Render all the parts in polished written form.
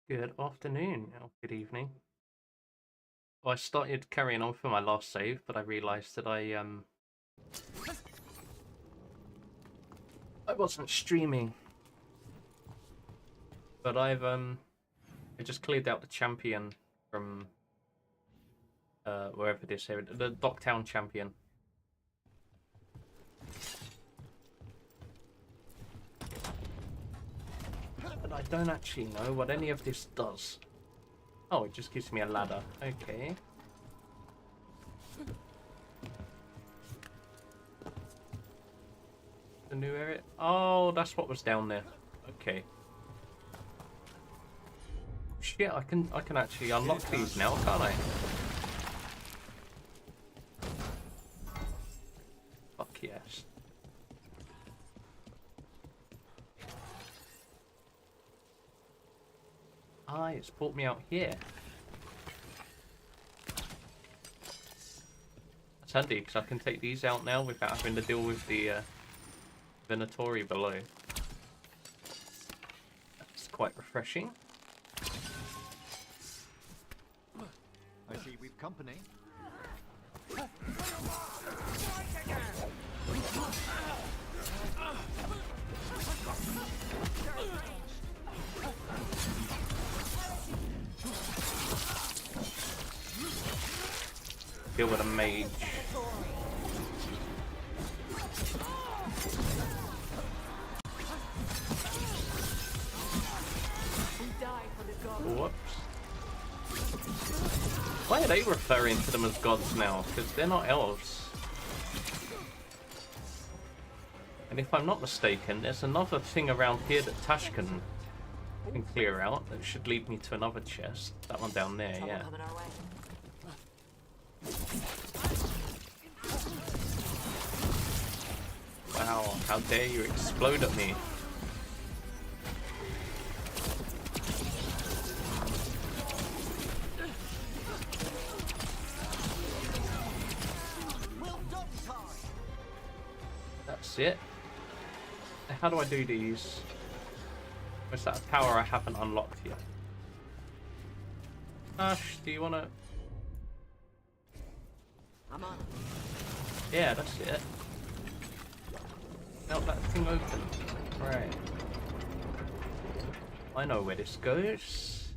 Good afternoon, or good evening. Well, I started carrying on for my last save, but I realised that I wasn't streaming. But I just cleared out the champion from wherever it is here, the Docktown champion. But I don't actually know what any of this does. Oh, it just gives me a ladder. Okay. The new area. Oh, that's what was down there. Okay. Shit, I can actually unlock these now, can't I? Fuck yes. Ah, it's brought me out here. That's handy, because I can take these out now without having to deal with the Venatori below. That's quite refreshing. I see we've company. Deal with a mage. Whoops. Why are they referring to them as gods now? Because they're not elves. And if I'm not mistaken, there's another thing around here that Tash can clear out that should lead me to another chest. That one down there, yeah. Wow, how dare you explode at me? That's it. How do I do these? Where's that power I haven't unlocked yet? Ash, do you wanna... I'm on. Yeah, that's it. Now that thing open. Right. I know where this goes.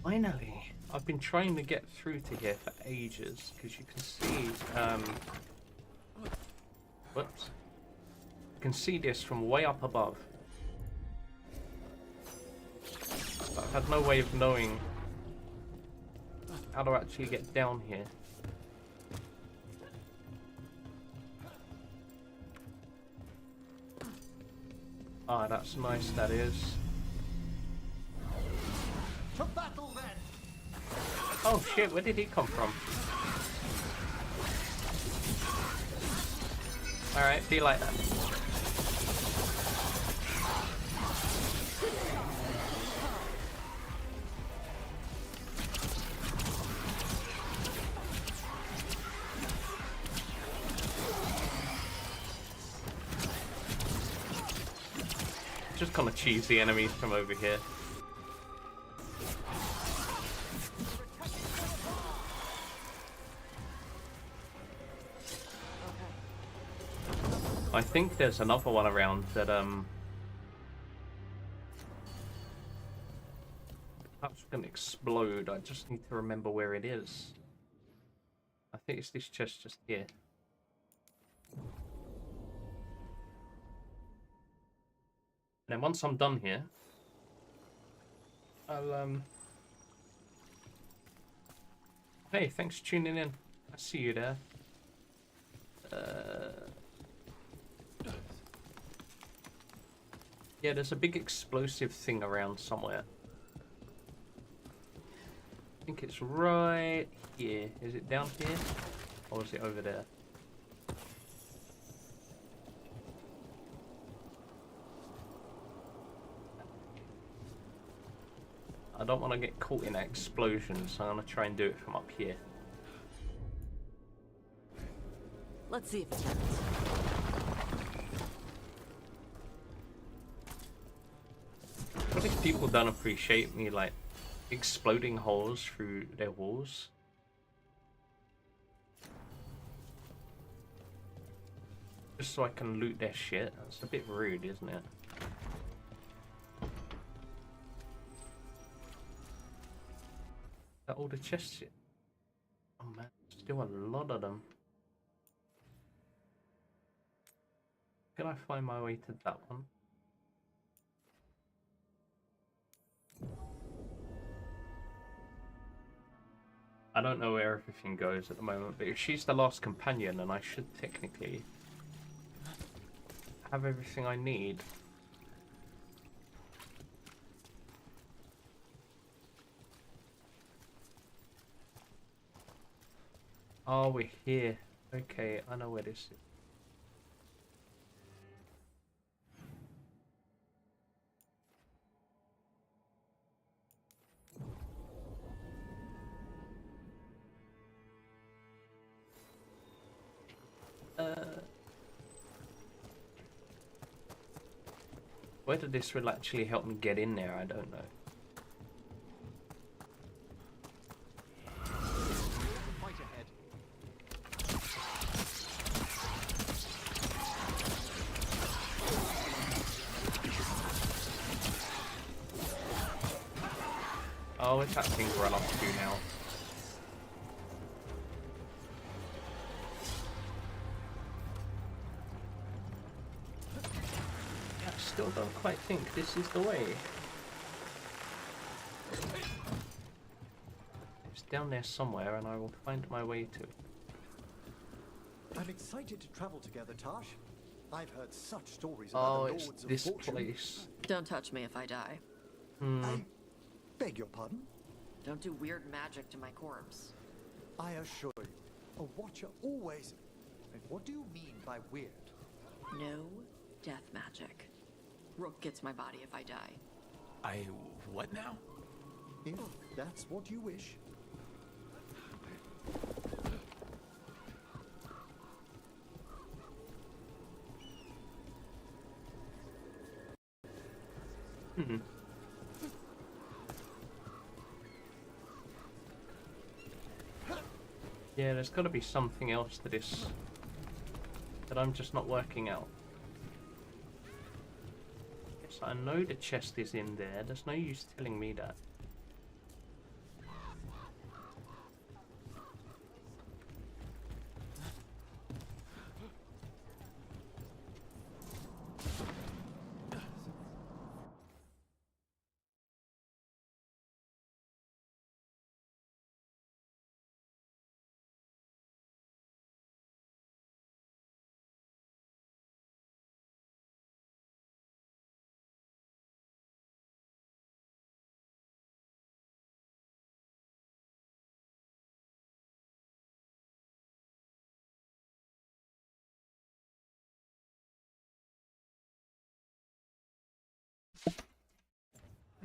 Finally. I've been trying to get through to here for ages, because you can see, whoops. You can see this from way up above. But I've had no way of knowing how to actually get down here. Ah, that's nice, that is. To battle then! Oh shit, where did he come from? Alright, be like that. Just kind of cheesy enemies from over here. I think there's another one around that perhaps gonna explode. I just need to remember where it is. I think it's this chest just here. And then once I'm done here, I'll hey, thanks for tuning in. I see you there. Yeah, there's a big explosive thing around somewhere. I think it's right here. Is it down here? Or is it over there? I don't want to get caught in that explosion, so I'm going to try and do it from up here. Let's see if it happens. people don't appreciate me like exploding holes through their walls. Just so I can loot their shit. That's a bit rude, isn't it? Is that all the chest shit? Oh man, still a lot of them. Can I find my way to that one? I don't know where everything goes at the moment, but if she's the last companion, then I should technically have everything I need. Oh, we're here. Okay, I know where this is. Whether this will actually help me get in there, I don't know. Fight ahead. Oh, it's that thing run off to now. Yeah, I still don't quite think this is the way. It's down there somewhere and I will find my way to it. I'm excited to travel together, Tash. I've heard such stories about the it's Lords of this Fortune. place. Don't touch me if I die. I beg your pardon? Don't do weird magic to my corpse. I assure you, a watcher always... What do you mean by weird? No death magic. Rook gets my body if I die. What now? If that's what you wish. Yeah, there's got to be something else to this that I'm just not working out. Yes, I know the chest is in there. There's no use telling me that.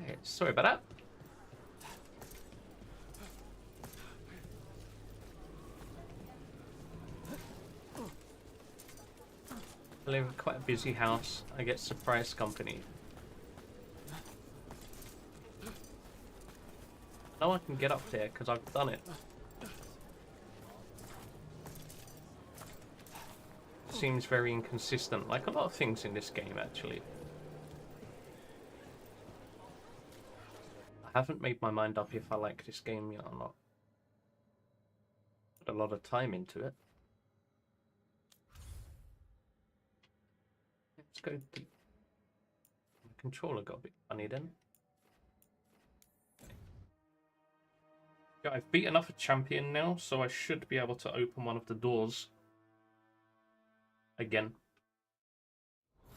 Hey, sorry about that. I live in quite a busy house. I get surprise company. Now I can get up there because I've done it. Seems very inconsistent, like a lot of things in this game actually. I haven't made my mind up if I like this game yet or not. Put a lot of time into it. Let's go to... The controller got a bit funny then. Yeah, I've beaten up a champion now, so I should be able to open one of the doors. Again.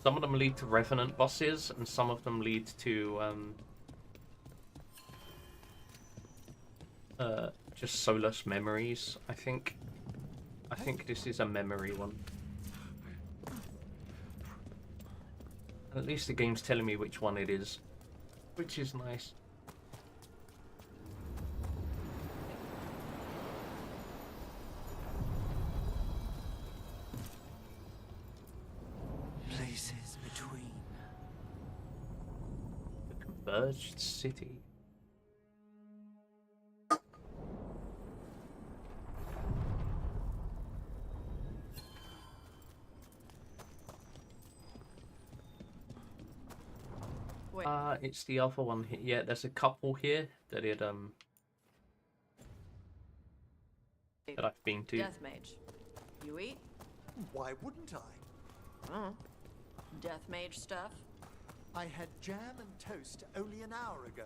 Some of them lead to Revenant bosses, and some of them lead to, just soulless memories, I think. I think this is a memory one. At least the game's telling me which one it is, which is nice. Places between. Burged City. Wait, It's the other one here. Yeah, there's a couple here that that I've been to. Death Mage. You eat? Why wouldn't I? Oh. Death Mage stuff? I had jam and toast only an hour ago.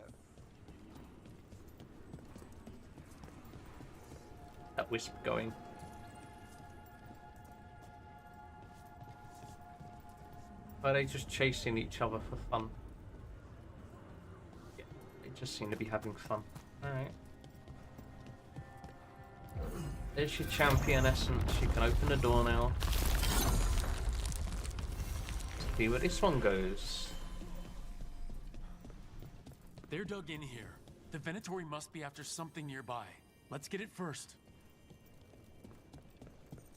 That wisp going. Are they just chasing each other for fun? Yeah, they just seem to be having fun. Alright. There's your champion essence. You can open the door now. See where this one goes. They're dug in here. The Venatori must be after something nearby. Let's get it first.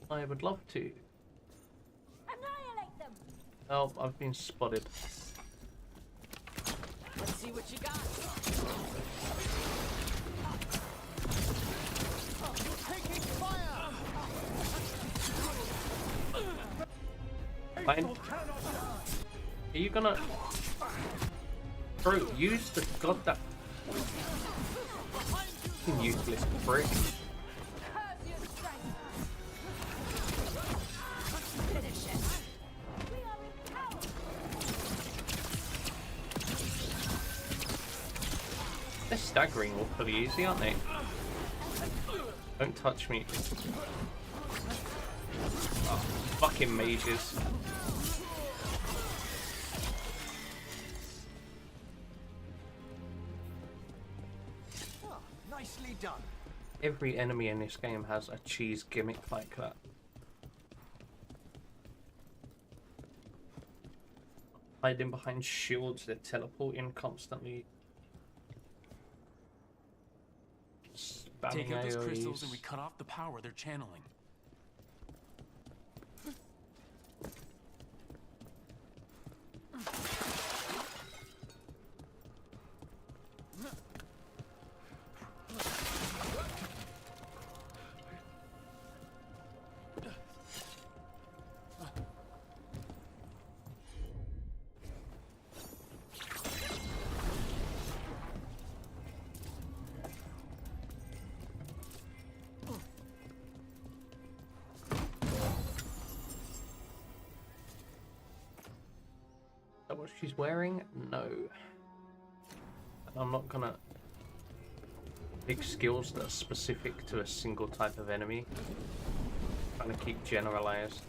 I would love to. Annihilate them! Oh, I've been spotted. Let's see what you got. Fine. Are you gonna... Bro, use the goddamn... useless brick. Curse your strength! Finish it! We are empowered! They're staggering awfully easy, aren't they? Don't touch me. Oh, fucking mages. Ah, nicely done. Every enemy in this game has a cheese gimmick like that. Hiding behind shields, they're teleporting constantly. Spamming Take out those crystals AoEs. and we cut off the power they're channeling. Is that what she's wearing? No. And I'm not gonna pick skills that are specific to a single type of enemy. I'm trying to keep generalized.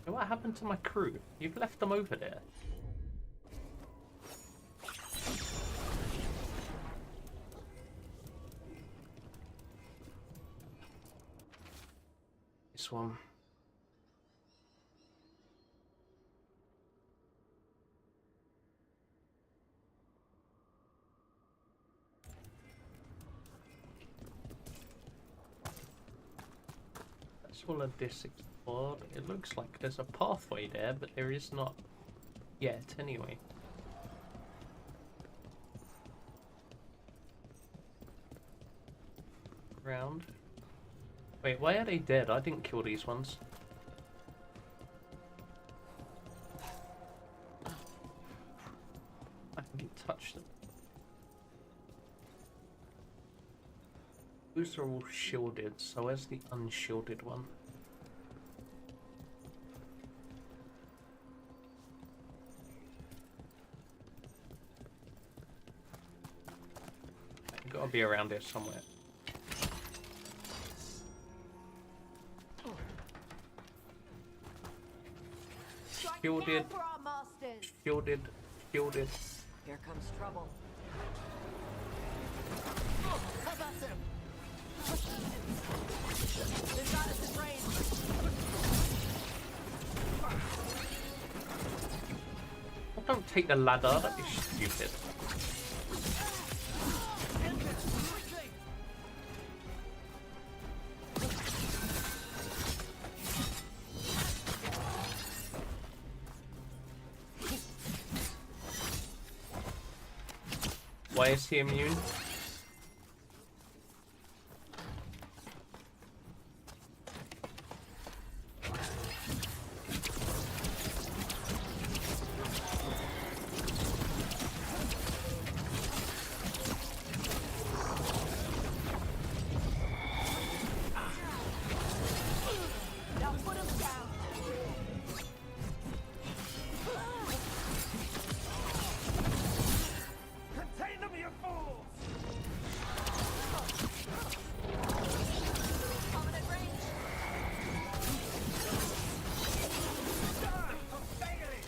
Hey, what happened to my crew? You've left them over there. This one. That's all of this explored. It looks like there's a pathway there, but there is not yet anyway. Round. Wait, why are they dead? I didn't kill these ones. I didn't touch them. Those are all shielded, so where's the unshielded one? Gotta be around here somewhere. Shielded, For our masters! shielded, shielded. Here comes trouble. Have at them! They've got us in range. Oh, don't take the ladder, that'd be stupid. Why is he immune? Now put him down. Contain them, you fools! Prominent range. Die for Baddie!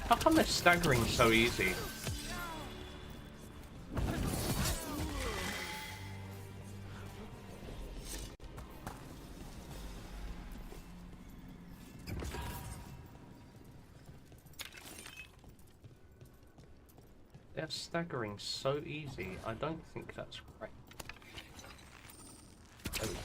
How come they're staggering so easy? They're staggering so easy. I don't think that's right. There we go.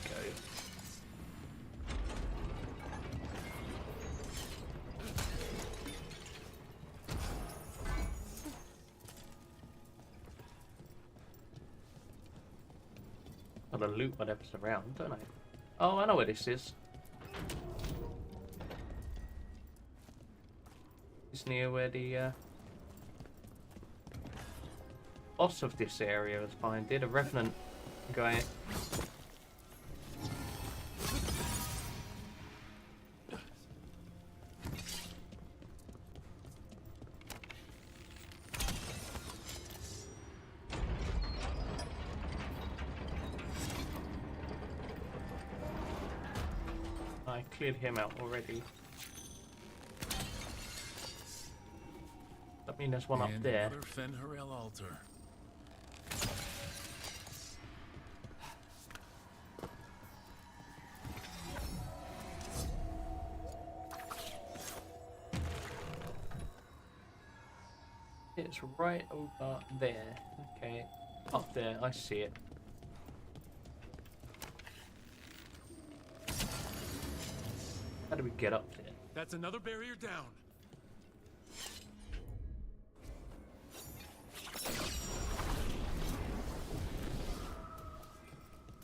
Gotta loot whatever's around, don't I? Oh, I know where this is. It's near where the boss of this area was behind it, a revenant guy. I cleared him out already. That means there's one up And there. another Fen'Harel altar. It's right over there. Okay. Up there, I see it. How do we get up there? That's another barrier down.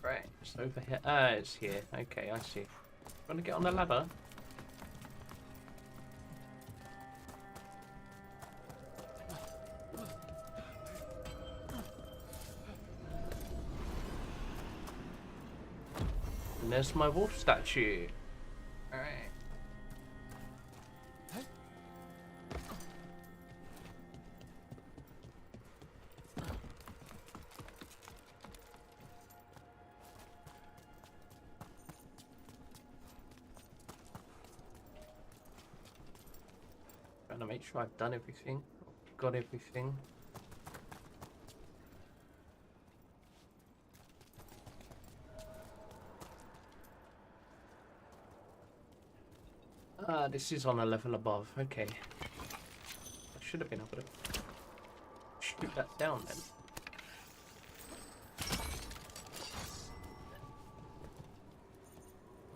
Right, it's over here. Ah, it's here. Okay, I see. Want to get on the ladder? And there's my wolf statue. Alright. Trying to make sure I've done everything. Got everything. Ah, this is on a level above. Okay. I should have been able to shoot that down then.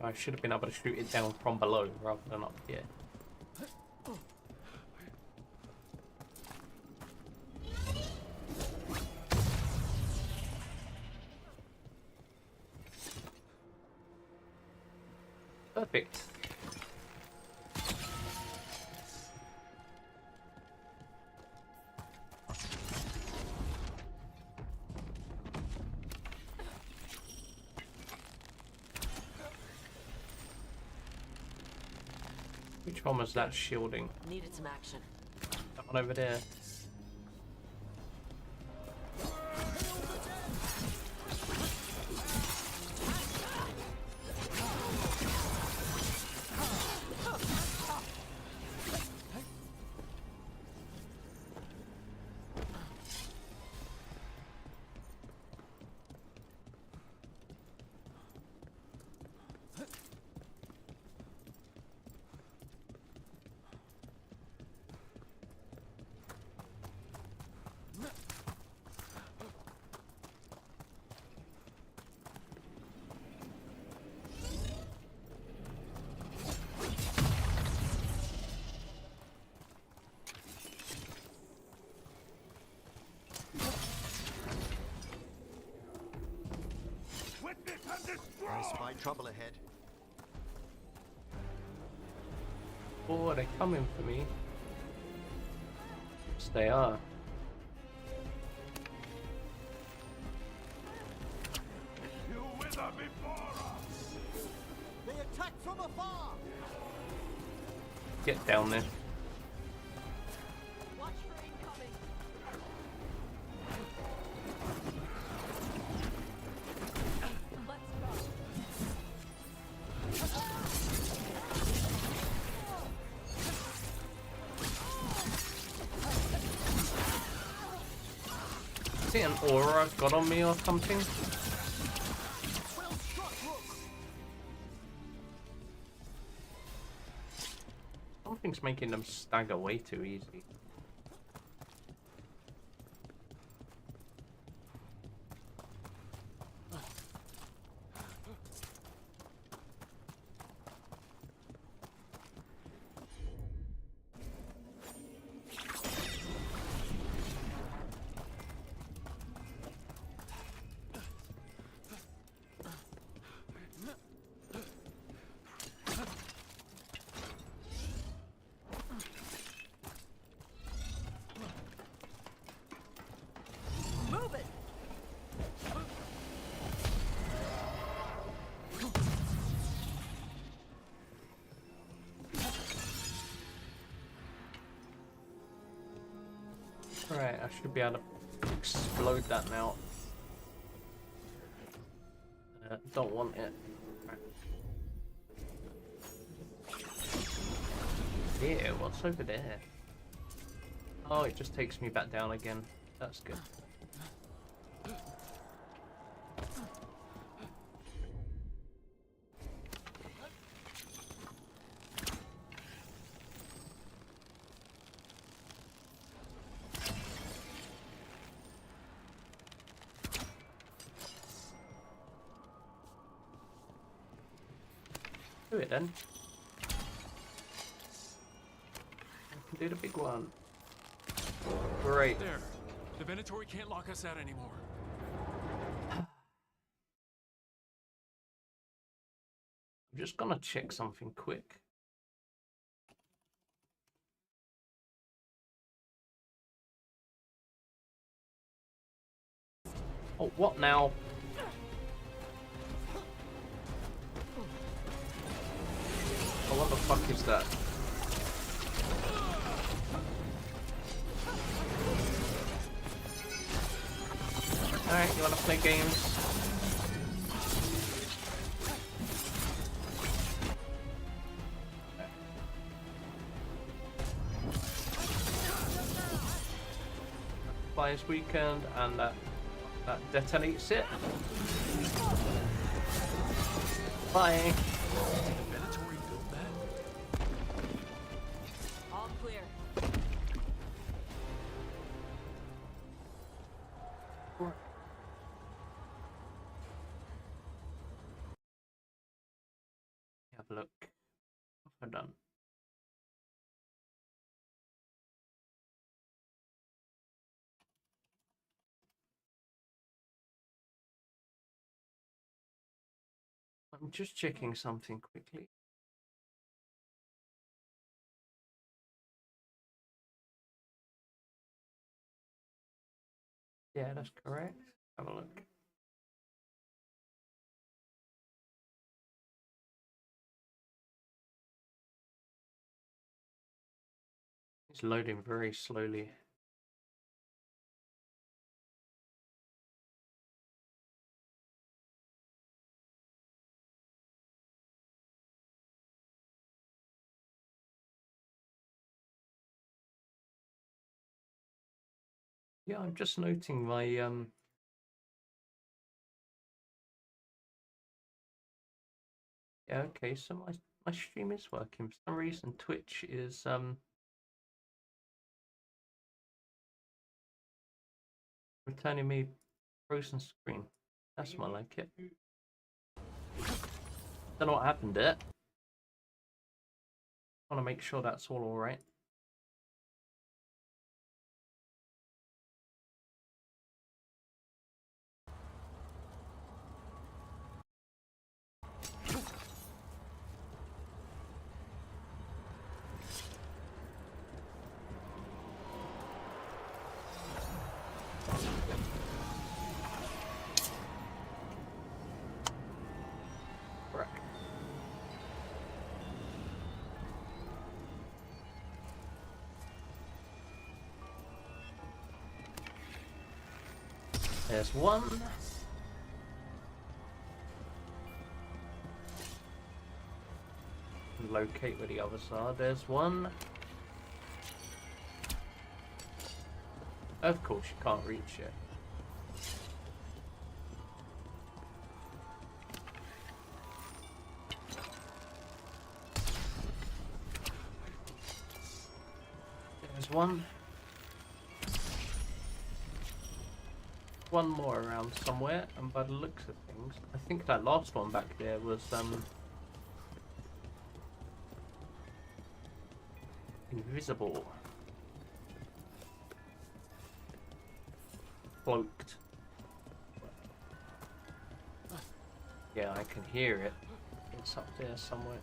I should have been able to shoot it down from below rather than up here. Perfect. Which one was that shielding? Needed some action. That one over there. I spy trouble ahead. Oh, they're coming for me. Yes, they are. You wither before us! They attack from afar! Get down there. Watch for incoming. Let's go. Is it an aura I've got on me or something? Something's making them stagger way too easy. Move it. Right, I should be able to explode that now. Don't want it. Yeah, what's over there? Oh, it just takes me back down again. That's good. Do it then. I can do the big one. Great. There. The Venatori can't lock us out anymore. I'm just gonna check something quick. Oh, what now? Oh, what the fuck is that? Alright, you wanna play games? Flyers weekend and that detonates it. Bye. The Venatori built that? All clear. Have a look. What have I done? I'm just checking something quickly. Yeah, that's correct. Have a look. It's loading very slowly. Yeah, I'm just noting my yeah, okay, so my stream is working. For some reason Twitch is returning me frozen screen. That's more like it. Don't know what happened there. Want to make sure that's all right. There's one. Locate where the others are. There's one. Of course, you can't reach it. There's one. One more around somewhere, and by the looks of things, I think that last one back there was invisible. Cloaked. Yeah, I can hear it. It's up there somewhere.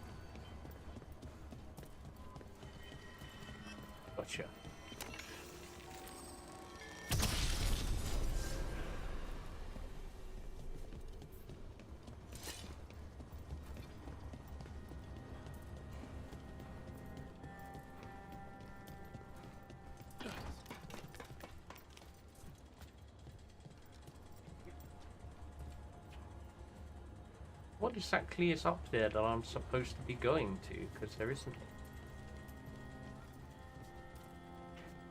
Gotcha. What exactly is up there that I'm supposed to be going to? Because there isn't.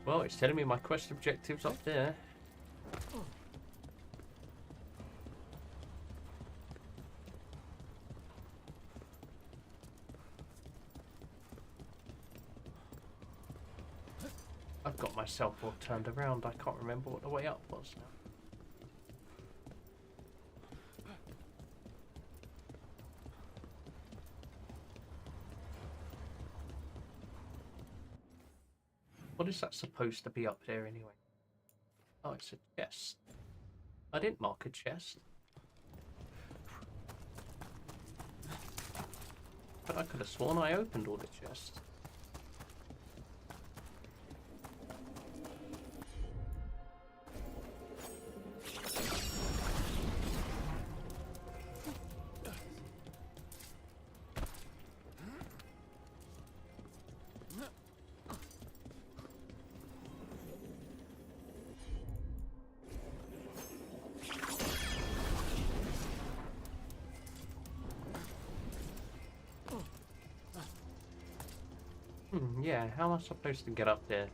Well, it's telling me my quest objective's up there. I've got myself all turned around. I can't remember what the way up was now. What is that supposed to be up there anyway? Oh, it's a chest. I didn't mark a chest. But I could have sworn I opened all the chests. Yeah, how am I supposed to get up there?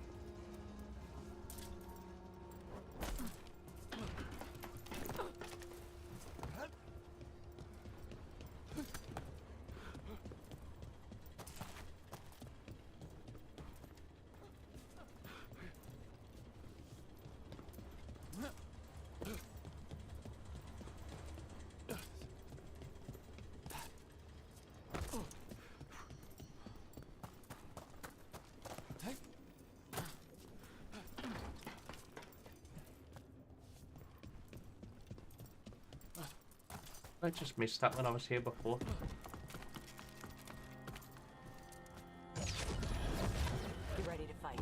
I just missed that when I was here before. You ready to fight?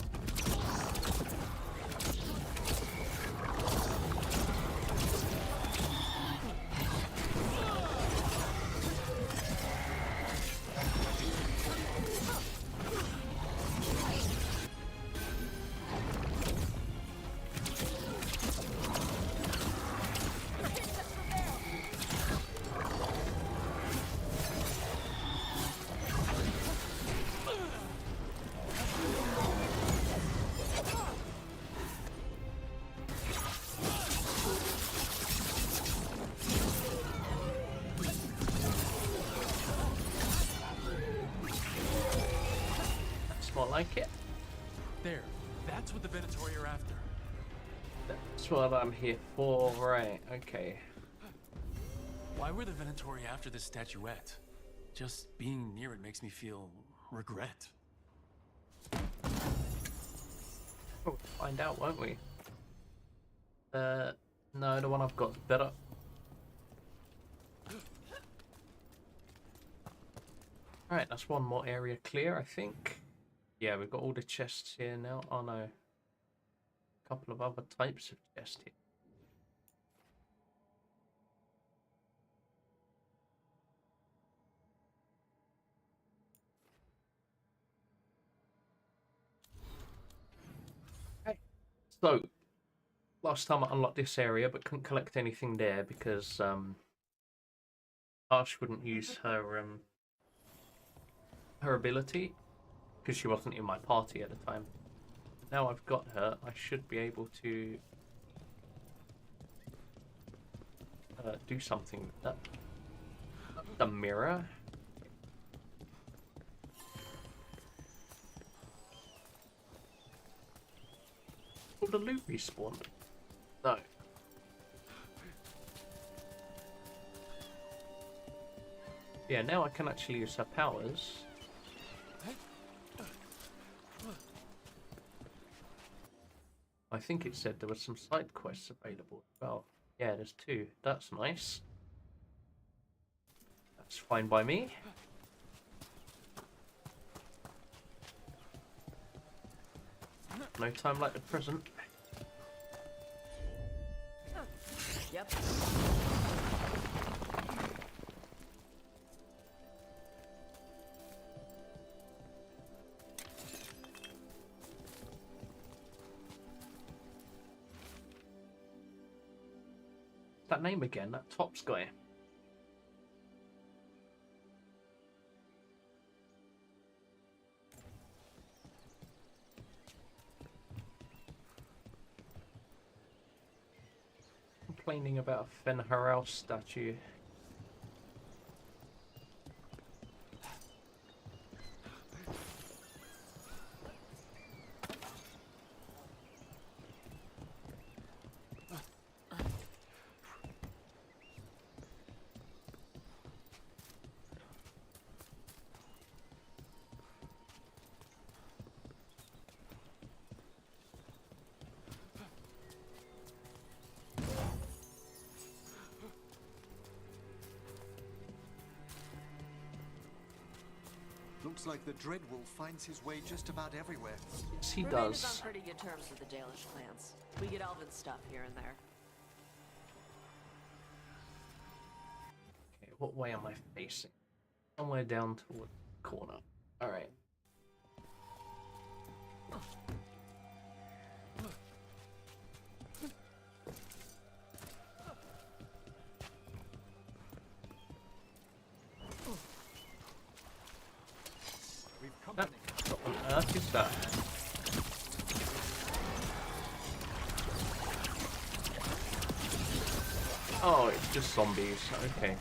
More like it. There. That's what the Venatori are after. That's what I'm here for, right? Okay. Why were the Venatori after this statuette? Just being near it makes me feel regret. We'll find out, won't we? No, the one I've got's better. Alright, that's one more area clear, I think. Yeah, we've got all the chests here now. Oh no. A couple of other types of chests here. Okay. So, last time I unlocked this area, but couldn't collect anything there because Ash wouldn't use her ability because she wasn't in my party at the time. Now I've got her, I should be able to do something with that. The mirror. Will the loot respawn? No. Yeah, now I can actually use her powers. I think it said there were some side quests available as well. Yeah, there's 2. That's nice. That's fine by me. No time like the present. Yep. That name again, that Tops guy. Complaining about a Fenharel statue. Looks like the Dreadwolf finds his way just about everywhere. Yes, he Remain is does. on pretty good terms with the Dalish clans. We get elven stuff here and there. Okay, what way am I facing? Somewhere down toward the corner. Alright. We've What company. on earth is that? Oh, it's just zombies. Okay.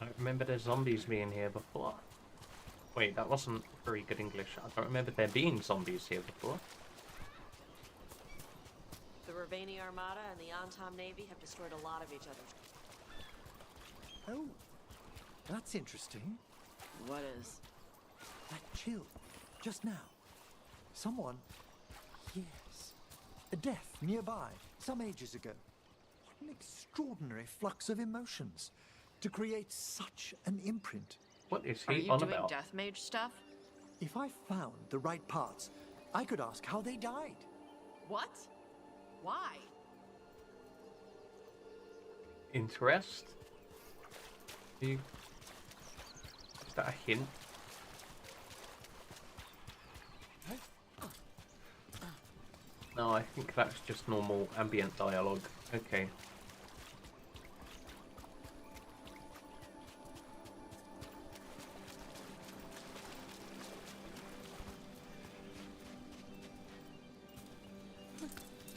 I don't remember there's zombies being here before. Wait, that wasn't very good English. I don't remember there being zombies here before. The Ravani Armada and the Antom Navy have destroyed a lot of each other's. Oh, that's interesting. What is? That chill, just now. Someone, yes, a death nearby, some ages ago. What an extraordinary flux of emotions to create such an imprint. What is Are he you on doing about? death mage stuff? If I found the right parts, I could ask how they died. What? Why? Interest? You... Is that a hint? No, I think that's just normal ambient dialogue. Okay.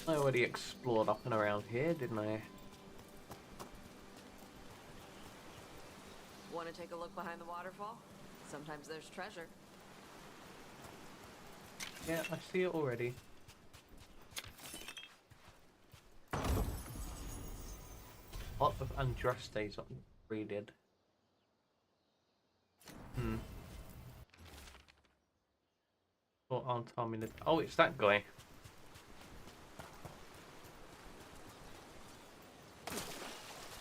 I already explored up and around here, didn't I? Want to take a look behind the waterfall? Sometimes there's treasure. Yeah, I see it already. Lot of Andrastes upgraded. Or aren't harming the... Oh, it's that guy.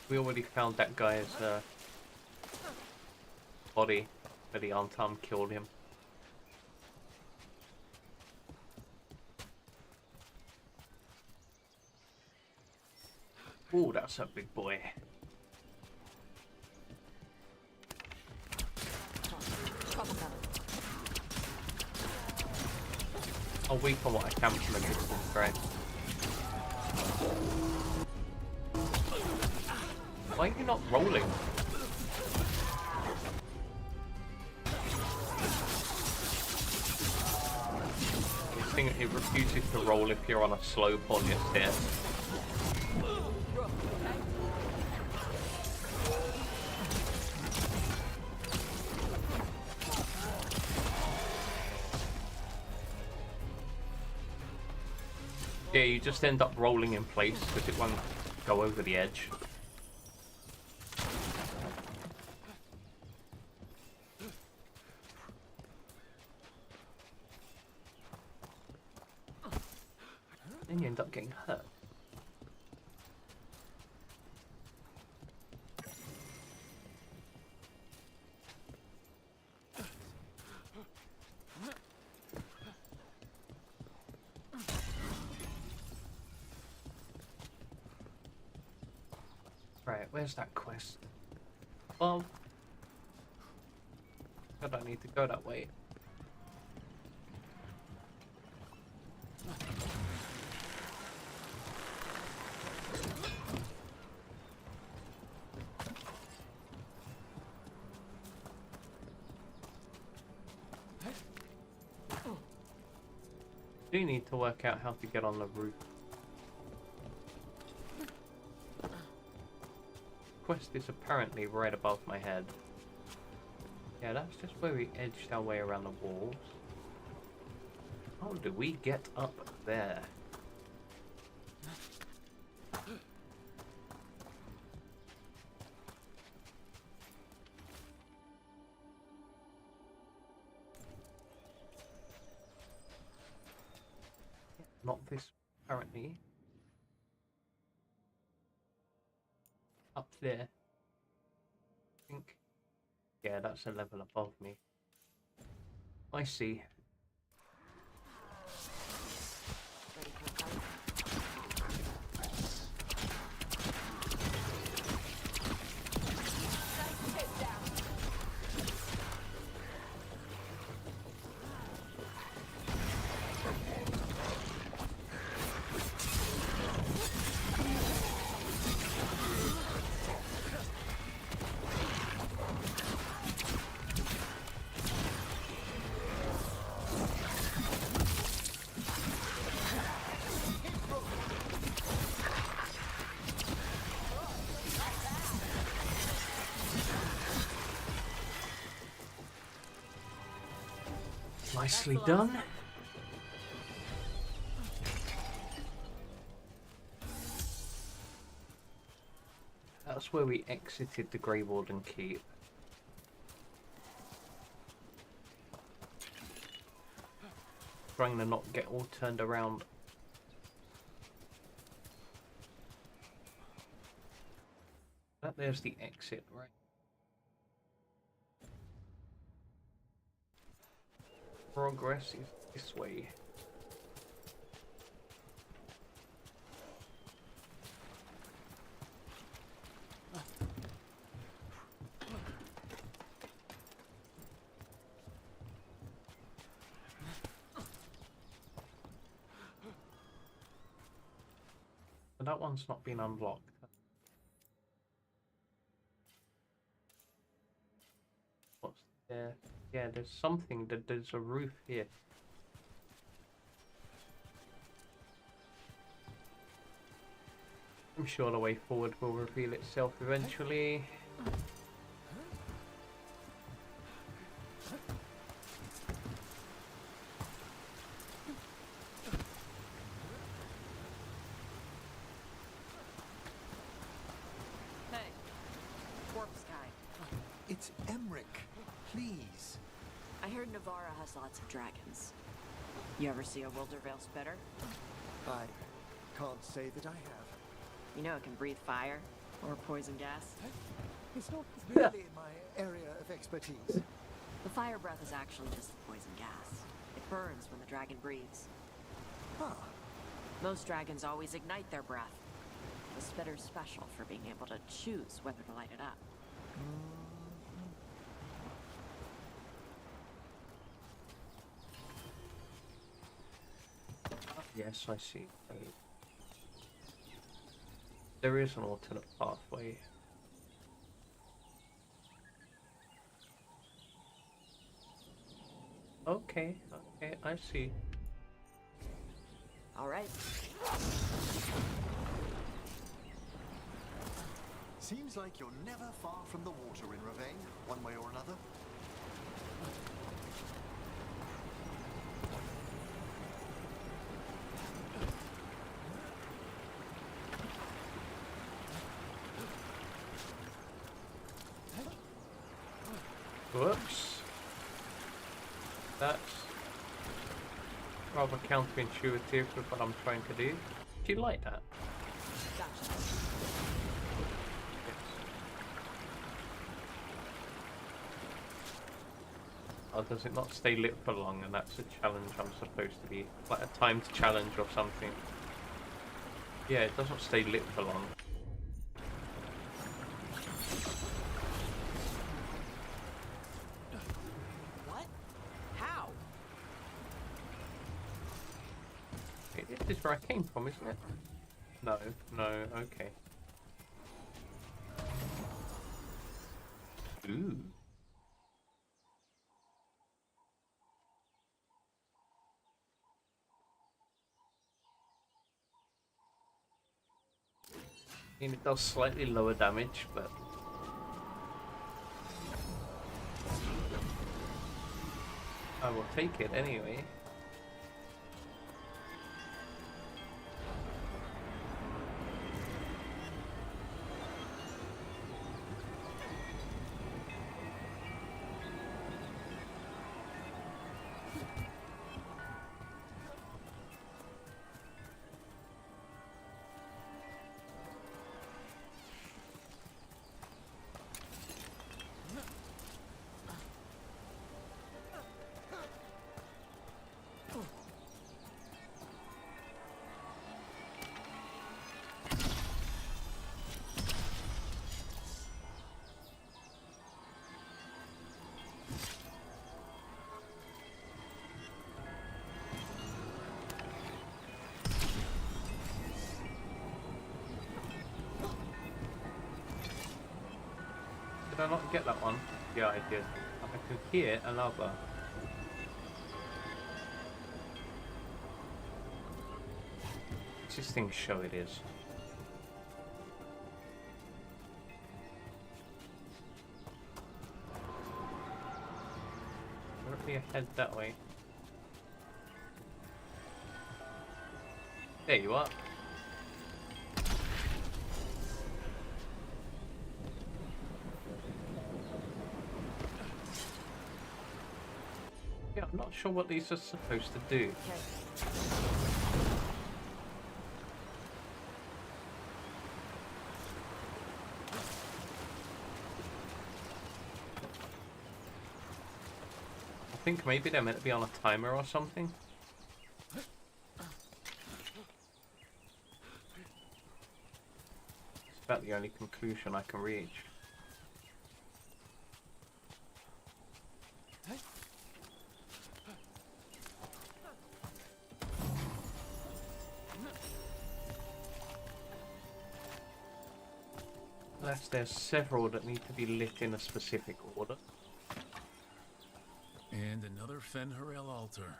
We already found that guy's body, but the Antam killed him. Ooh, that's a big boy. I'll weak on what I can from a distance, right? Why are you not rolling? This thing, it refuses to roll if you're on a slope on your stairs. Yeah, you just end up rolling in place because it won't go over the edge. Then you end up getting hurt. Right, where's that quest? Well, I don't need to go that way. Do need to work out how to get on the roof. Quest is apparently right above my head. Yeah, that's just where we edged our way around the walls. How do we get up there? Not this, apparently. Up there. I think. Yeah, that's a level above me. I see. Nicely done. That's where we exited the Grey Warden Keep. Trying to not get all turned around. But there's the exit, right? Progress is this way. But that one's not been unlocked. What's there? Yeah, there's something, there's a roof here. I'm sure the way forward will reveal itself eventually. Hey, corpse guy. It's Emmerich. Please. I heard Navarra has lots of dragons. You ever see a Wildervale spitter? I can't say that I have. You know it can breathe fire or poison gas. It's not really in my area of expertise. The fire breath is actually just the poison gas. It burns when the dragon breathes. Ah, Most dragons always ignite their breath. The spitter's special for being able to choose whether to light it up. Yes, I see. There is an alternate pathway. Okay, okay, I see. All right. Seems like you're never far from the water in Ravane, one way or another. Whoops. That's rather counterintuitive with what I'm trying to do. Do you like that? Gotcha. Or does it not stay lit for long, and that's a challenge I'm supposed to be... like a timed challenge or something? Yeah, it doesn't stay lit for long. What? How? It is where I came from, isn't it? No, no, okay. Ooh. I mean, it does slightly lower damage, but... I will take it anyway. Did I not get that one? Yeah, I did. I could hear another. What's this thing show it is? Let me head that way. There you are. Yeah, I'm not sure what these are supposed to do. Okay. I think maybe they're meant to be on a timer or something. It's about the only conclusion I can reach. Unless there's several that need to be lit in a specific order. And another Fen'Harel altar.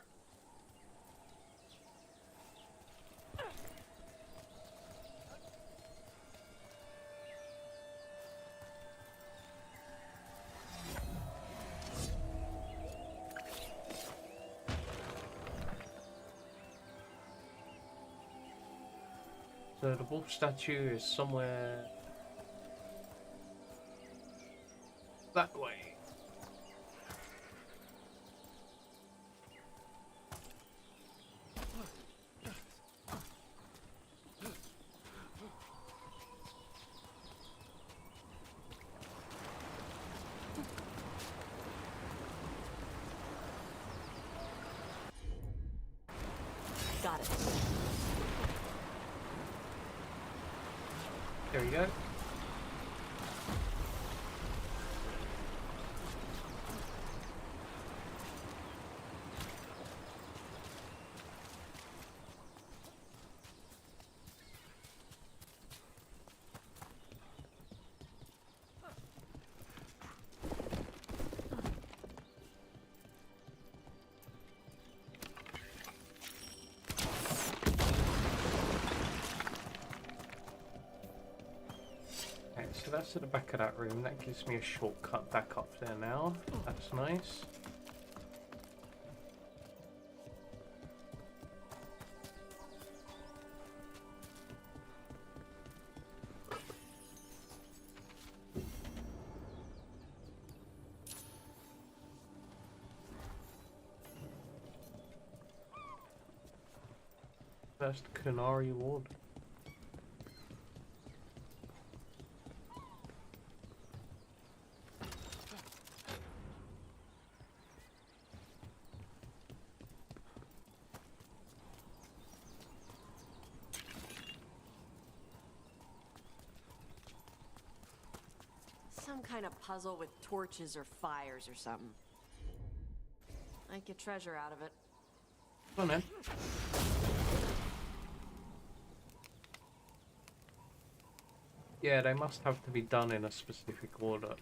So the wolf statue is somewhere that way. Got it. There we go. so that's at the back of that room. That gives me a shortcut back up there now. That's nice. First Kunari Ward. Some kind of puzzle with torches or fires or something. I'd get treasure out of it. Come on then. Yeah, they must have to be done in a specific order.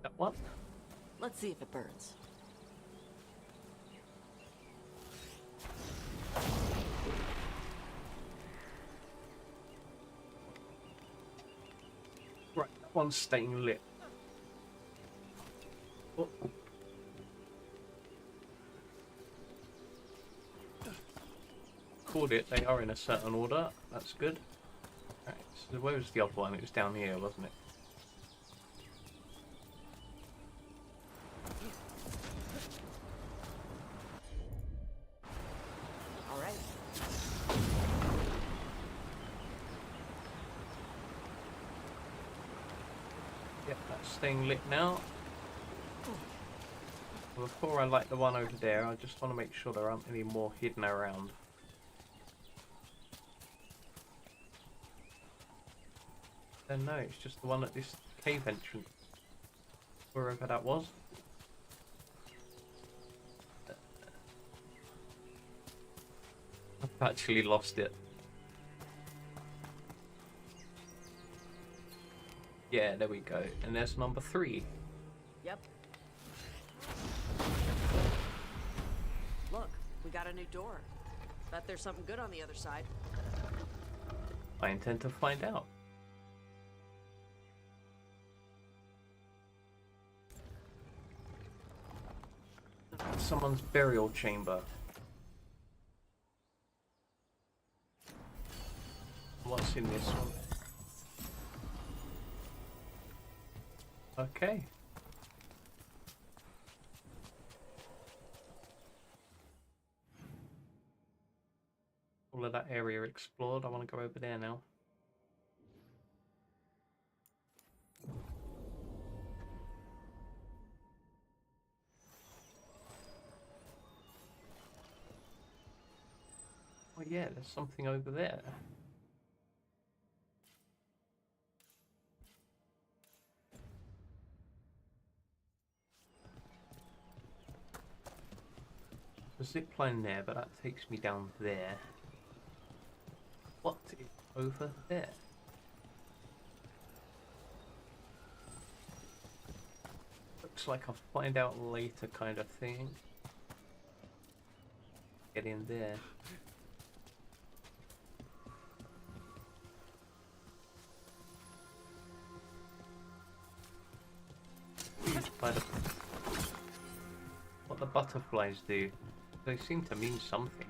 That one? Let's see if it burns. Right, that one's staying lit. Oh. Called it, they are in a certain order. That's good. Right, so where was the other one? It was down here, wasn't it? Staying lit now. Before I light the one over there, I just want to make sure there aren't any more hidden around. Then no, it's just the one at this cave entrance. Wherever that was. I've actually lost it. Yeah, there we go. And there's number 3. Yep. Look, we got a new door. Bet there's something good on the other side. I intend to find out. Someone's burial chamber. What's in this one? Okay. All of that area explored. I want to go over there now. Oh yeah, there's something over there. A zip line there, but that takes me down there. What is over there? Looks like I'll find out later kind of thing. Get in there. By the... What the butterflies do. They seem to mean something.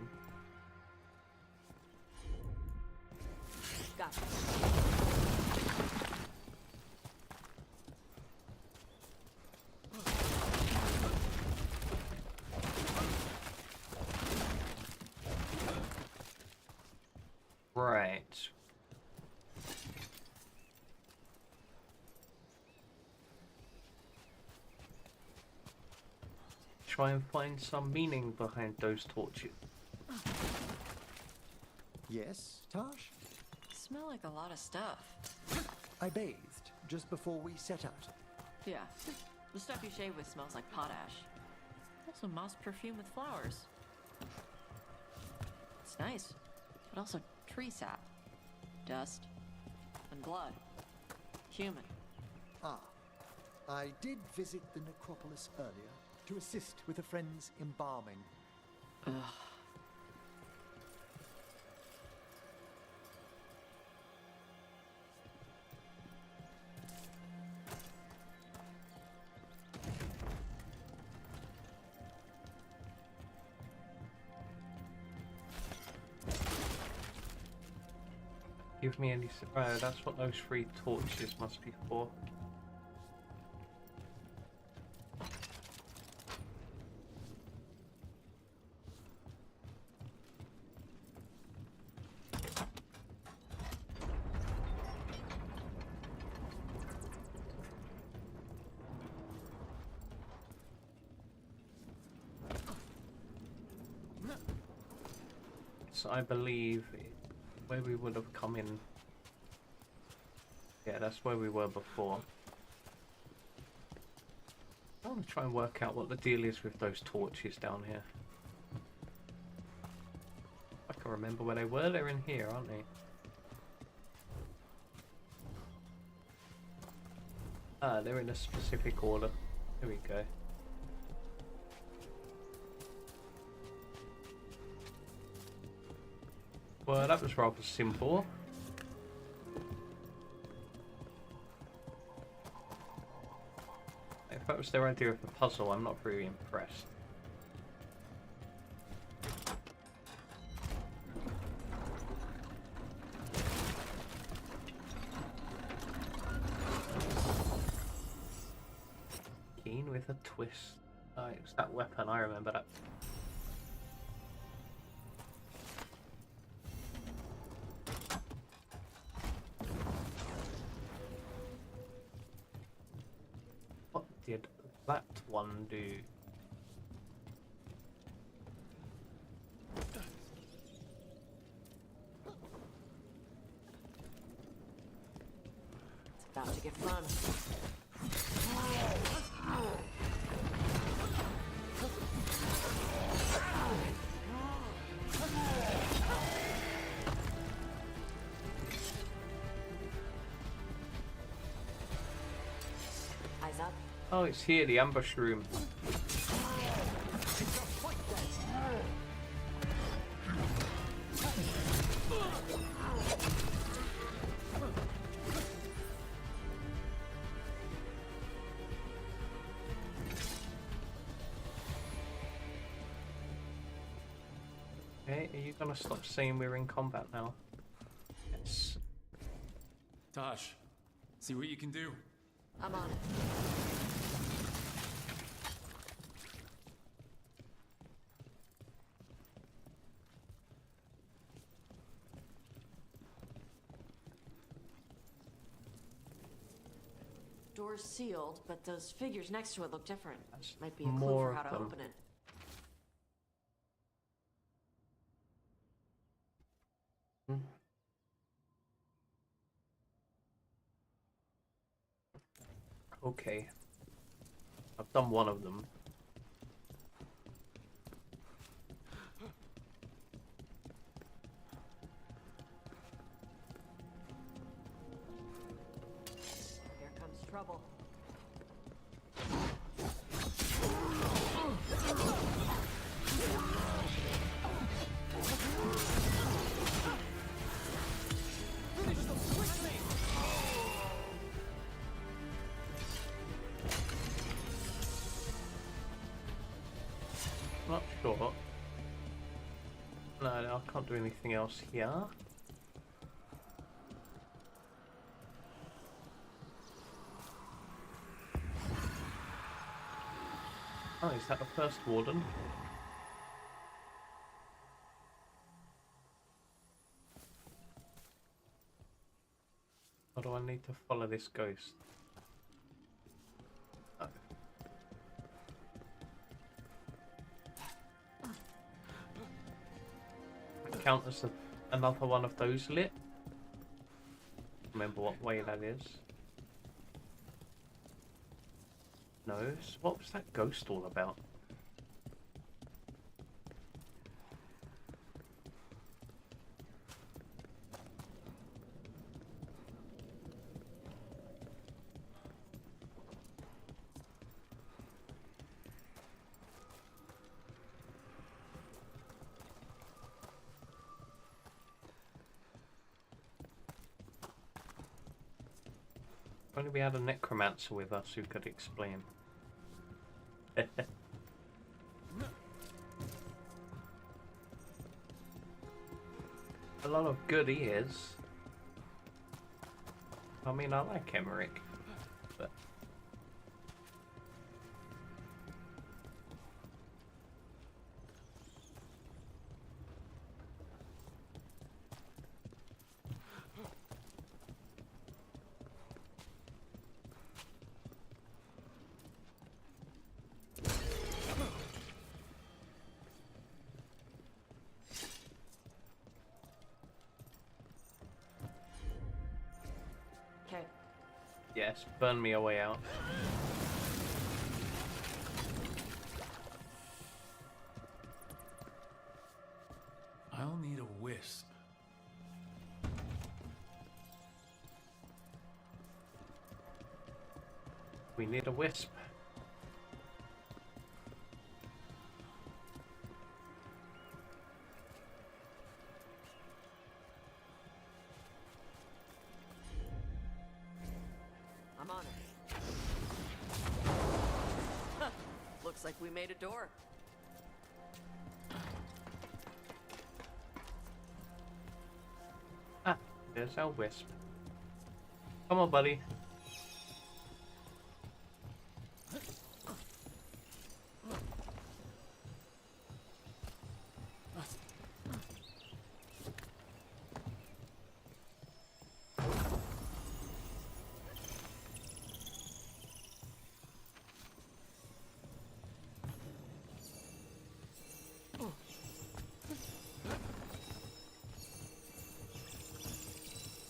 Gotcha. Right. Try and find some meaning behind those torches. Yes, Tash? Smell like a lot of stuff. I bathed just before we set out. Yeah. The stuff you shave with smells like potash. Also moss perfume with flowers. It's nice, but also tree sap, dust, and blood. Human. Ah, I did visit the necropolis earlier to assist with a friend's embalming. Ugh. Give me any. That's what those 3 torches must be for. So I believe where we would have come in. Yeah, that's where we were before. I want to try and work out what the deal is with those torches down here. I can remember where they were. They're in here, aren't they? Ah, they're in a specific order. Here we go. Well, that was rather simple. If that was their idea of the puzzle, I'm not really impressed. Keen with a twist. Oh, it's that weapon, I remember that. What did that one do? It's about to get fun. Eyes up. Oh, it's here, the ambush room. Okay, are you gonna stop saying we're in combat now? Yes. Tosh, see what you can do. I'm on it. Door's sealed, but those figures next to it look different. That's Might be a clue more for how of to them. open it. Okay. I've done one of them. Here comes trouble. Not sure. No, I can't do anything else here. Oh, is that the first warden? Or do I need to follow this ghost? Oh. Count as another one of those lit. Remember what way that is. knows. What was that ghost all about? If only we had a necromancer with us who could explain. A lot of good ears. I mean, I like Emmerich, but Okay. yes, burn me a way out. I'll need a wisp. We need a wisp. I'm on it. Huh. Looks like we made a door. Ah, there's our wisp. Come on, buddy.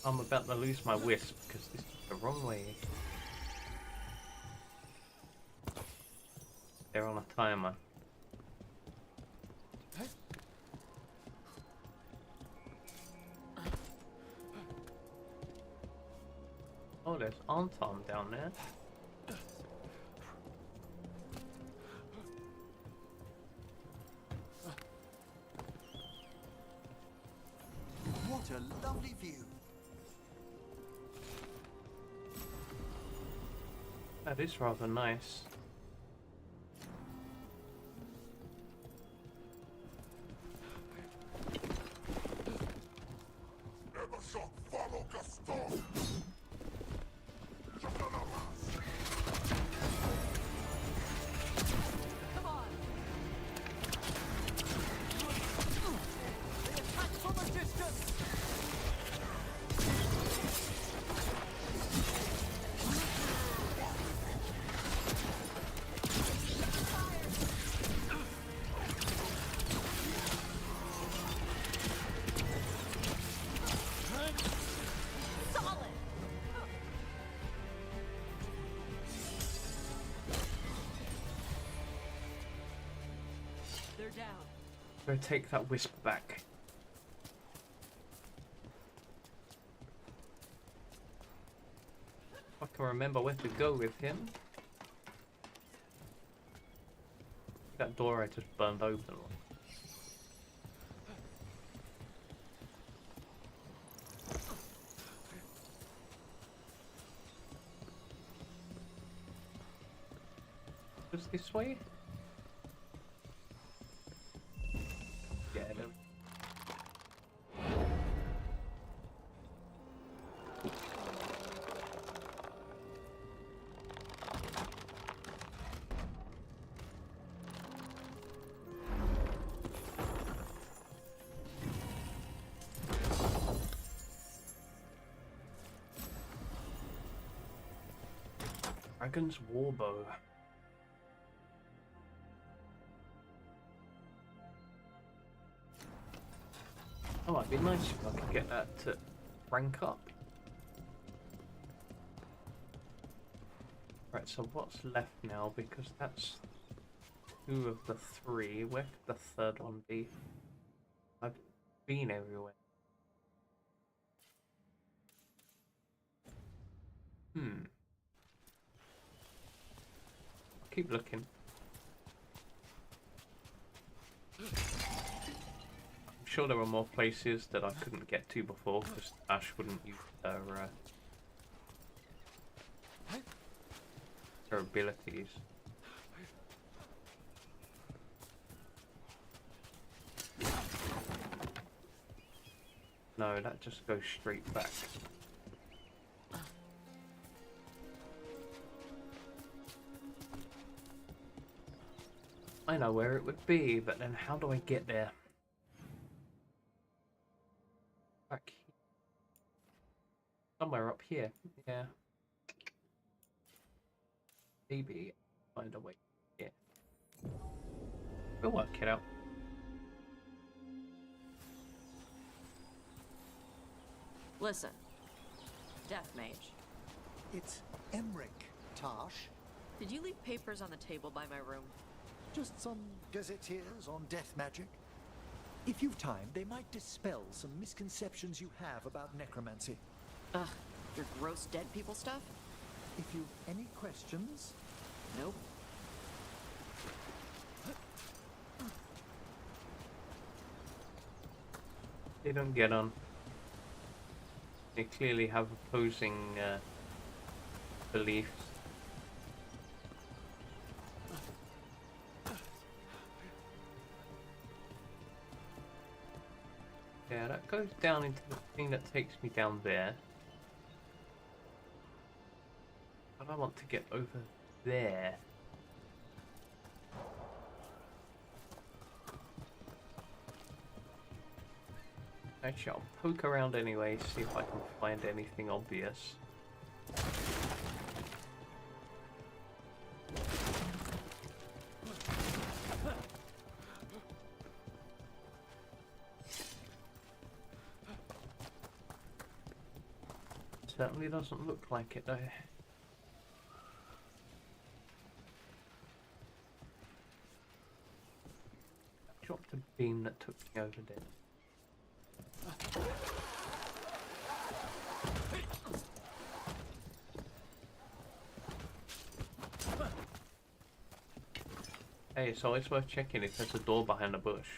I'm about to lose my wisp because this is the wrong way. They're on a timer. Oh, there's Anton down there. What a lovely view. That is rather nice. Evershot, follow Gaston! Come on! They attack from a distance! Solid! They're down. Go take that wisp back. I can remember where to go with him. That door I just burned open. Just this way? Get him. Dragon's Warbow. Oh, it'd be nice if I could get that to rank up. Right, so what's left now? Because that's 2 of the 3. Where could the third one be? I've been everywhere. I'll keep looking. I'm sure there are more places that I couldn't get to before because Ash wouldn't use her abilities. No, that just goes straight back. I know where it would be, but then how do I get there? Back here. Somewhere up here. Yeah. Maybe find a way. Yeah. We'll work it out. Listen, Death Mage, It's Emric, Tash. did you leave papers on the table by my room? Just some gazetteers on death magic. If you've time, they might dispel some misconceptions you have about necromancy. Ugh, your gross dead people stuff? If you've any questions, Nope. They don't get on. They clearly have opposing beliefs. Yeah, that goes down into the thing that takes me down there. But I want to get over there. Actually, I'll poke around anyway, see if I can find anything obvious. Certainly doesn't look like it though. I dropped a beam that took me over there. Hey, it's always worth checking if there's a door behind a bush.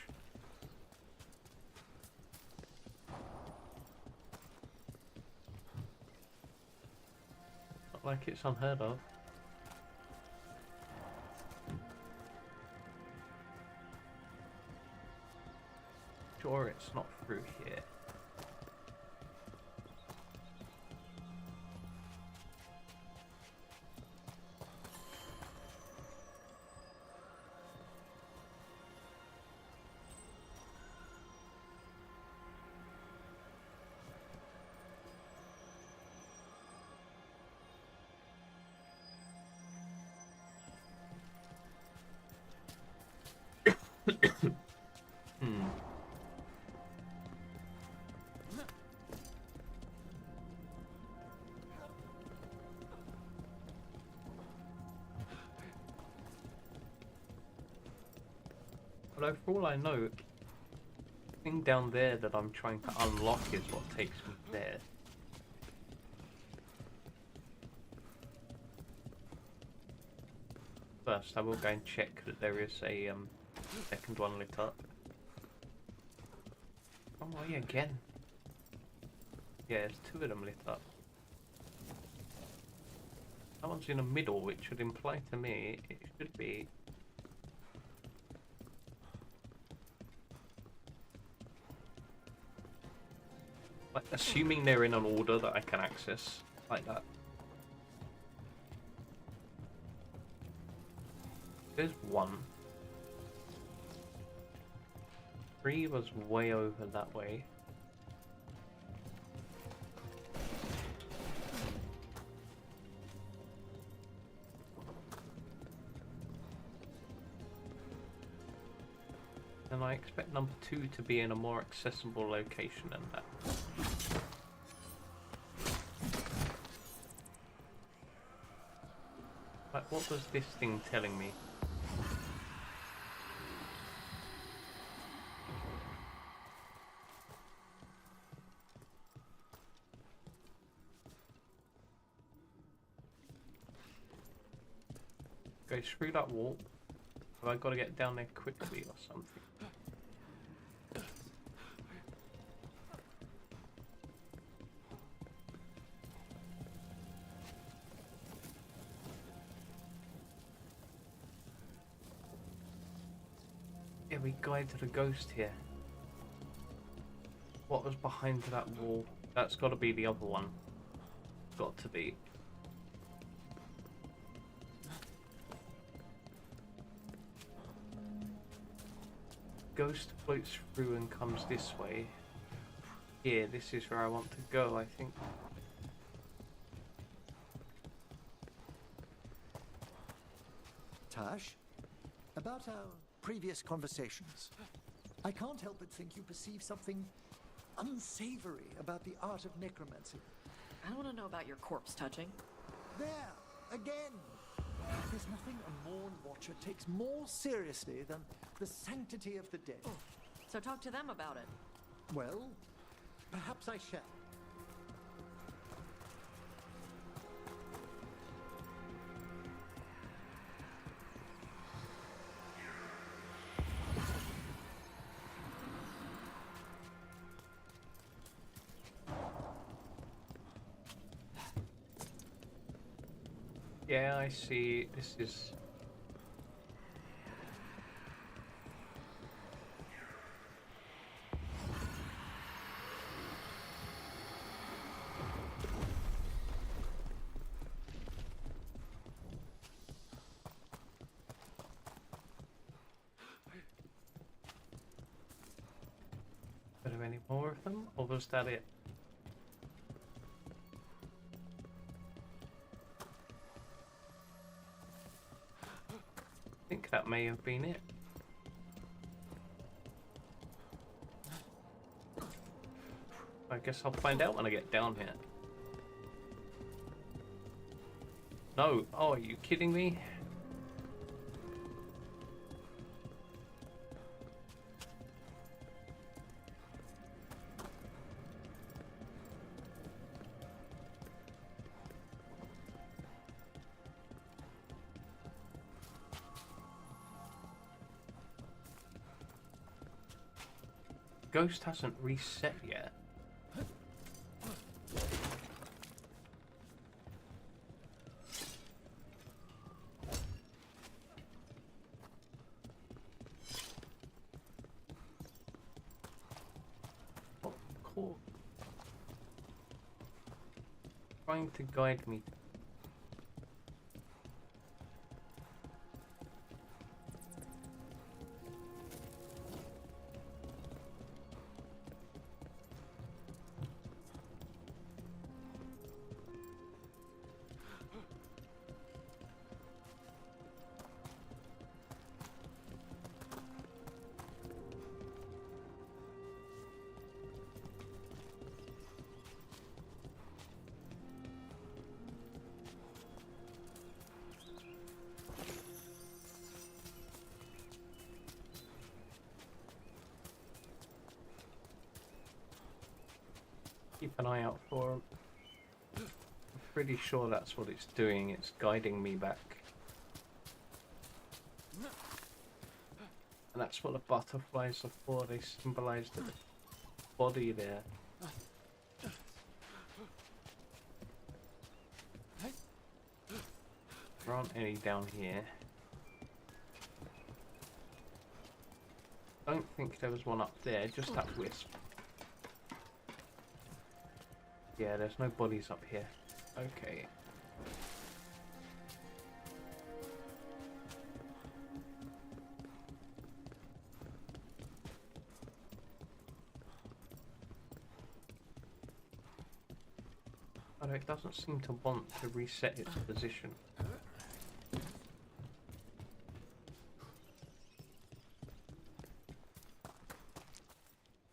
Not like it's unheard of. Sure, it's not through here. Although for all I know, the thing down there that I'm trying to unlock is what takes me there. First, I will go and check that there is a second one lit up. Oh, why again? Yeah, there's 2 of them lit up. That one's in the middle, which would imply to me it should be. Like, assuming they're in an order that I can access, like that. There's 1. 3 was way over that way. And I expect number 2 to be in a more accessible location than that. What was this thing telling me? Go through that wall. Have I got to get down there quickly or something? Yeah, we guided a ghost here. What was behind that wall? That's got to be the other one. Got to be. Ghost floats through and comes this way. Here, this is where I want to go, I think. Tash, about our previous conversations, I can't help but think you perceive something unsavory about the art of necromancy. I don't want to know about your corpse touching. There, again! There's nothing a Morn Watcher takes more seriously than the sanctity of the dead. So talk to them about it. Well, perhaps I shall. Yeah, I see. This is... Are there any more of them, or was that it? I think that may have been it. I guess I'll find out when I get down here. No. Oh, are you kidding me? Ghost hasn't reset yet. Oh, cool. Trying to guide me. Keep an eye out for him. I'm pretty sure that's what it's doing. It's guiding me back. And that's what the butterflies are for. They symbolize the body there. There aren't any down here. Don't think there was one up there, just that wisp. Yeah, there's no bodies up here. Okay. Although it doesn't seem to want to reset its position.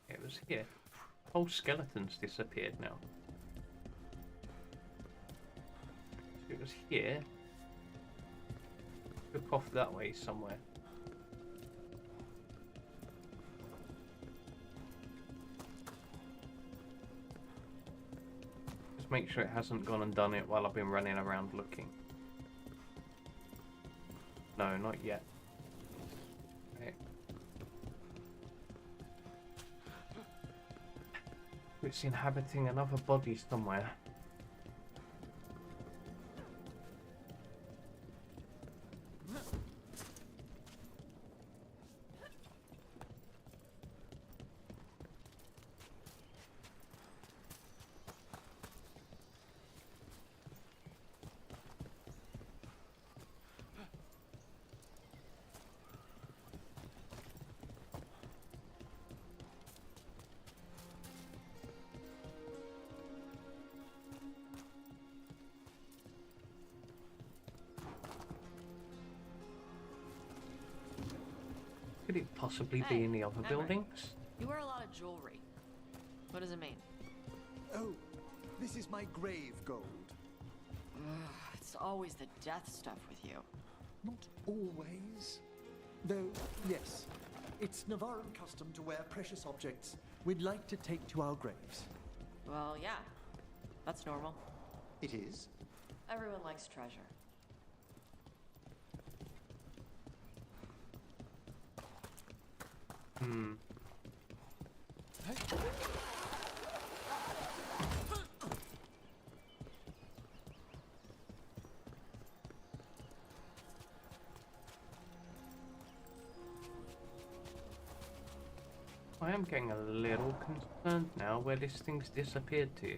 It was here. Whole skeleton's disappeared now. It was here. Look off that way somewhere. Just make sure it hasn't gone and done it while I've been running around looking. No, not yet. Okay. It's inhabiting another body somewhere. Could it possibly be in the other Henry. buildings? You wear a lot of jewelry. What does it mean? Oh, this is my grave gold. Ugh, it's always the death stuff with you. Not always. Though, yes, it's Navaran custom to wear precious objects we'd like to take to our graves. Well, yeah. That's normal. It is? Everyone likes treasure. Hmm. I am getting a little concerned now where this thing's disappeared to.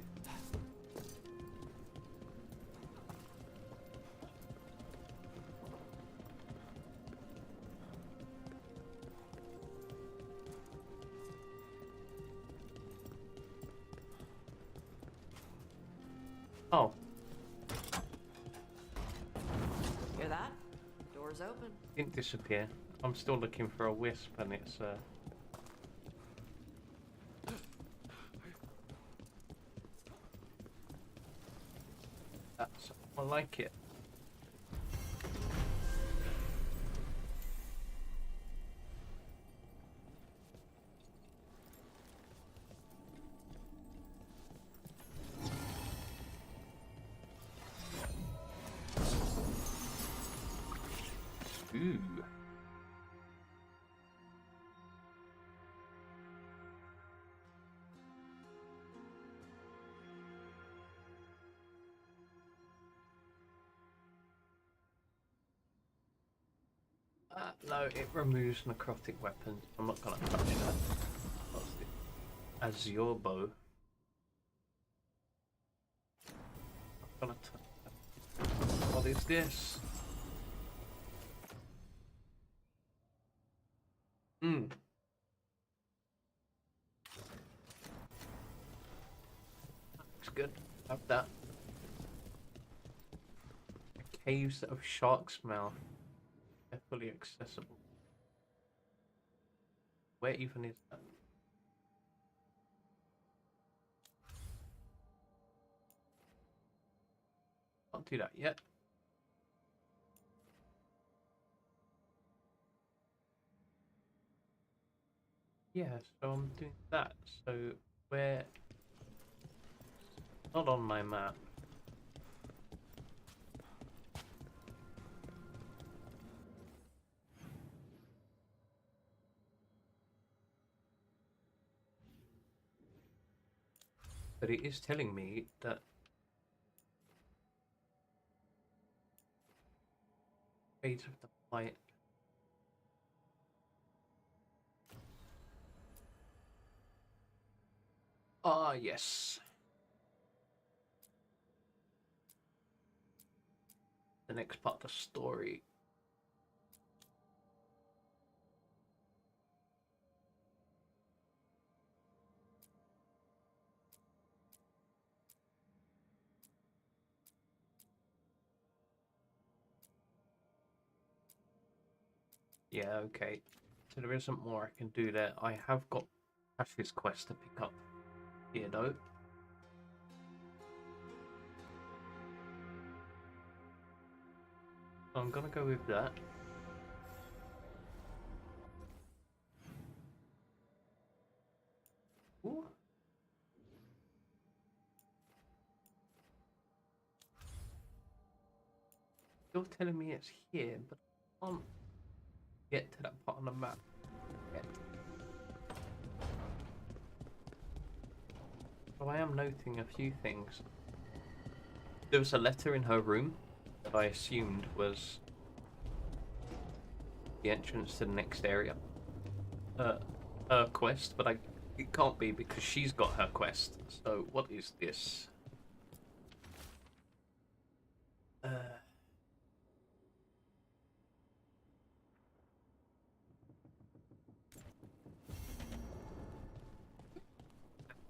Oh, Hear that? Door's open. didn't disappear. I'm still looking for a wisp and it's that's, I like it. Ooh. No, it removes necrotic weapons. I'm not gonna touch that. What's the Azure bow? I'm gonna touch that. What is this? Hmm. Looks good. Have that. Caves of Shark's Mouth. They're fully accessible. Where even is that? Can't do that yet. Yeah, so I'm doing that. So where? Not on my map. But it is telling me that Fate of the Fight. Ah, yes. The next part of the story. Yeah, okay. So there isn't more I can do there. I have got Ash's quest to pick up here though. I'm gonna go with that. Ooh. You're telling me it's here, but I can't get to that part on the map yet. So I am noting a few things. There was a letter in her room that I assumed was the entrance to the next area. Her quest, but it can't be because she's got her quest. So what is this?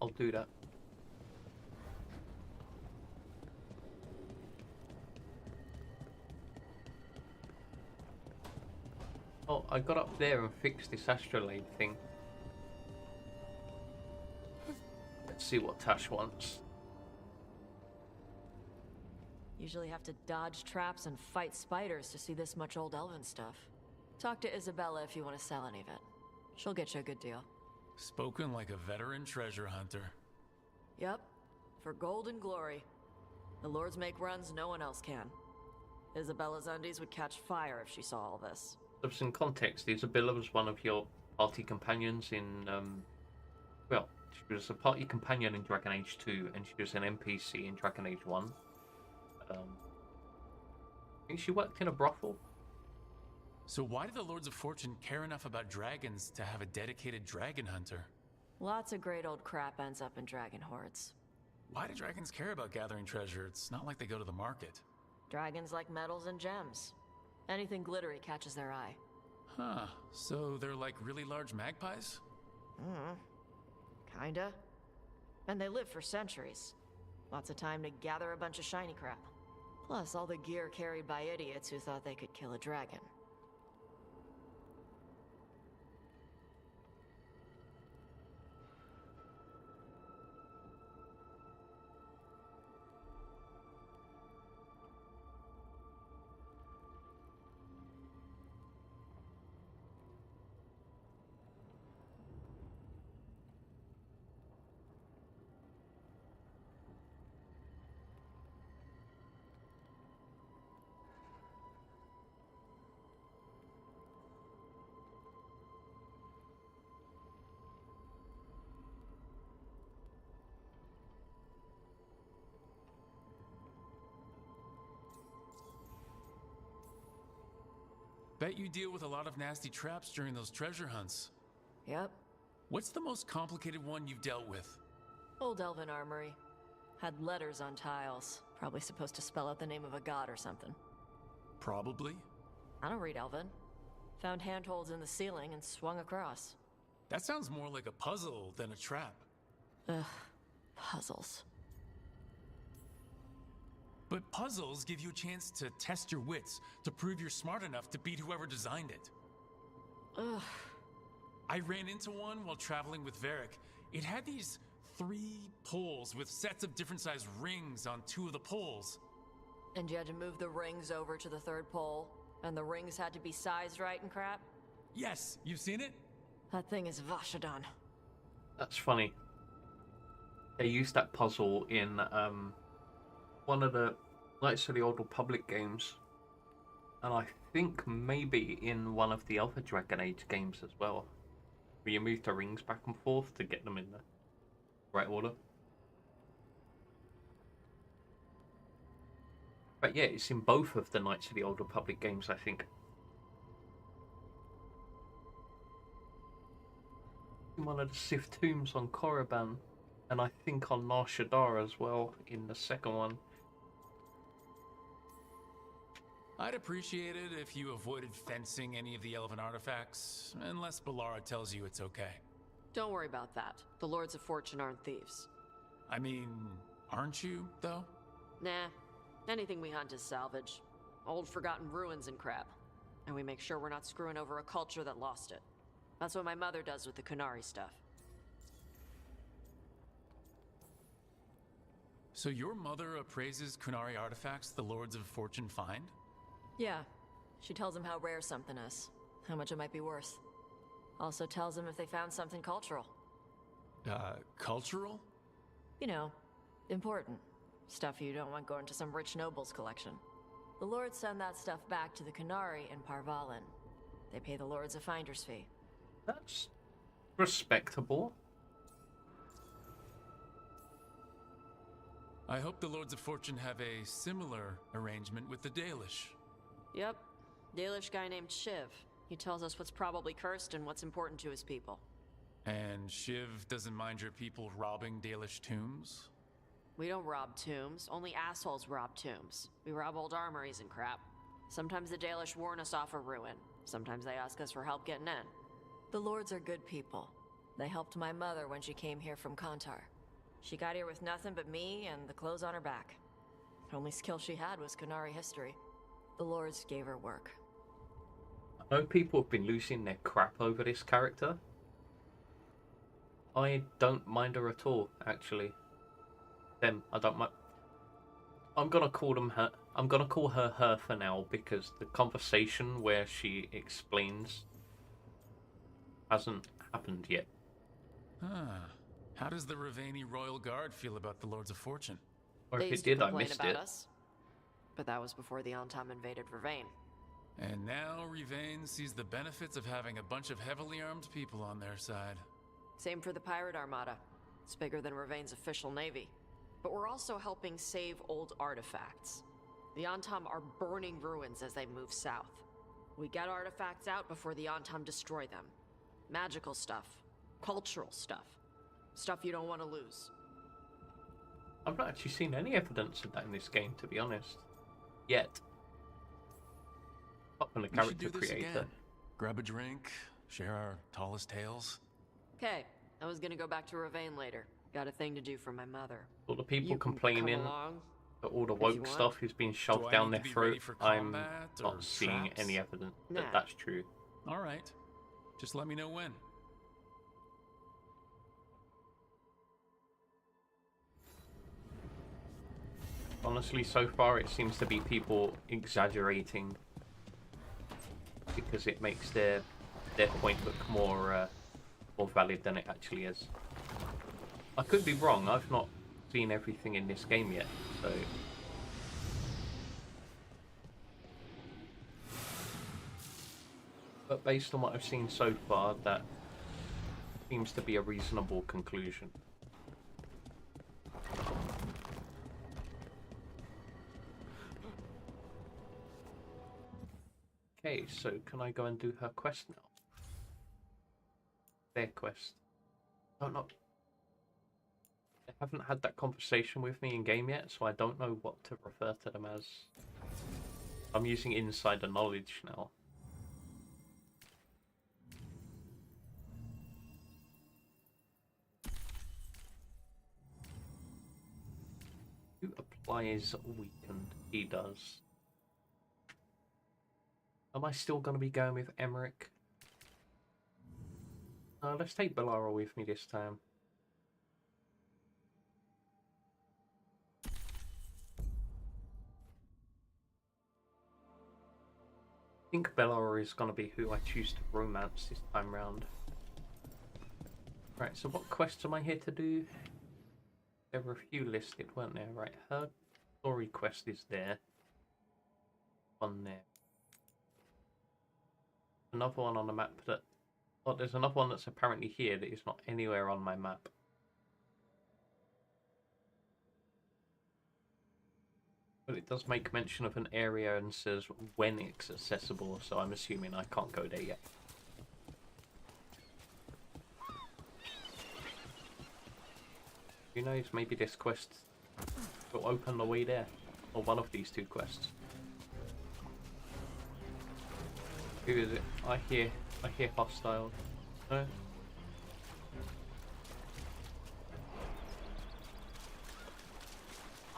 I'll do that. Oh, I got up there and fixed this astrolabe thing. Let's see what Tash wants. Usually have to dodge traps and fight spiders to see this much old elven stuff. Talk to Isabella if you want to sell any of it. She'll get you a good deal. Spoken like a veteran treasure hunter. Yep, for gold and glory. The lords make runs no one else can. Isabella's undies would catch fire if she saw all this. For some context, Isabella was one of your party companions in, well, she was a party companion in Dragon Age 2, and she was an NPC in Dragon Age 1. I think she worked in a brothel. So why do the Lords of Fortune care enough about dragons to have a dedicated dragon hunter? Lots of great old crap ends up in dragon hordes. Why do dragons care about gathering treasure? It's not like they go to the market. Dragons like metals and gems. Anything glittery catches their eye. Huh, so they're like really large magpies? Kinda. And they live for centuries. Lots of time to gather a bunch of shiny crap. Plus all the gear carried by idiots who thought they could kill a dragon. Bet you deal with a lot of nasty traps during those treasure hunts. Yep. What's the most complicated one you've dealt with? Old elven armory. Had letters on tiles. Probably supposed to spell out the name of a god or something. Probably. I don't read elven. Found handholds in the ceiling and swung across. That sounds more like a puzzle than a trap. Ugh. Puzzles. But puzzles give you a chance to test your wits, to prove you're smart enough to beat whoever designed it. Ugh. I ran into one while traveling with Varric. It had these 3 poles with sets of different sized rings on 2 of the poles. And you had to move the rings over to the 3rd pole? And the rings had to be sized right and crap? Yes, you've seen it? That thing is Vashadan. That's funny. They used that puzzle in one of the Knights of the Old Republic games, and I think maybe in one of the other Dragon Age games as well, where you move the rings back and forth to get them in the right order. But yeah, it's in both of the Knights of the Old Republic games, I think. In one of the Sith tombs on Korriban, and I think on Nar Shaddaa as well in the second one. I'd appreciate it if you avoided fencing any of the elven artifacts, unless Ballara tells you it's okay. Don't worry about that. The Lords of Fortune aren't thieves. I mean, aren't you, though? Nah. Anything we hunt is salvage. Old forgotten ruins and crap. And we make sure we're not screwing over a culture that lost it. That's what my mother does with the Kunari stuff. So your mother appraises Kunari artifacts the Lords of Fortune find? Yeah. She tells them how rare something is, how much it might be worth. Also tells them if they found something cultural. Cultural? You know, important. Stuff you don't want going to some rich noble's collection. The lords send that stuff back to the Canary in Parvalin. They pay the lords a finder's fee. That's respectable. I hope the Lords of Fortune have a similar arrangement with the Dalish. Yep. Dalish guy named Shiv. He tells us what's probably cursed and what's important to his people. And Shiv doesn't mind your people robbing Dalish tombs? We don't rob tombs. Only assholes rob tombs. We rob old armories and crap. Sometimes the Dalish warn us off a ruin. Sometimes they ask us for help getting in. The lords are good people. They helped my mother when she came here from Kantar. She got here with nothing but me and the clothes on her back. The only skill she had was Canary history. The lords gave her work. I know people have been losing their crap over this character. I don't mind her at all, actually. Them, I don't mind. I'm gonna call them her. I'm gonna call her her for now because the conversation where she explains hasn't happened yet. How does the Ravani Royal Guard feel about the Lords of Fortune? Or They if used it to did, I complain missed about it. us, but that was before the Antam invaded Vervain. And now Rivane sees the benefits of having a bunch of heavily armed people on their side. Same for the Pirate Armada. It's bigger than Ravain's official navy. But we're also helping save old artifacts. The Antam are burning ruins as they move south. We get artifacts out before the Antam destroy them. Magical stuff. Cultural stuff. Stuff you don't want to lose. I've not actually seen any evidence of that in this game, to be honest. Yet. Apart from the We should character do this creator. again. Grab a drink, share our tallest tales. Okay, I was gonna go back to Ravain later. Got a thing to do for my mother. All the people You can complaining come along. that all the you woke want. stuff is being Do shoved I down need their to be ready throat. for I'm combat or not seeing traps? any evidence that Nah. that's true. All right. Just let me know when. Honestly, so far it seems to be people exaggerating because it makes their point look more valid than it actually is. I could be wrong. I've not seen everything in this game yet, so. But based on what I've seen so far, that seems to be a reasonable conclusion. Okay, so can I go and do her quest now? Their quest. Don't know. They haven't had that conversation with me in game yet, so I don't know what to refer to them as. I'm using insider knowledge now. Who applies weakened? He does. Am I still going to be going with Emmerich? Let's take Bellara with me this time. I think Bellara is going to be who I choose to romance this time round. Right, so what quests am I here to do? There were a few listed, weren't there? Right, her story quest is there. One there. Another one on the map that... Oh, there's another one that's apparently here that is not anywhere on my map. But it does make mention of an area and says when it's accessible, so I'm assuming I can't go there yet. Who knows, maybe this quest will open the way there. Or one of these two quests. Who is it? I hear hostile. No?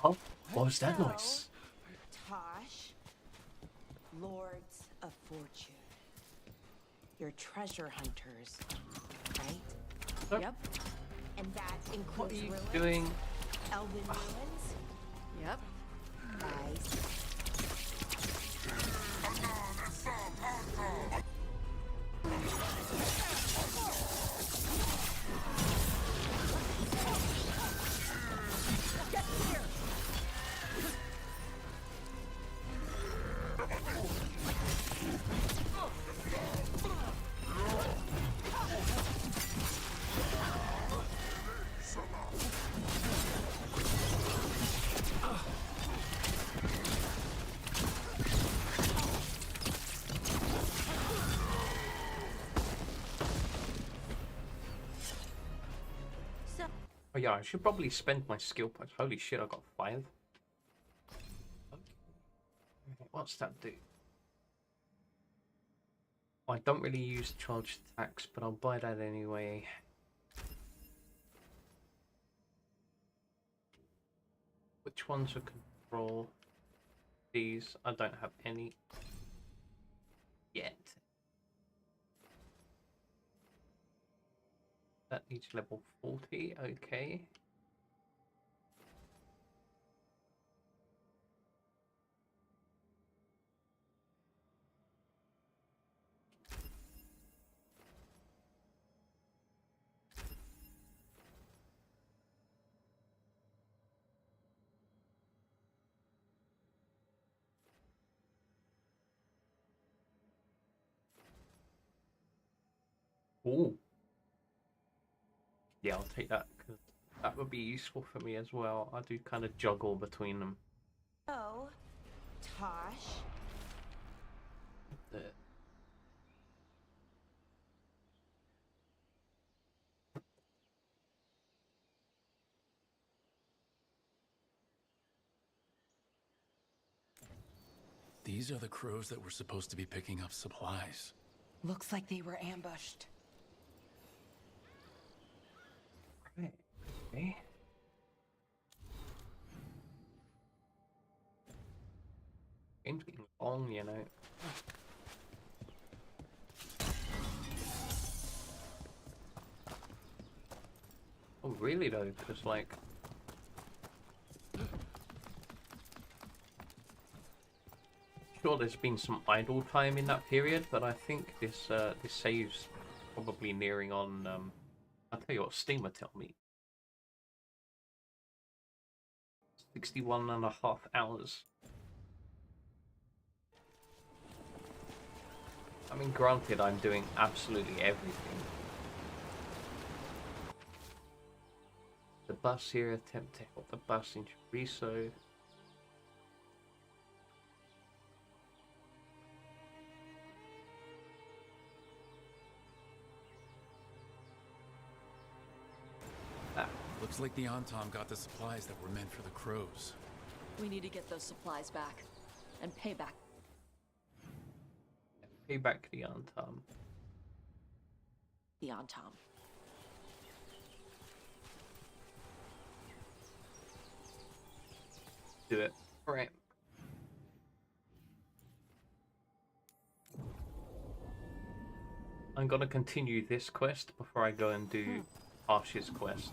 Oh, what was that noise? Tosh, Lords of Fortune. You're treasure hunters, right? Nope. Yep. And that What are includes you ruins, doing? elven ruins. Yep. Nice. Oh yeah, I should probably spend my skill points. Holy shit, I got 5. Okay. What's that do? I don't really use charged attacks, but I'll buy that anyway. Which ones are control? These, I don't have any yet. That needs level 40, okay. Ooh. Yeah, I'll take that because that would be useful for me as well. I do kind of juggle between them. Oh, Tosh. The... These are the crows that were supposed to be picking up supplies. Looks like they were ambushed. Right. Okay. Game's getting long, you know. Oh, really though? Because like, sure, there's been some idle time in that period, but I think this this save's probably nearing on. I'll tell you what, Steam will tell me. 61.5 hours. I mean, granted, I'm doing absolutely everything. The bus here, attempt to help the bus in Chorizo. Looks like the Antom got the supplies that were meant for the crows. We need to get those supplies back. And pay back. Pay back the Antom. The Antom. Do it. Alright. I'm gonna continue this quest before I go and do Arsh's quest.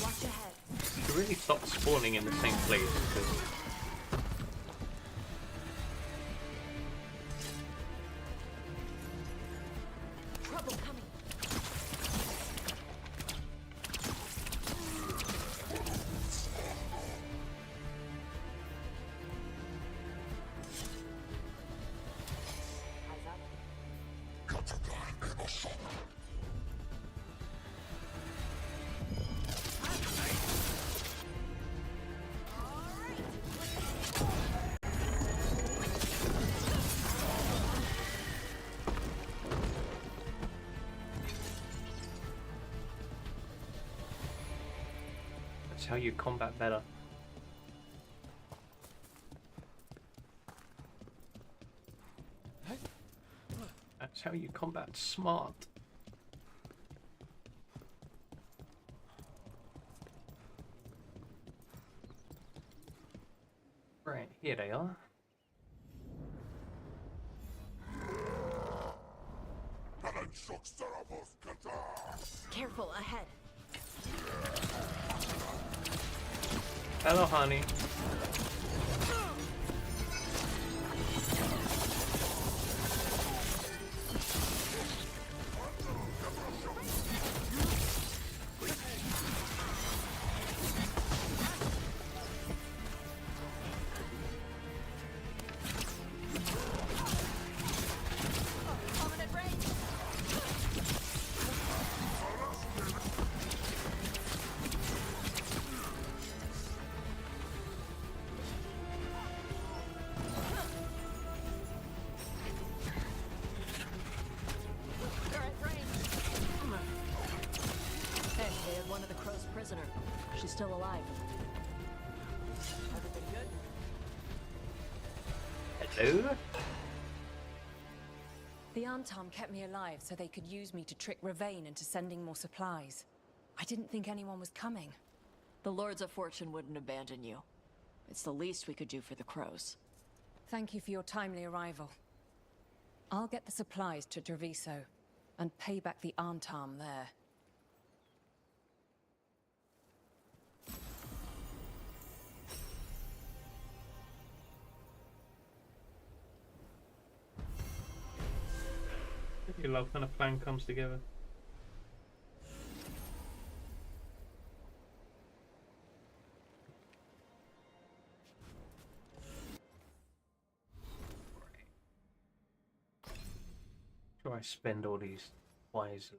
Watch ahead. You really stop spawning in the same place because Trouble coming. Eyes up. that's how you combat better. That's how you combat smart. Right, here they are. Careful ahead. Hello, honey. Prominent range. still alive. Everything good? Hello? The Antam kept me alive so they could use me to trick Ravain into sending more supplies. I didn't think anyone was coming. The Lords of Fortune wouldn't abandon you. It's the least we could do for the crows. Thank you for your timely arrival. I'll get the supplies to Treviso and pay back the Antam there. You love when a plan comes together. Sure, I spend all these wisely.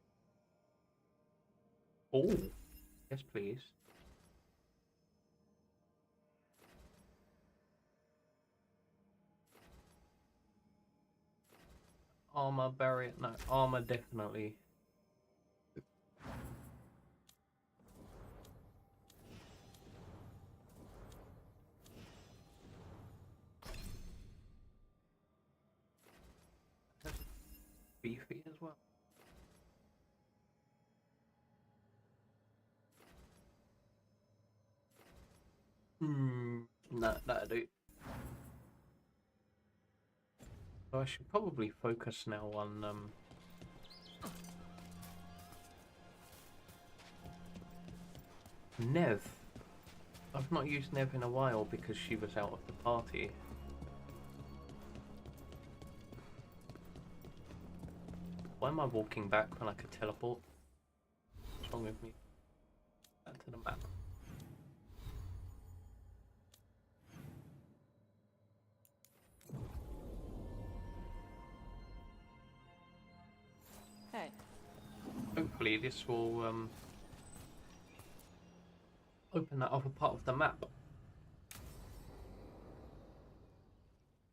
Oh, yes, please. Armor barrier, no, armor definitely. That's beefy as well. No, that'll do. So I should probably focus now on Nev. I've not used Nev in a while because she was out of the party. Why am I walking back when I could teleport? What's wrong with me? Back to the map. Hey. Hopefully this will open that other part of the map.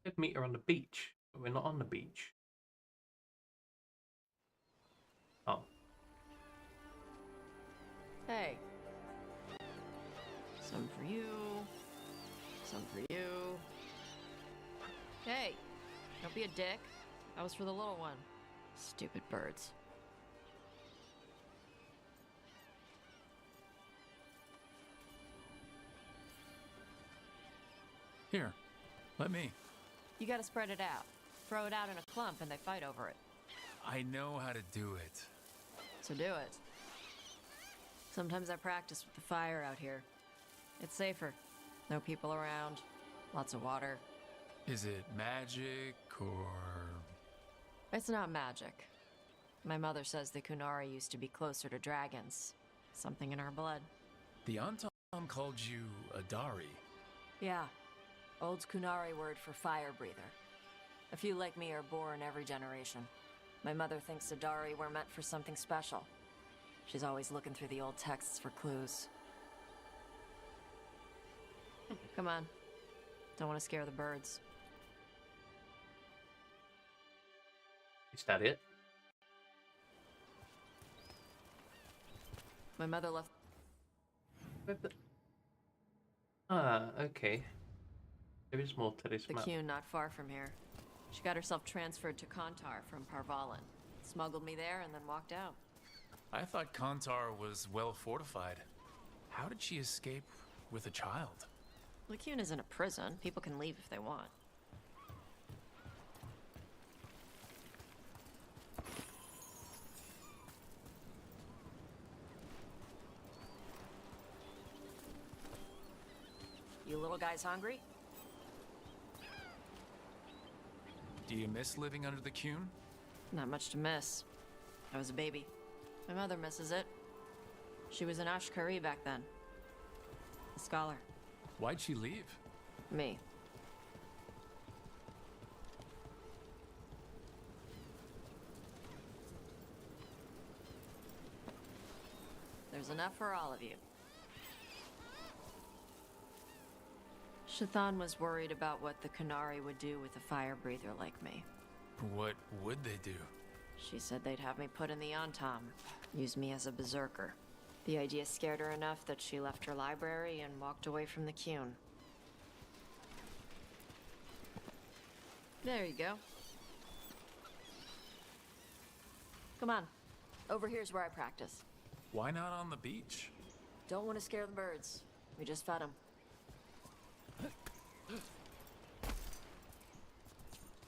Did meet her on the beach, but we're not on the beach. Oh. Hey. Some for you. Some for you. Hey. Don't be a dick. That was for the little one. Stupid birds. Here, let me. You gotta spread it out. Throw it out in a clump and they fight over it. I know how to do it. So do it. Sometimes I practice with the fire out here. It's safer. No people around. Lots of water. Is it magic or... It's not magic. My mother says the Kunari used to be closer to dragons. Something in our blood. The Antam called you a Dari. Yeah. Old Kunari word for fire breather. A few like me are born every generation. My mother thinks Adari were meant for something special. She's always looking through the old texts for clues. Come on. Don't want to scare the birds. Is that it? My mother left... Ah, okay. There is more to this the map. Qun not far from here. She got herself transferred to Kontar from Parvalan. Smuggled me there and then walked out. I thought Kontar was well fortified. How did she escape with a child? The Qun isn't a prison. People can leave if they want. You little guys hungry? Do you miss living under the Qun? Not much to miss. I was a baby. My mother misses it. She was an Ashkari back then. A scholar. Why'd she leave? Me. There's enough for all of you. Shathan was worried about what the Kunari would do with a fire breather like me. What would they do? She said they'd have me put in the Antam, use me as a berserker. The idea scared her enough that she left her library and walked away from the Qun. There you go. Come on. Over here's where I practice. Why not on the beach? Don't want to scare the birds. We just fed them.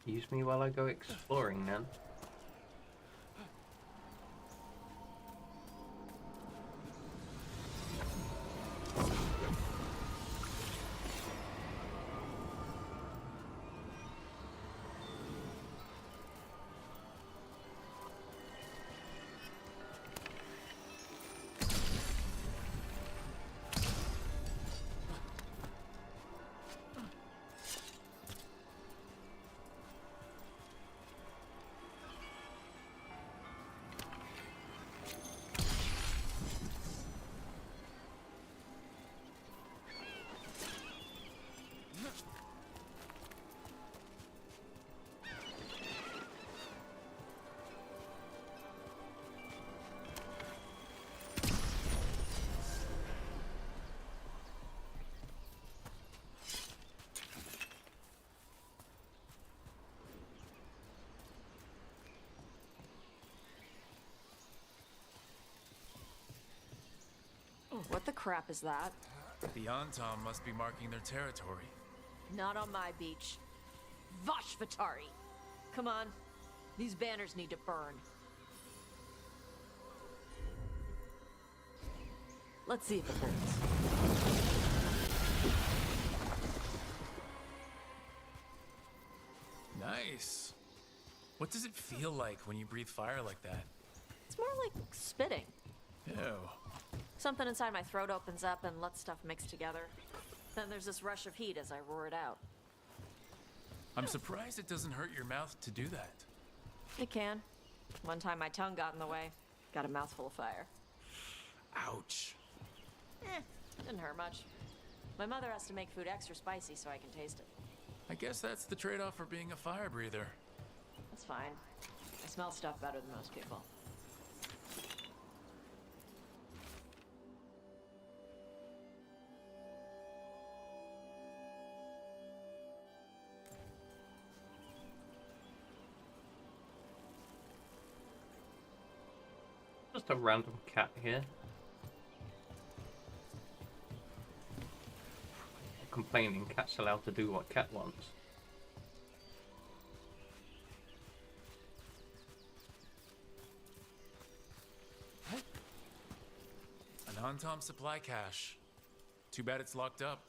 Use me while I go exploring then. What the crap is that? The Antam must be marking their territory. Not on my beach. Vashvatari! Come on. These banners need to burn. Let's see if it burns. Nice. What does it feel like when you breathe fire like that? It's more like spitting. Ew. Something inside my throat opens up and lets stuff mix together. Then there's this rush of heat as I roar it out. I'm surprised it doesn't hurt your mouth to do that. It can. One time my tongue got in the way. Got a mouthful of fire. Ouch. Didn't hurt much. My mother has to make food extra spicy so I can taste it. I guess that's the trade-off for being a fire breather. That's fine. I smell stuff better than most people. Just a random cat here. Complaining cat's allowed to do what cat wants. An Antam supply cache. Too bad it's locked up.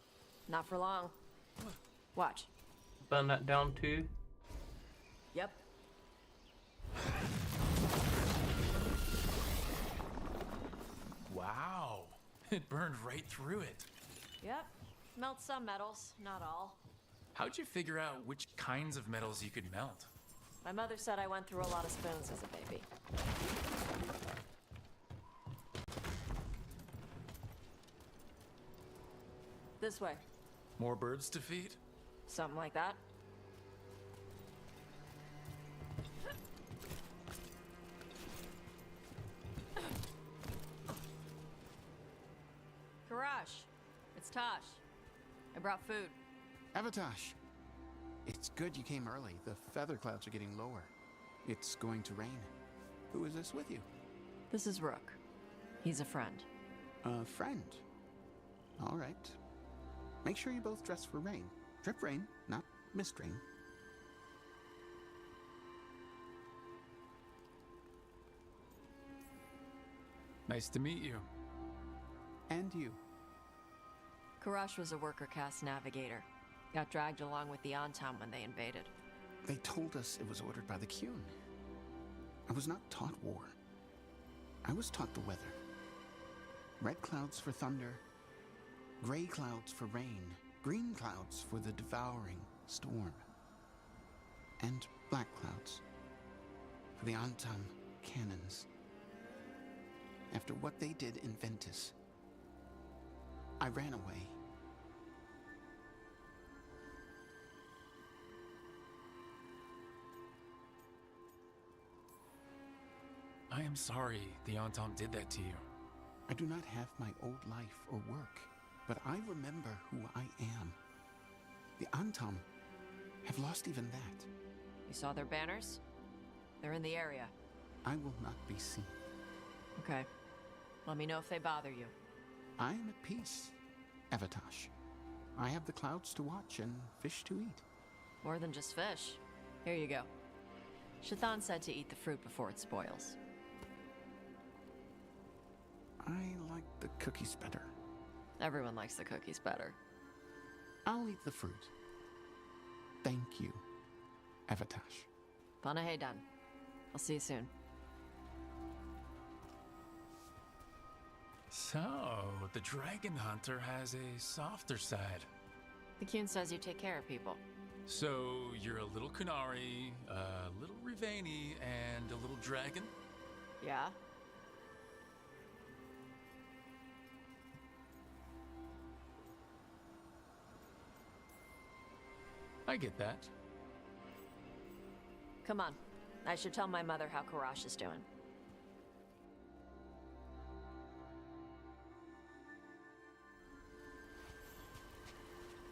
Not for long. Watch. Burn that down too. Yep. Wow. It burned right through it. Yep. Melt some metals, not all. How'd you figure out which kinds of metals you could melt? My mother said I went through a lot of spoons as a baby. This way. More birds to feed? Something like that. Karash, it's Tosh. I brought food. Avatosh, it's good you came early. The feather clouds are getting lower. It's going to rain. Who is this with you? This is Rook. He's a friend. A friend. All right. Make sure you both dress for rain. Drip rain, not mist rain. Nice to meet you. And you. Karash was a worker caste navigator. Got dragged along with the Antam when they invaded. They told us it was ordered by the Qun. I was not taught war. I was taught the weather. Red clouds for thunder, gray clouds for rain, green clouds for the devouring storm, and black clouds for the Antam cannons. After what they did in Ventus, I ran away. I am sorry the Antam did that to you. I do not have my old life or work, but I remember who I am. The Antam have lost even that. You saw their banners? They're in the area. I will not be seen. Okay. Let me know if they bother you. I am at peace, Evatash. I have the clouds to watch and fish to eat. More than just fish. Here you go. Shathan said to eat the fruit before it spoils. I like the cookies better. Everyone likes the cookies better. I'll eat the fruit. Thank you, Evatash. Panahedan. I'll see you soon. So, the Dragon Hunter has a softer side. The Kyun says you take care of people. So, you're a little Kunari, a little Rivani, and a little dragon? Yeah? I get that. Come on. I should tell my mother how Karash is doing.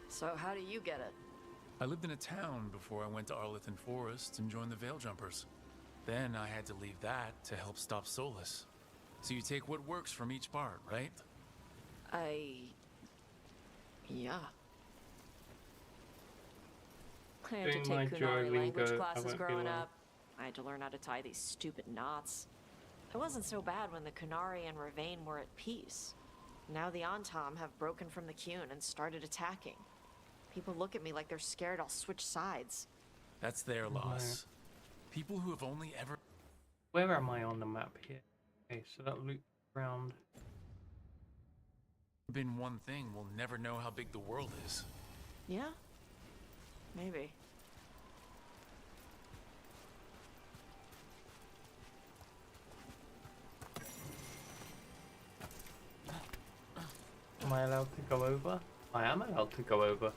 So how do you get it? I lived in a town before I went to Arlington Forest and joined the Veil Jumpers. Then I had to leave that to help stop Solus. So you take what works from each part, right? Yeah. I had to Doing my take Kunari Duolingo, language I classes won't be growing long. up. I had to learn how to tie these stupid knots. It wasn't so bad when the Kunari and Ravain were at peace. Now the Antam have broken from the Kyun and started attacking. People look at me like they're scared I'll switch sides. That's their loss. People who have only ever Where am I on the map here? Okay, so that loop around. been one thing will never know how big the world is. Yeah? Maybe. Am I allowed to go over? I am allowed to go over.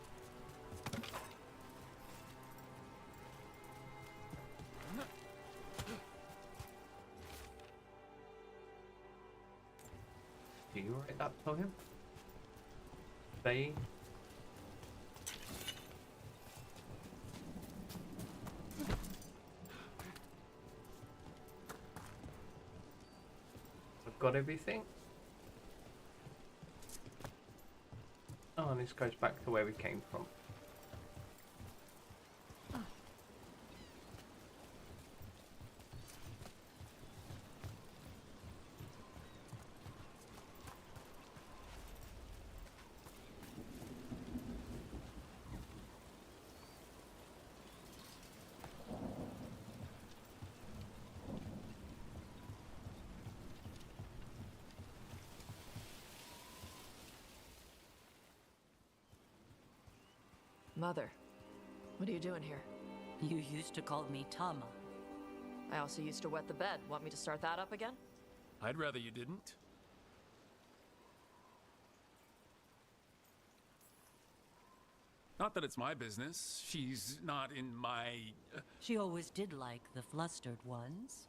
Do you write that for him? They. I've got everything. Oh, and this goes back to where we came from. Mother, what are you doing here? You used to call me Tama. I also used to wet the bed. Want me to start that up again? I'd rather you didn't. Not that it's my business. She's not in my... She always did like the flustered ones.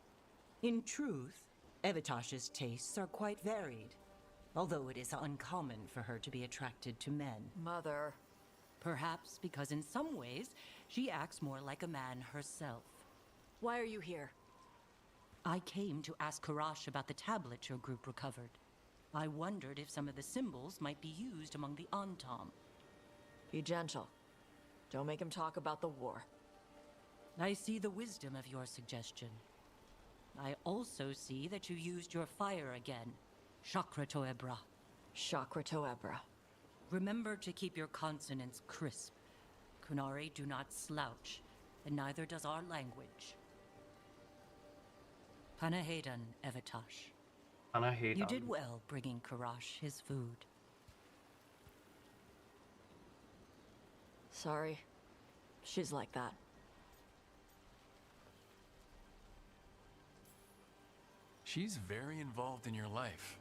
In truth, Evitash's tastes are quite varied, although it is uncommon for her to be attracted to men. Mother. Perhaps because in some ways, she acts more like a man herself. Why are you here? I came to ask Karash about the tablet your group recovered. I wondered if some of the symbols might be used among the Antam. Be gentle. Don't make him talk about the war. I see the wisdom of your suggestion. I also see that you used your fire again, Chakra Toebra. Chakra Toebra. Remember to keep your consonants crisp. Kunari do not slouch, and neither does our language. Panahedan, Evitash. Panahedan. You did well bringing Karash his food. Sorry. She's like that. She's very involved in your life.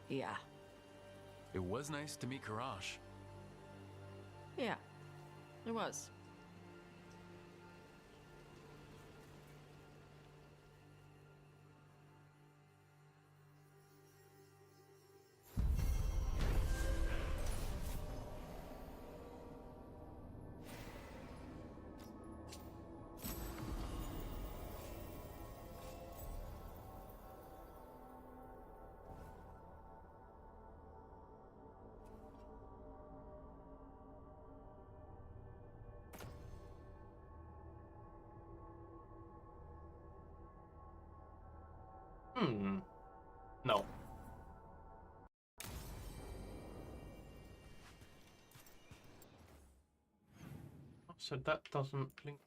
Yeah. It was nice to meet Karash. Yeah. It was. No. So that doesn't link.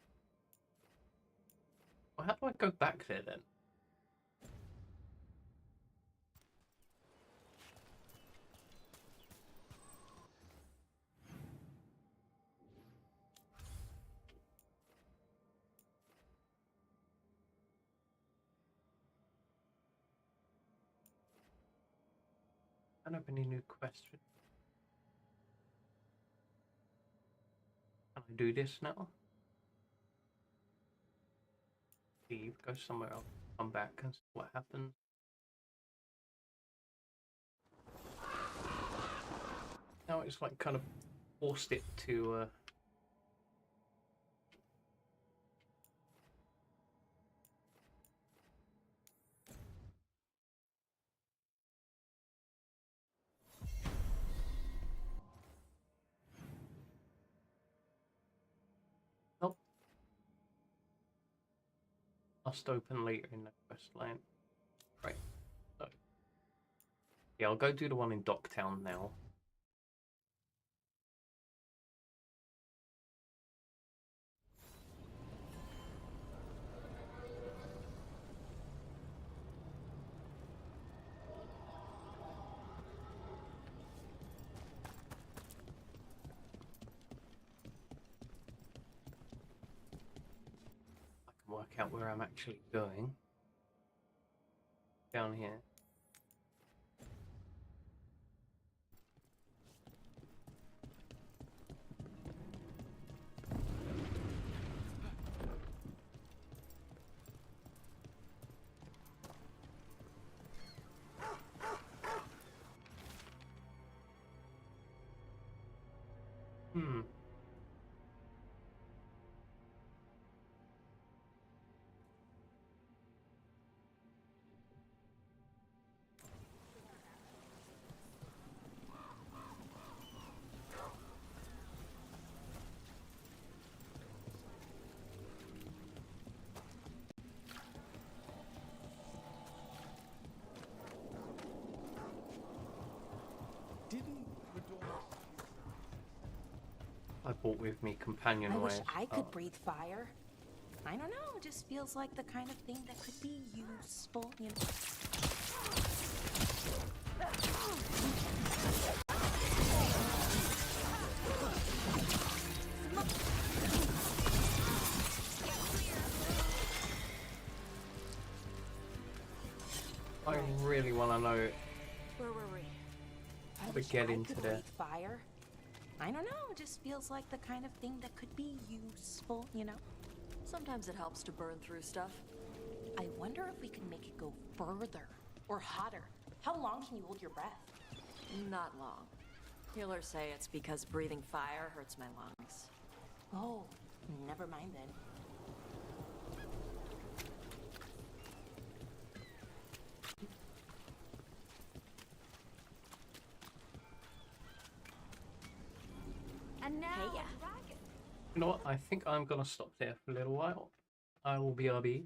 Well, how do I go back there then? I don't have any new questions. Can I do this now? Leave, go somewhere else, come back and see what happens. Now it's like kind of forced it to nope. Must open later in the quest line. Right. So yeah, I'll go do the one in Docktown now. Work out where I'm actually going. Down here. I brought with me companion I wish ways. I could breathe fire. I don't know, it just feels like the kind of thing that could be useful, you know. I really want to know Where were we? how to get into there. Breathe fire. I don't know, it just feels like the kind of thing that could be useful, you know. Sometimes it helps to burn through stuff. I wonder if we can make it go further or hotter. How long can you hold your breath? Not long. Healers say it's because breathing fire hurts my lungs. Oh, never mind then. And now, Hey, yeah. dragon. You know what? I think I'm gonna stop there for a little while. I will BRB.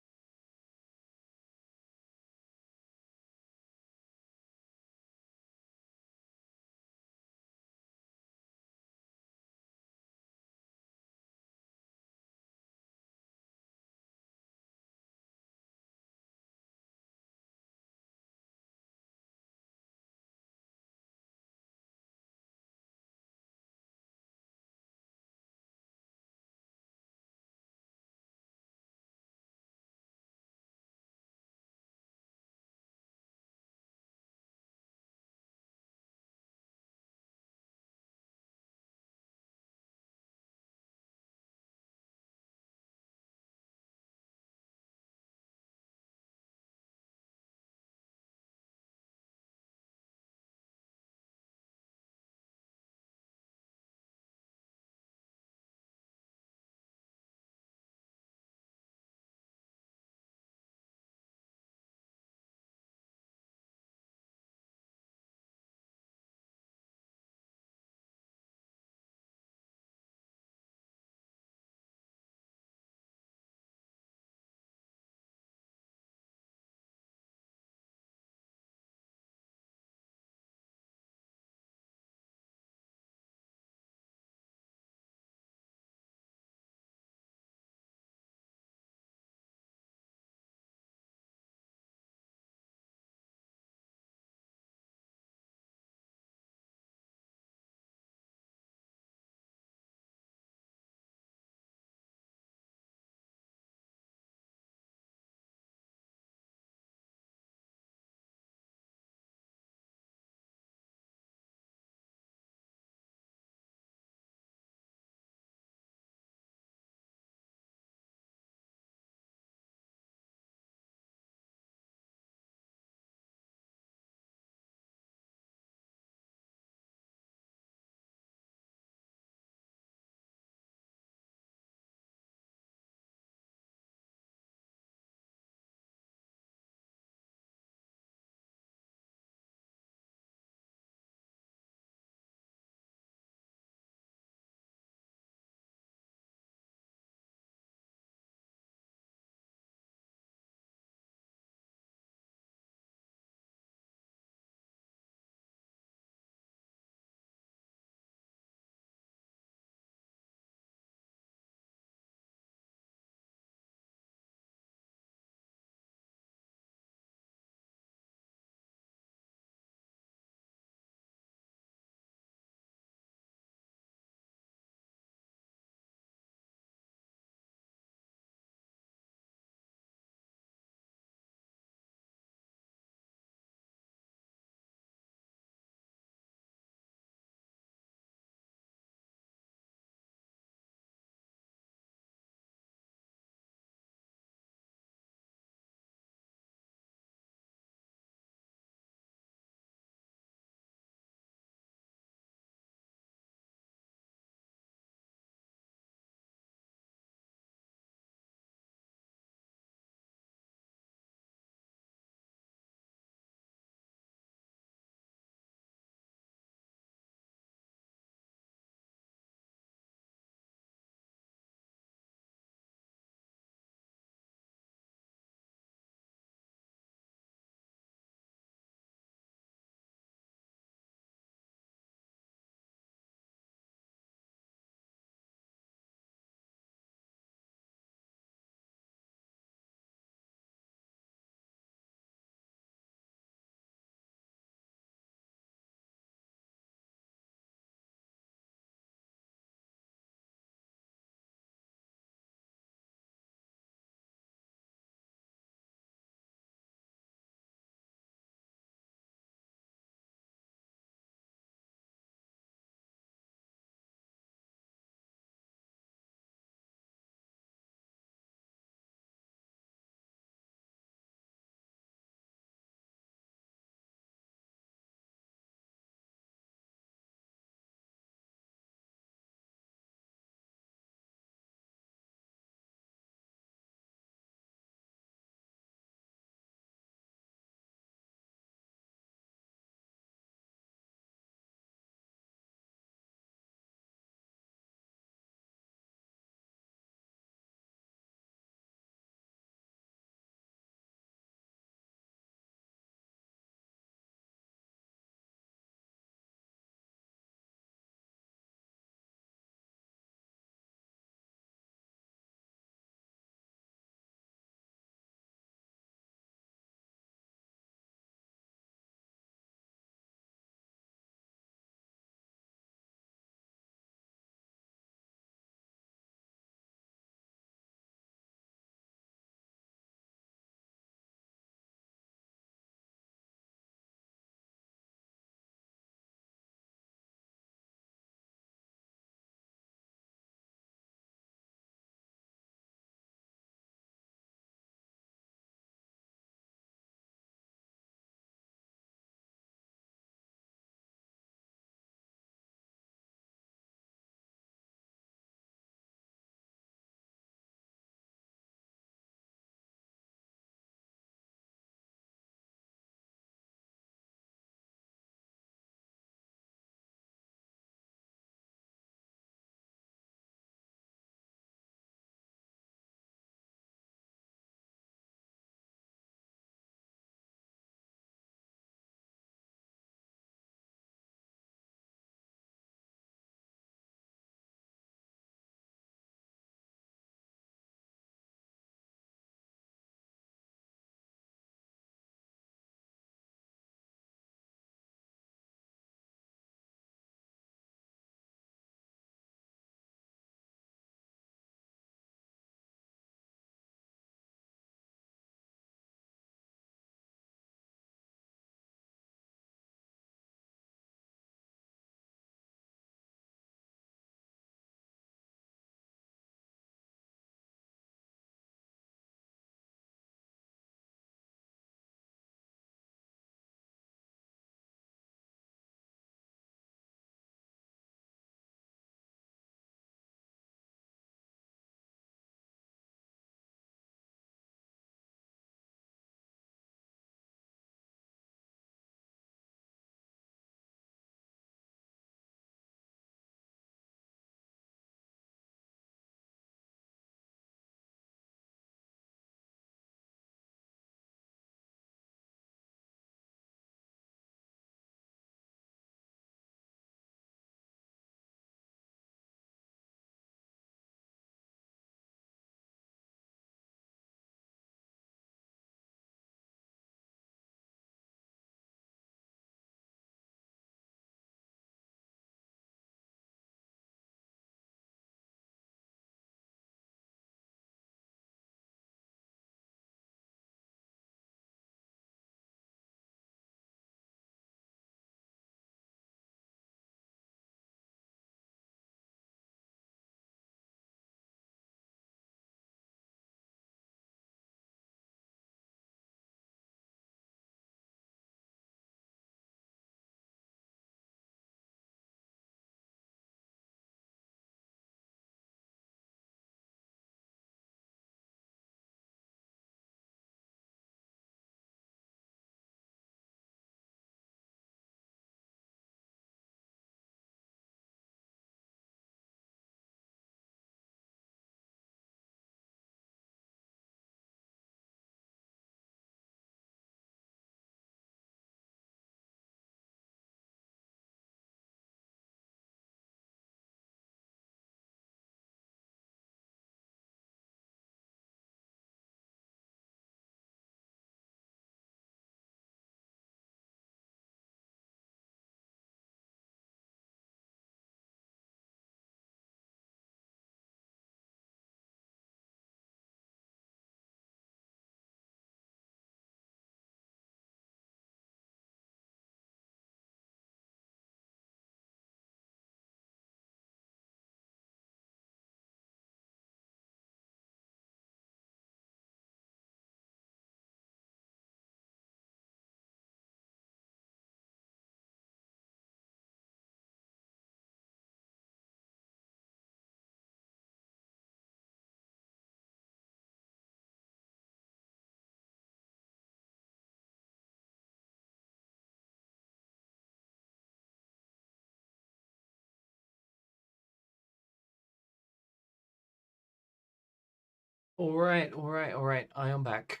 Alright, alright, alright. I am back.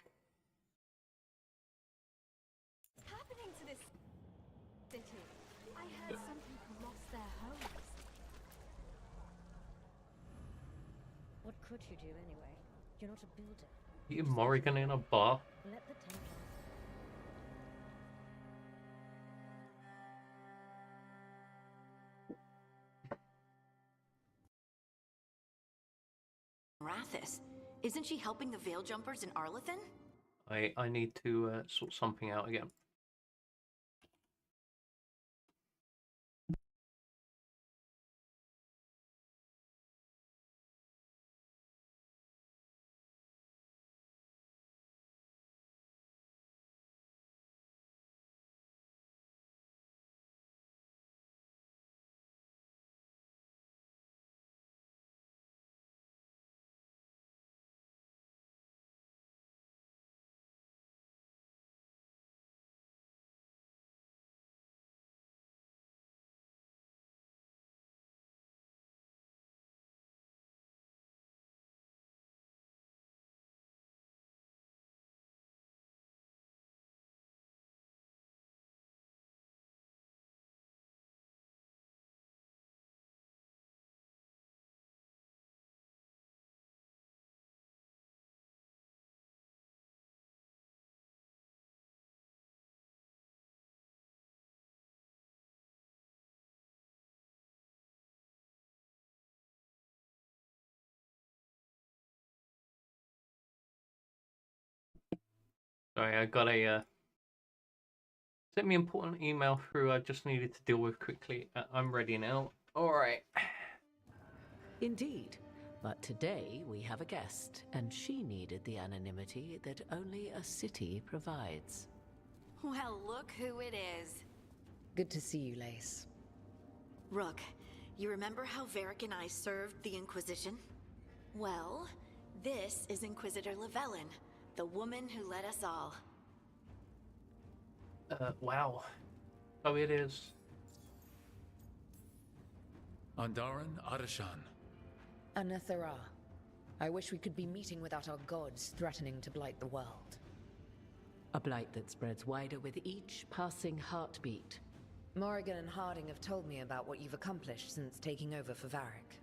What's happening to this city? I heard some people lost their homes. What could you do anyway? You're not a builder. You Morrigan in a bar? Let the Templars. Rathis. Isn't she helping the Veil Jumpers in Arlethan? I need to sort something out again. Sorry, I got a sent me important email through I just needed to deal with quickly. I'm ready now. Alright. Indeed. But today we have a guest, and she needed the anonymity that only a city provides. Well, look who it is. Good to see you, Lace. Rook, you remember how Varric and I served the Inquisition? Well, this is Inquisitor Llewellyn, the woman who led us all. Wow. So it is. Andaran Adashan. Anathara. I wish we could be meeting without our gods threatening to blight the world. A blight that spreads wider with each passing heartbeat. Morrigan and Harding have told me about what you've accomplished since taking over for Varric.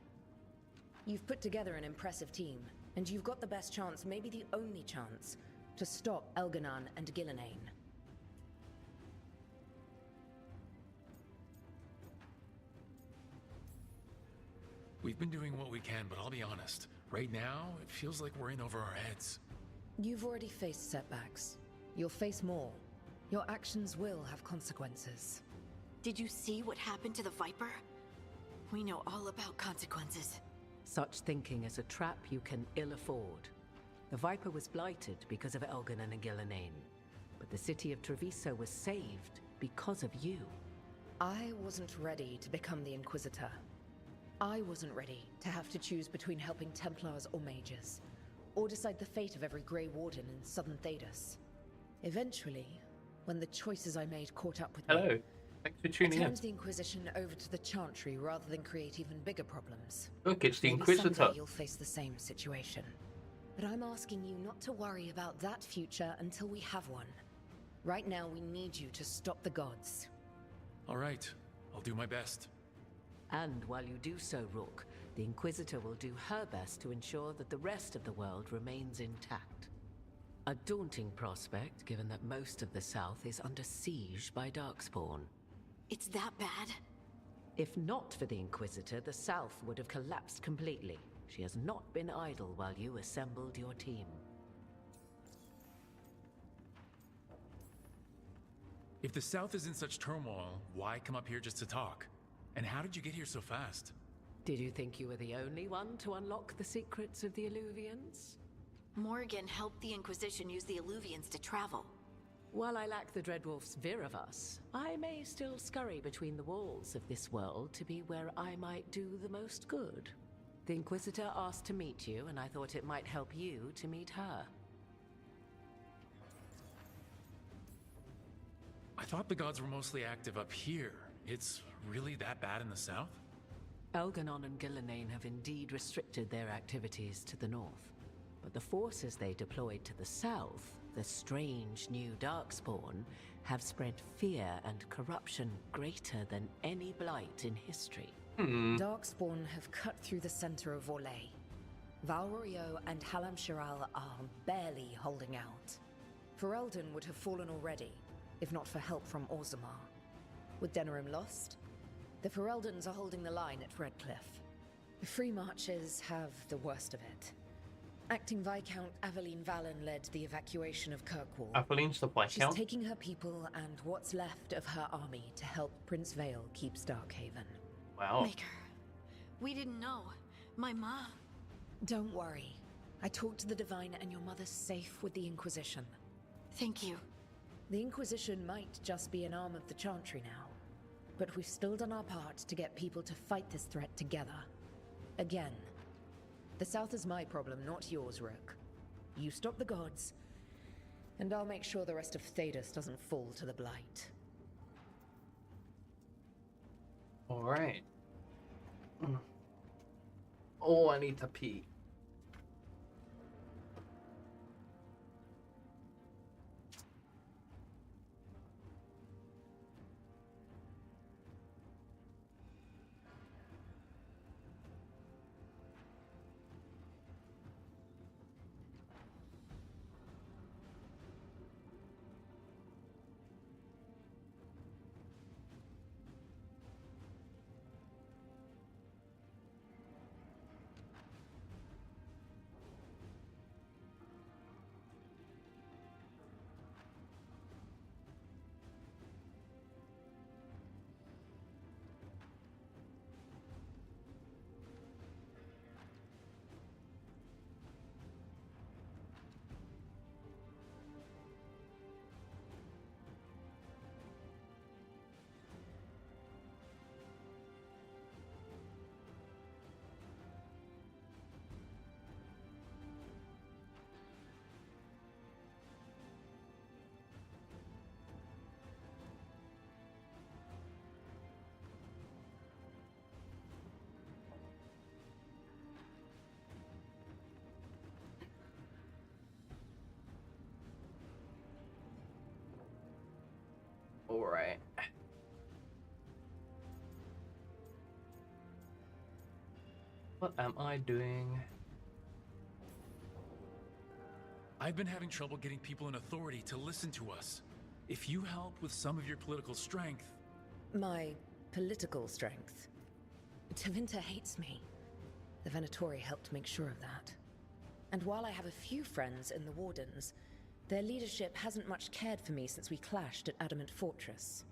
You've put together an impressive team, and you've got the best chance, maybe the only chance, to stop Elganon and Gillenane. We've been doing what we can, but I'll be honest. Right now, it feels like we're in over our heads. You've already faced setbacks. You'll face more. Your actions will have consequences. Did you see what happened to the Viper? We know all about consequences. Such thinking is a trap you can ill afford. The Viper was blighted because of Elganon and Gillenane, but the city of Treviso was saved because of you. I wasn't ready to become the Inquisitor. I wasn't ready to have to choose between helping Templars or mages, or decide the fate of every Grey Warden in southern Thedas. Eventually, when the choices I made caught up with Hello. me, Thanks for tuning I in. turned the Inquisition over to the Chantry rather than create even bigger problems. Look, it's the Maybe Inquisitor. someday you'll face the same situation. But I'm asking you not to worry about that future until we have one. Right now, we need you to stop the gods. All right, I'll do my best. And while you do so, Rook, the Inquisitor will do her best to ensure that the rest of the world remains intact. A daunting prospect, given that most of the South is under siege by Darkspawn. It's that bad? If not for the Inquisitor, the South would have collapsed completely. She has not been idle while you assembled your team. If the South is in such turmoil, why come up here just to talk? And how did you get here so fast? Did you think you were the only one to unlock the secrets of the Illuvians? Morrigan helped the Inquisition use the Illuvians to travel. While I lack the Dreadwolf's Viravus, I may still scurry between the walls of this world to be where I might do the most good. The Inquisitor asked to meet you, and I thought it might help you to meet her. I thought the gods were mostly active up here. It's really that bad in the south? Elganon and Gillenane have indeed restricted their activities to the north. but the forces they deployed to the south, the strange new Darkspawn, have spread fear and corruption greater than any blight in history. Darkspawn have cut through the center of Orlais. Valrio and Halam Shiral are barely holding out. Ferelden would have fallen already, if not for help from Orzammar. With Denerim lost, the Fereldans are holding the line at Redcliffe. The Free Marches have the worst of it. Acting Viscount Aveline Valen led the evacuation of Kirkwall. Aveline's the She's Viscount? taking her people and what's left of her army to help Prince Vale keep Starkhaven. Wow. Maker, we didn't know. My mom. Don't worry. I talked to the Divine and your mother's safe with the Inquisition. Thank you. The Inquisition might just be an arm of the Chantry now, but we've still done our part to get people to fight this threat together. Again. The South is my problem, not yours, Rook. You stop the gods, and I'll make sure the rest of Thedas doesn't fall to the Blight. Alright. Oh, I need to pee. Alright. What am I doing? I've been having trouble getting people in authority to listen to us. If you help with some of your political strength... My political strength? Tevinter hates me. The Venatori helped make sure of that. And while I have a few friends in the Wardens, their leadership hasn't much cared for me since we clashed at Adamant Fortress.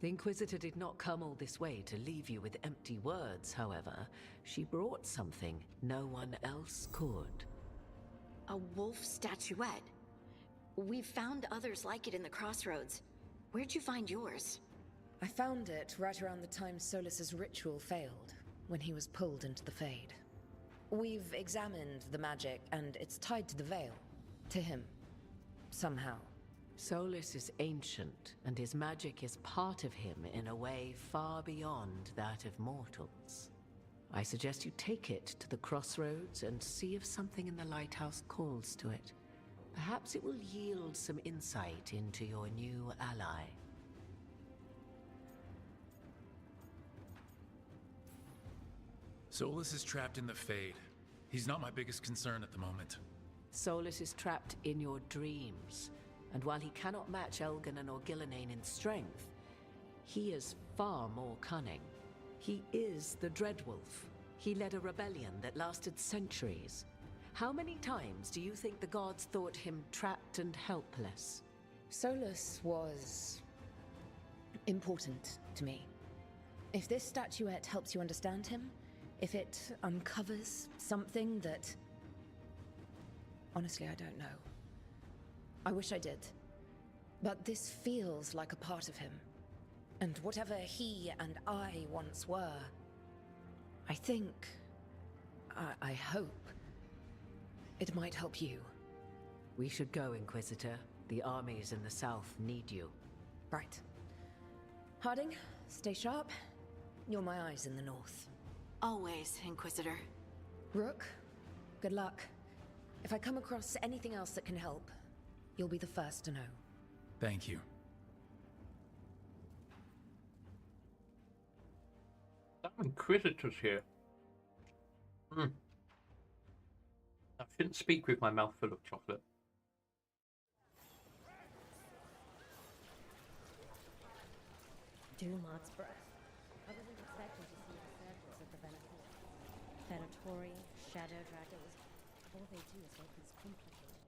The Inquisitor did not come all this way to leave you with empty words, however. She brought something no one else could. A wolf statuette. We've found others like it in the crossroads. Where'd you find yours? I found it right around the time Solus's ritual failed, when he was pulled into the Fade. We've examined the magic, and it's tied to the Veil. To him. Somehow. Solus is ancient, and his magic is part of him in a way far beyond that of mortals. I suggest you take it to the crossroads and see if something in the lighthouse calls to it. Perhaps it will yield some insight into your new ally. Solus is trapped in the Fade. He's not my biggest concern at the moment. Solus is trapped in your dreams, and while he cannot match Elganon or Gillenane in strength, he is far more cunning. He is the Dreadwolf. He led a rebellion that lasted centuries. How many times do you think the gods thought him trapped and helpless? Solus was... important to me. If this statuette helps you understand him, if it uncovers something that... Honestly, I don't know. I wish I did. But this feels like a part of him. And whatever he and I once were, I think... I hope... it might help you. We should go, Inquisitor. The armies in the south need you. Right. Harding, stay sharp. You're my eyes in the north. Always, Inquisitor. Rook, good luck. If I come across anything else that can help, you'll be the first to know. Thank you. Some inquisitors here. I shouldn't speak with my mouth full of chocolate. Dumont breath. I wasn't expecting to see the circles at the Venatori, Shadow Dragons. All they do is make these complicated.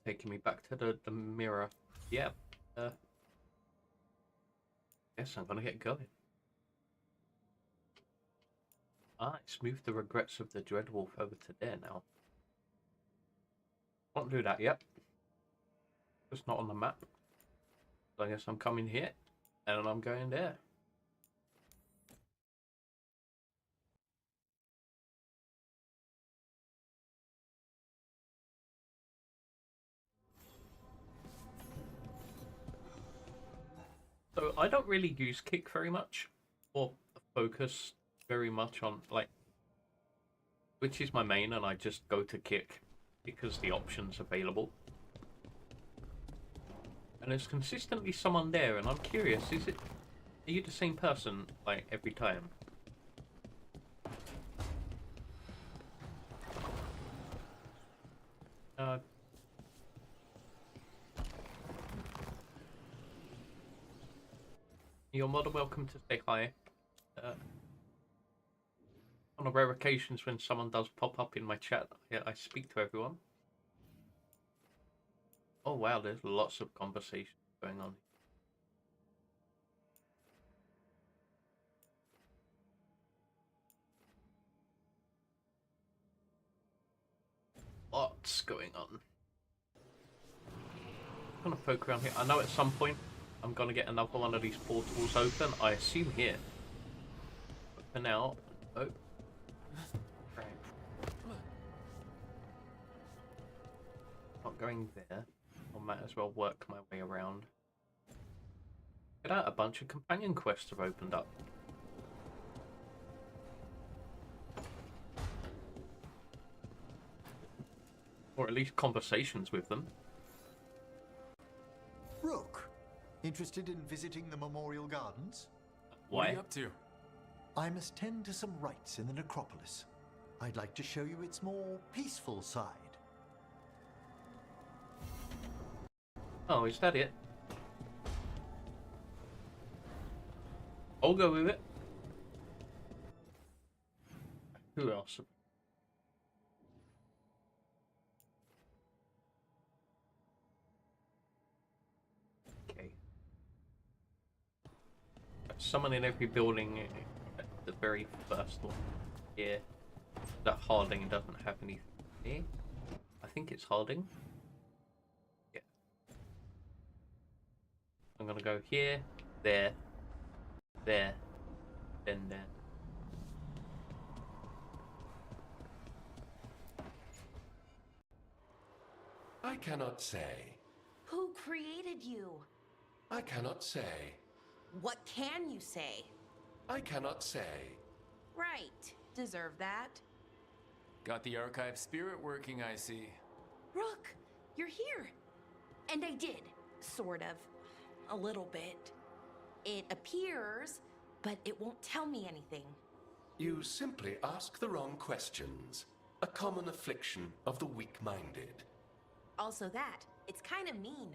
Taking me back to the mirror. Yeah. Guess I'm gonna get going. It's moved the regrets of the Dreadwolf over to there now. Can't do that yet. It's not on the map. So I guess I'm coming here, and I'm going there. So I don't really use kick very much, or focus very much on, like, which is my main, and I just go to kick because the option's available. And there's consistently someone there, and I'm curious, are you the same person, like, every time? You're more than welcome to say hi. On the rare occasions when someone does pop up in my chat, I speak to everyone. Oh wow, there's lots of conversation going on. Lots going on. I'm gonna poke around here. I know at some point I'm gonna get another one of these portals open. I assume here. But for now, oh. Right. Not going there. I might as well work my way around. Get out, a bunch of companion quests have opened up. Or at least conversations with them. Rook, interested in visiting the Memorial Gardens? Why? What are you up to? I must tend to some rites in the necropolis. I'd like to show you its more peaceful side. Oh, is that it? I'll go with it. Who else? Okay. Someone in every building at the very first one. Yeah. That Harding doesn't have anything here. I think it's Harding. Yeah. I'm gonna go here, there, then there. I cannot say. Who created you? I cannot say. What can you say? I cannot say. Right. Deserve that. Got the archive spirit working, I see. Rook, you're here. And I did, sort of. A little bit. It appears, but it won't tell me anything. You simply ask the wrong questions. A common affliction of the weak-minded. Also that, it's kind of mean.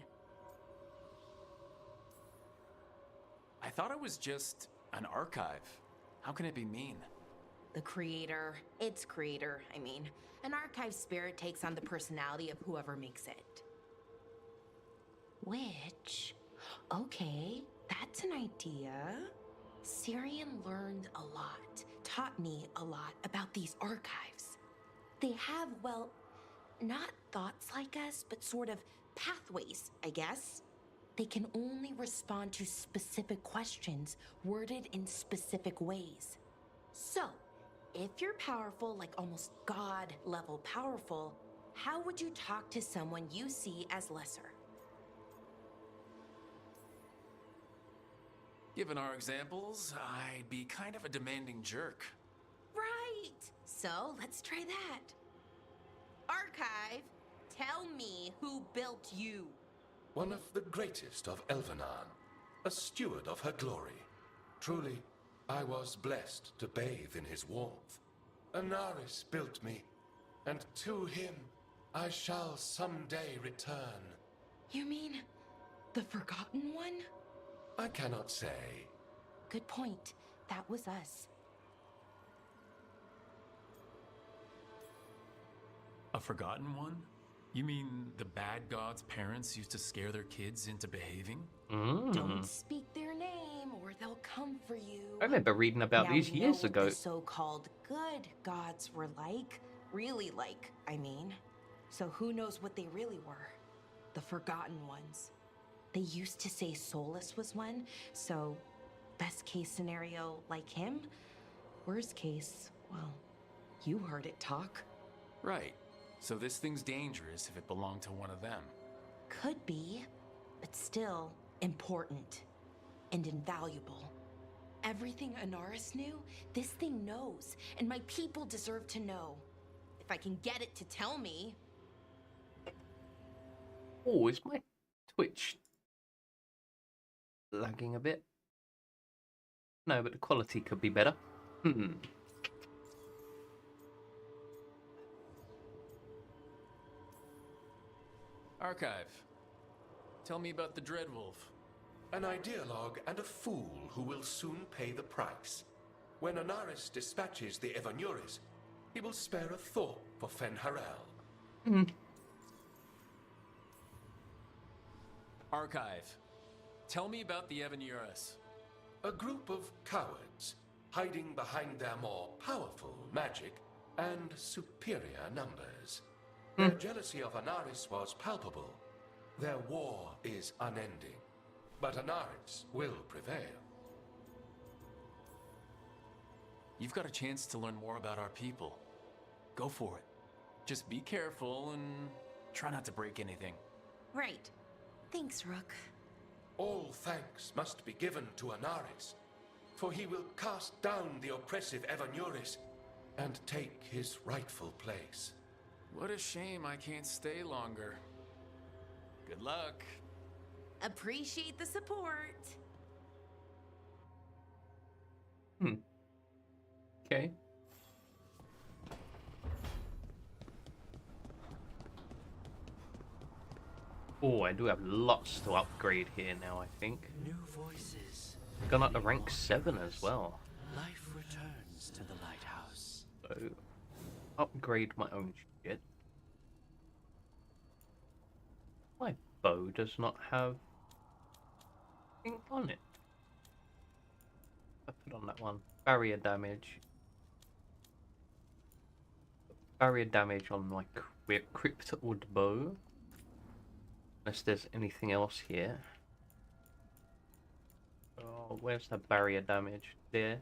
I thought it was just an archive. How can it be mean? The creator, its creator, I mean. An archive spirit takes on the personality of whoever makes it. Which, okay, that's an idea. Syrian learned a lot, taught me a lot about these archives. They have, well, not thoughts like us, but sort of pathways, I guess. They can only respond to specific questions worded in specific ways. So, if you're powerful, like almost God-level powerful, how would you talk to someone you see as lesser? Given our examples, I'd be kind of a demanding jerk. Right! So let's try that. Archive, tell me who built you. One of the greatest of Elvenan, a steward of her glory. Truly, I was blessed to bathe in his warmth. Anaris built me, and to him I shall someday return. You mean the Forgotten One? I cannot say. Good point. That was us. A forgotten one? You mean the bad god's parents used to scare their kids into behaving? Don't speak their name or they'll come for you. I remember reading about Now these we know years what ago. the so-called good gods were like. Really like, I mean. So who knows what they really were? The Forgotten Ones. They used to say Solus was one, so best case scenario like him. Worst case, well, you heard it talk. Right. So this thing's dangerous if it belonged to one of them. Could be, but still important and invaluable. Everything Anaris knew, this thing knows, and my people deserve to know. If I can get it to tell me. Oh, is my Twitch lagging a bit? No, but the quality could be better. Archive, tell me about the Dreadwolf. An ideologue and a fool who will soon pay the price. When Anaris dispatches the Evanuris, he will spare a thought for Fen'Harel. Archive, tell me about the Evanuris. A group of cowards, hiding behind their more powerful magic and superior numbers. Their jealousy of Anaris was palpable. Their war is unending. But Anaris will prevail. You've got a chance to learn more about our people. Go for it. Just be careful and try not to break anything. Right. Thanks, Rook. All thanks must be given to Anaris, for he will cast down the oppressive Evanuris and take his rightful place. What a shame I can't stay longer. Good luck. Appreciate the support. Okay. Oh, I do have lots to upgrade here now, I think. New voices. Gone up to rank 7 as well. Life returns to the lighthouse. So, upgrade my own shit. My bow does not have anything on it. I put on that one. Barrier damage. Barrier damage on my cryptoid bow. Unless there's anything else here. Oh, where's the barrier damage? There.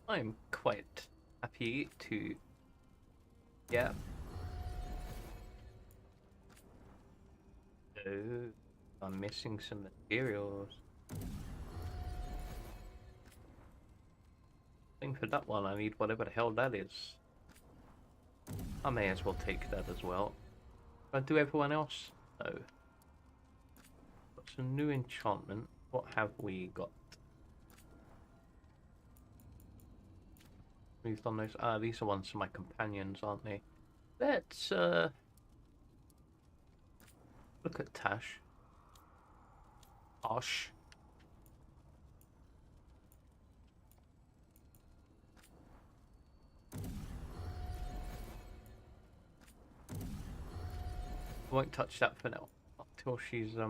I'm quite happy to... Yeah. Oh, I'm missing some materials. I think for that one I need whatever the hell that is. I may as well take that as well. Can I do everyone else? No. Got some new enchantment. What have we got? Moved on those. Ah, these are ones for my companions, aren't they? Let's look at Tash. Osh. I won't touch that for now. Until she's got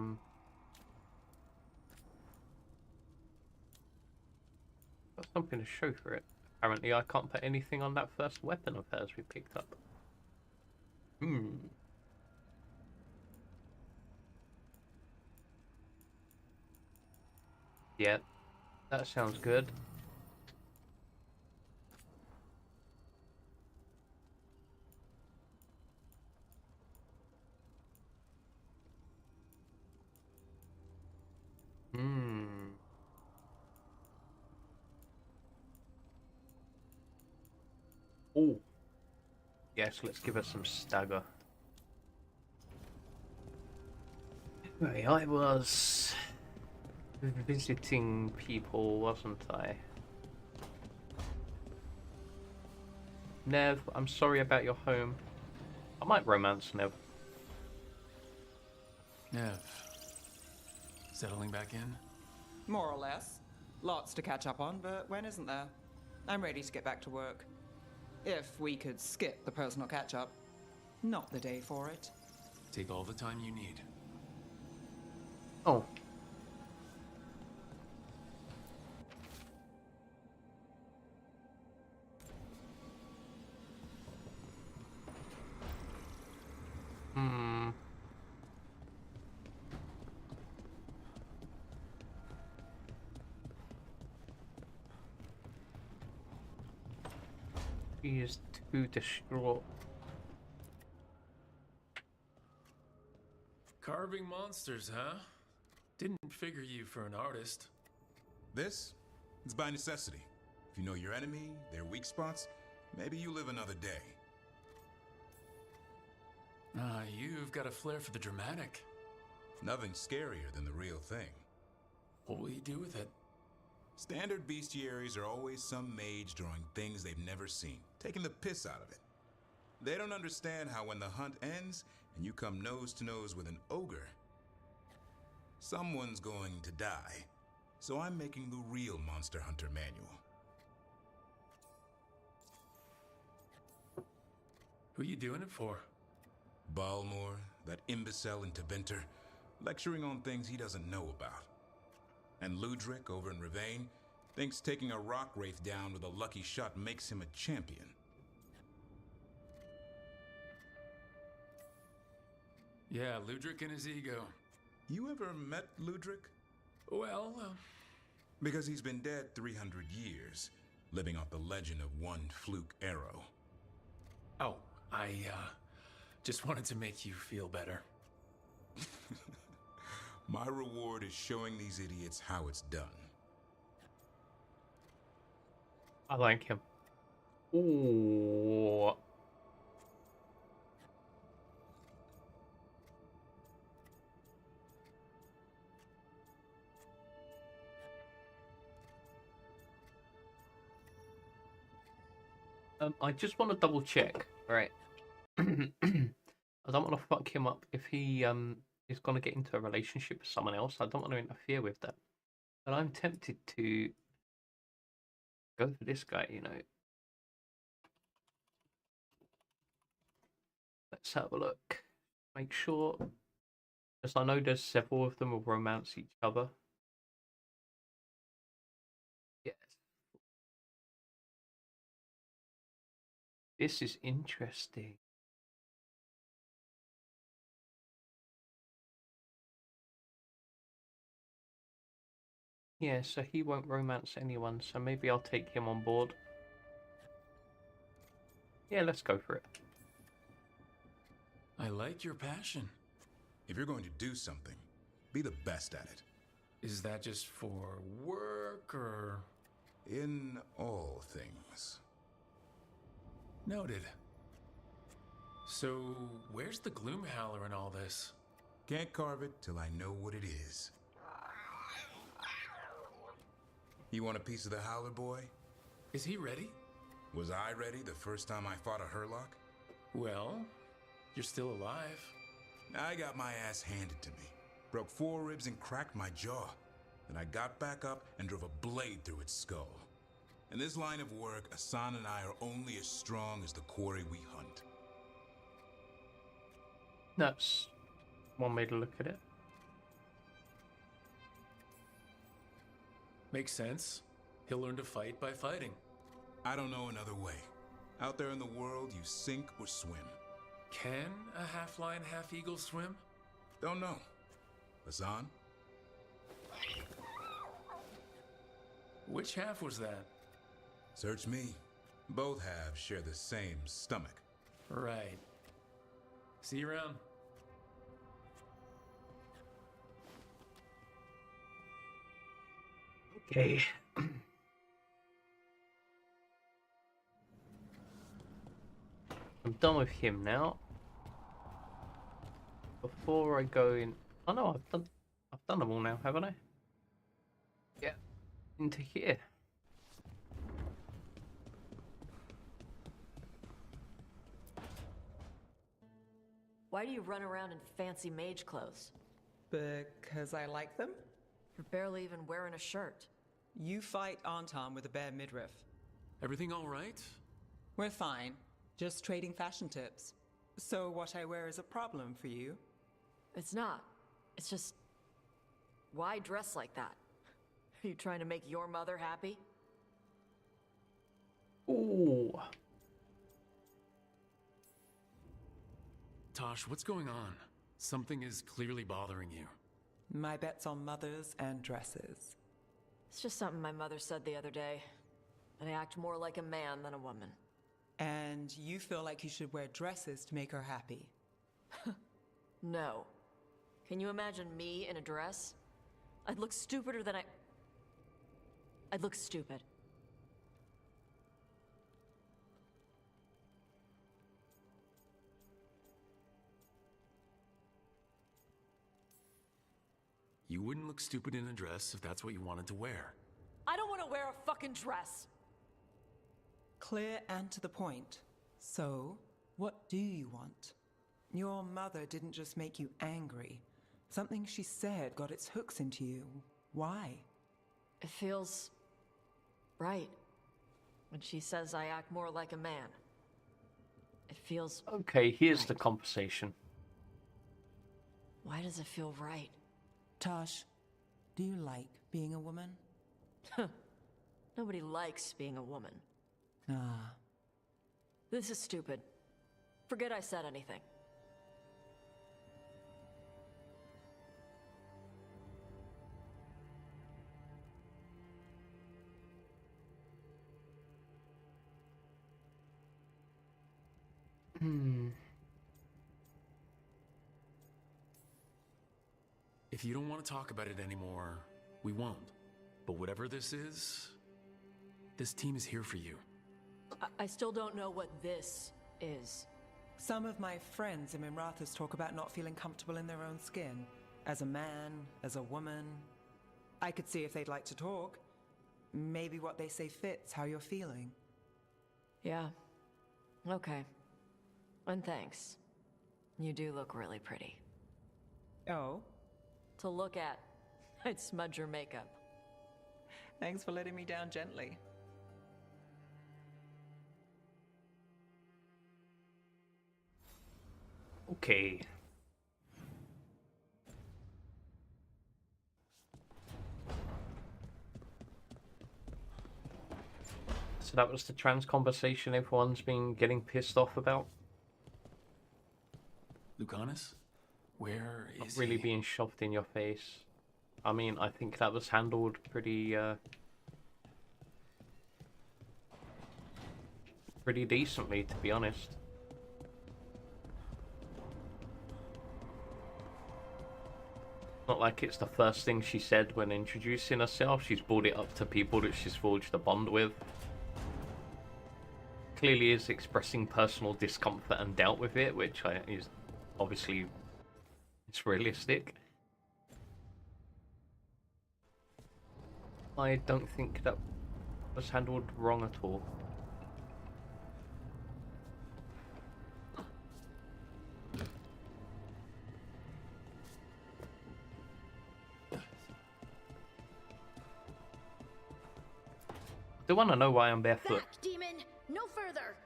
something to show for it. Apparently I can't put anything on that first weapon of hers we picked up. Yeah, that sounds good. Oh. Yes, let's give her some stagger. Anyway, I was visiting people, wasn't I? Nev, I'm sorry about your home. I might romance Nev. Nev, settling back in? More or less. Lots to catch up on, but when isn't there? I'm ready to get back to work. If we could skip the personal catch-up. Not the day for it. Take all the time you need. Oh. He is too distraught. Carving monsters, huh? Didn't figure you for an artist. This? It's by necessity. If you know your enemy, their weak spots, maybe you live another day. You've got a flair for the dramatic. Nothing scarier than the real thing. What will you do with it? Standard bestiaries are always some mage drawing things they've never seen, taking the piss out of it. They don't understand how when the hunt ends and you come nose to nose with an ogre, someone's going to die. So I'm making the real Monster Hunter manual. Who you doing it for? Balmor, that imbecile in Tebinter, lecturing on things he doesn't know about. And Ludric over in Ravane thinks taking a rock wraith down with a lucky shot makes him a champion. Yeah, Ludric and his ego. You ever met Ludric? Well, Because he's been dead 300 years, living off the legend of one fluke arrow. Oh, I just wanted to make you feel better. My reward is showing these idiots how it's done. I like him. Ooh. I just want to double check, right? I don't want to fuck him up if he is going to get into a relationship with someone else. I don't want to interfere with that. But I'm tempted to go for this guy, you know. Let's have a look. Make sure, as I know there's several of them will romance each other. Yes. This is interesting. Yeah, so he won't romance anyone, so maybe I'll take him on board. Yeah, let's go for it. I like your passion. If you're going to do something, be the best at it. Is that just for work, or...? In all things. Noted. So, where's the Gloomhowler in all this? Can't carve it till I know what it is. You want a piece of the Howler boy? Is he ready? Was I ready the first time I fought a Hurlock? Well, you're still alive. I got my ass handed to me. Broke 4 ribs and cracked my jaw. Then I got back up and drove a blade through its skull. In this line of work, Asan and I are only as strong as the quarry we hunt. That's one way to look at it. Makes sense. He'll learn to fight by fighting. I don't know another way. Out there in the world, you sink or swim. Can a half-lion, half-eagle swim? Don't know. Asan? Which half was that? Search me. Both halves share the same stomach. Right. See you around. Okay. I'm done with him now. Before I go in, oh no, I've done them all now, haven't I? Yeah, into here. Why do you run around in fancy mage clothes? Because I like them? You're barely even wearing a shirt. You fight Anton with a bare midriff. Everything all right? We're fine. Just trading fashion tips. So what I wear is a problem for you? It's not. It's just... why dress like that? Are you trying to make your mother happy? Ooh. Tosh, what's going on? Something is clearly bothering you. My bet's on mothers and dresses. It's just something my mother said the other day. And I act more like a man than a woman. And you feel like you should wear dresses to make her happy? No. Can you imagine me in a dress? I'd look stupider than I'd look stupid. You wouldn't look stupid in a dress if that's what you wanted to wear. I don't want to wear a fucking dress! Clear and to the point. So, what do you want? Your mother didn't just make you angry. Something she said got its hooks into you. Why? It feels... right. When she says I act more like a man. It feels... Okay, here's right. the conversation. Why does it feel right? Tosh, do you like being a woman? Nobody likes being a woman. Ah. This is stupid. Forget I said anything. If you don't want to talk about it anymore, we won't. But whatever this is, this team is here for you. I still don't know what this is. Some of my friends in Minrathous talk about not feeling comfortable in their own skin. As a man, as a woman. I could see if they'd like to talk. Maybe what they say fits how you're feeling. Yeah. Okay. And thanks. You do look really pretty. Oh? To look at, I'd smudge your makeup. Thanks for letting me down gently. Okay. So that was the trans conversation everyone's been getting pissed off about. Lucanus? Where Not is really he? being shoved in your face. I mean, I think that was handled pretty decently, to be honest. Not like it's the first thing she said when introducing herself. She's brought it up to people that she's forged a bond with. Clearly is expressing personal discomfort and doubt with it, which is obviously it's realistic. I don't think that was handled wrong at all. I want to know why I'm barefoot. Back, demon! No further!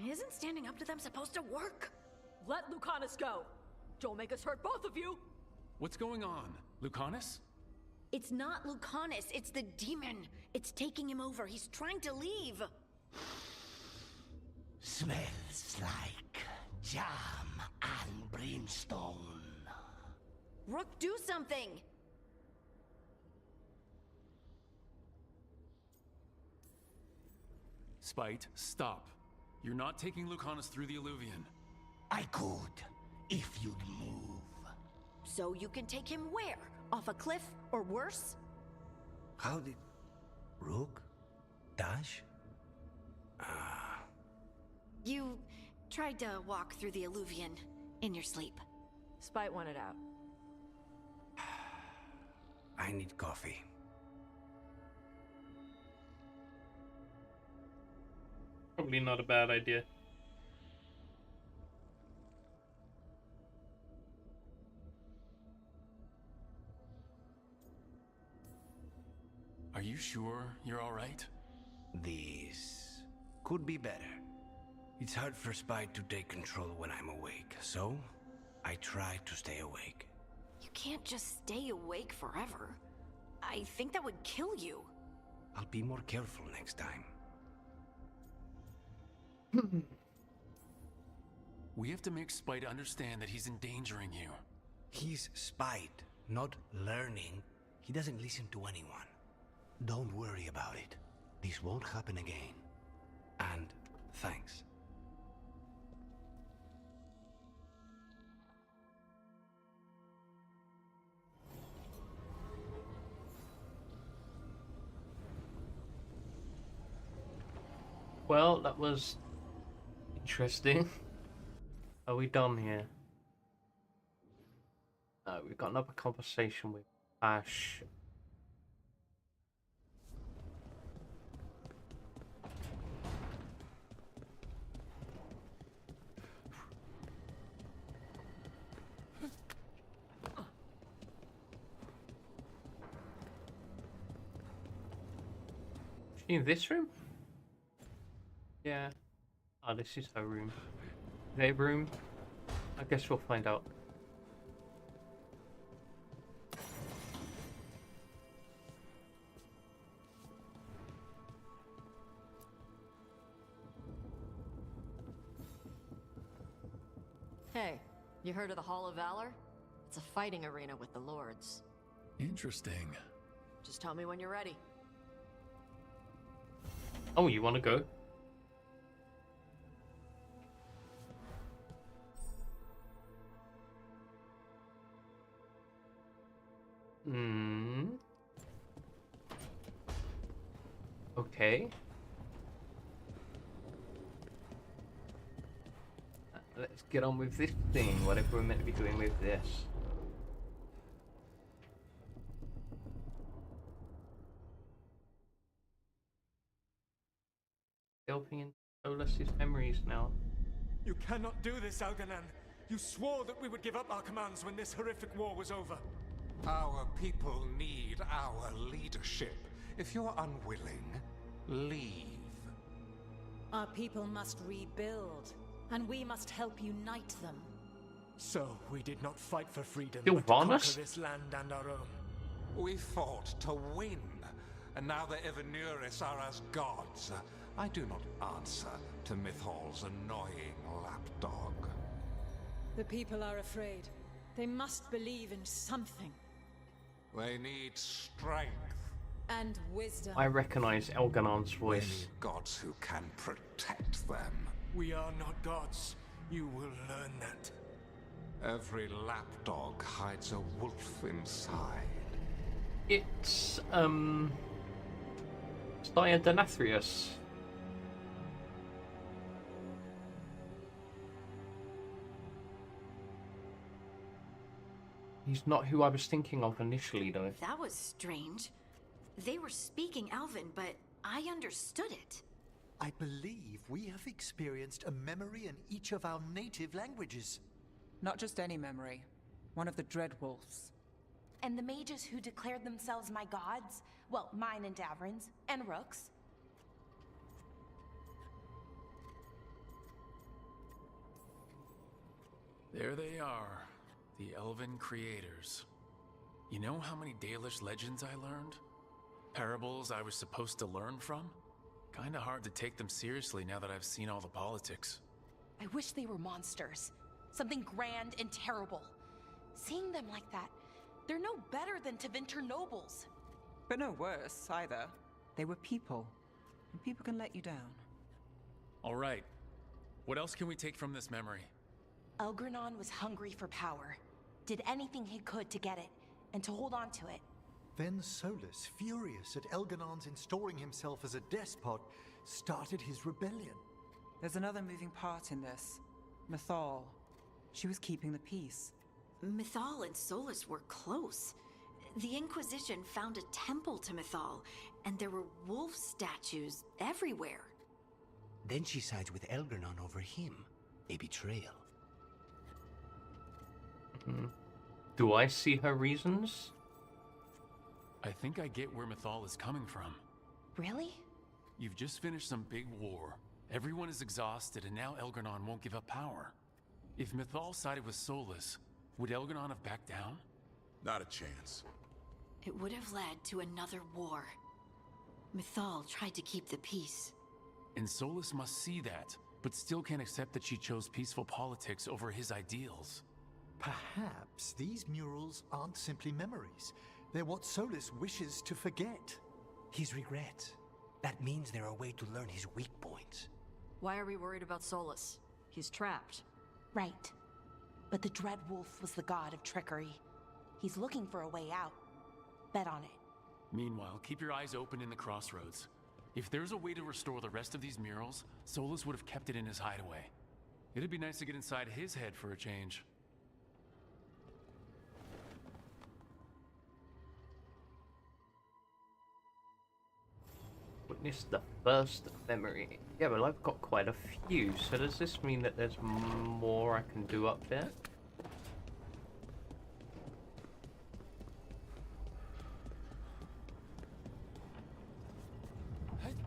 Isn't standing up to them supposed to work? Let Lucanus go! Don't make us hurt both of you! What's going on? Lucanus? It's not Lucanus, it's the demon. It's taking him over. He's trying to leave. Smells like jam and brimstone. Rook, do something! Spite, stop. You're not taking Lucanus through the Illuvian. I could, if you'd move. So you can take him where? Off a cliff, or worse? How did... Rook? Dash? You Tried to walk through the Alluvion in your sleep. Spite wanted out. I need coffee. Probably not a bad idea. Are you sure you're all right? This could be better. It's hard for Spite to take control when I'm awake, so I try to stay awake. You can't just stay awake forever. I think that would kill you. I'll be more careful next time. We have to make Spite understand that he's endangering you. He's Spite, not learning. He doesn't listen to anyone. Don't worry about it. This won't happen again. And thanks. Well, that was interesting. Are we done here? No, we've got another conversation with Ash. In this room? Yeah. Oh, this is her room. Their room? I guess we'll find out. Hey, you heard of the Hall of Valor? It's a fighting arena with the Lords. Interesting. Just tell me when you're ready. Oh, you want to go? Okay. Let's get on with this thing, whatever we're meant to be doing with this. Delving into Solus's memories now. You cannot do this, Algernon. You swore that we would give up our commands when this horrific war was over. Our people need our leadership. If you're unwilling, leave. Our people must rebuild, and we must help unite them. So, we did not fight for freedom, You but to conquer Varnus? this land and our own. We fought to win, and now the Evanuris are as gods. I do not answer to Mythal's annoying lapdog. The people are afraid. They must believe in something. They need strength. And wisdom. I recognize Elganon's They voice. need gods who can protect them. We are not gods. You will learn that. Every lapdog hides a wolf inside. It's Denathrius. He's not who I was thinking of initially, though. That was strange. They were speaking Elven, but I understood it. I believe we have experienced a memory in each of our native languages. Not just any memory. One of the Dreadwolves. And the mages who declared themselves my gods? Well, mine and Davrin's, and Rook's. There they are, the Elven creators. You know how many Dalish legends I learned? Parables I was supposed to learn from? Kinda hard to take them seriously now that I've seen all the politics. I wish they were monsters. Something grand and terrible. Seeing them like that, they're no better than Tevinter nobles. But no worse, either. They were people. And people can let you down. Alright, what else can we take from this memory? Elgranon was hungry for power. Did anything he could to get it, and to hold on to it. Then Solus, furious at Elganon's installing himself as a despot, started his rebellion. There's another moving part in this. Mythal. She was keeping the peace. Mythal and Solus were close. The Inquisition found a temple to Mythal, and there were wolf statues everywhere. Then she sides with Elgernon over him. A betrayal. Do I see her reasons? I think I get where Mythal is coming from. Really? You've just finished some big war. Everyone is exhausted, and now Elgernon won't give up power. If Mythal sided with Solus, would Elgernon have backed down? Not a chance. It would have led to another war. Mythal tried to keep the peace. And Solus must see that, but still can't accept that she chose peaceful politics over his ideals. Perhaps these murals aren't simply memories. They're what Solus wishes to forget. His regrets. That means they're a way to learn his weak points. Why are we worried about Solus? He's trapped. Right. But the Dread Wolf was the god of trickery. He's looking for a way out. Bet on it. Meanwhile, keep your eyes open in the crossroads. If there's a way to restore the rest of these murals, Solus would have kept it in his hideaway. It'd be nice to get inside his head for a change. Witness the first memory. Yeah, but I've got quite a few, so does this mean that there's more I can do up there?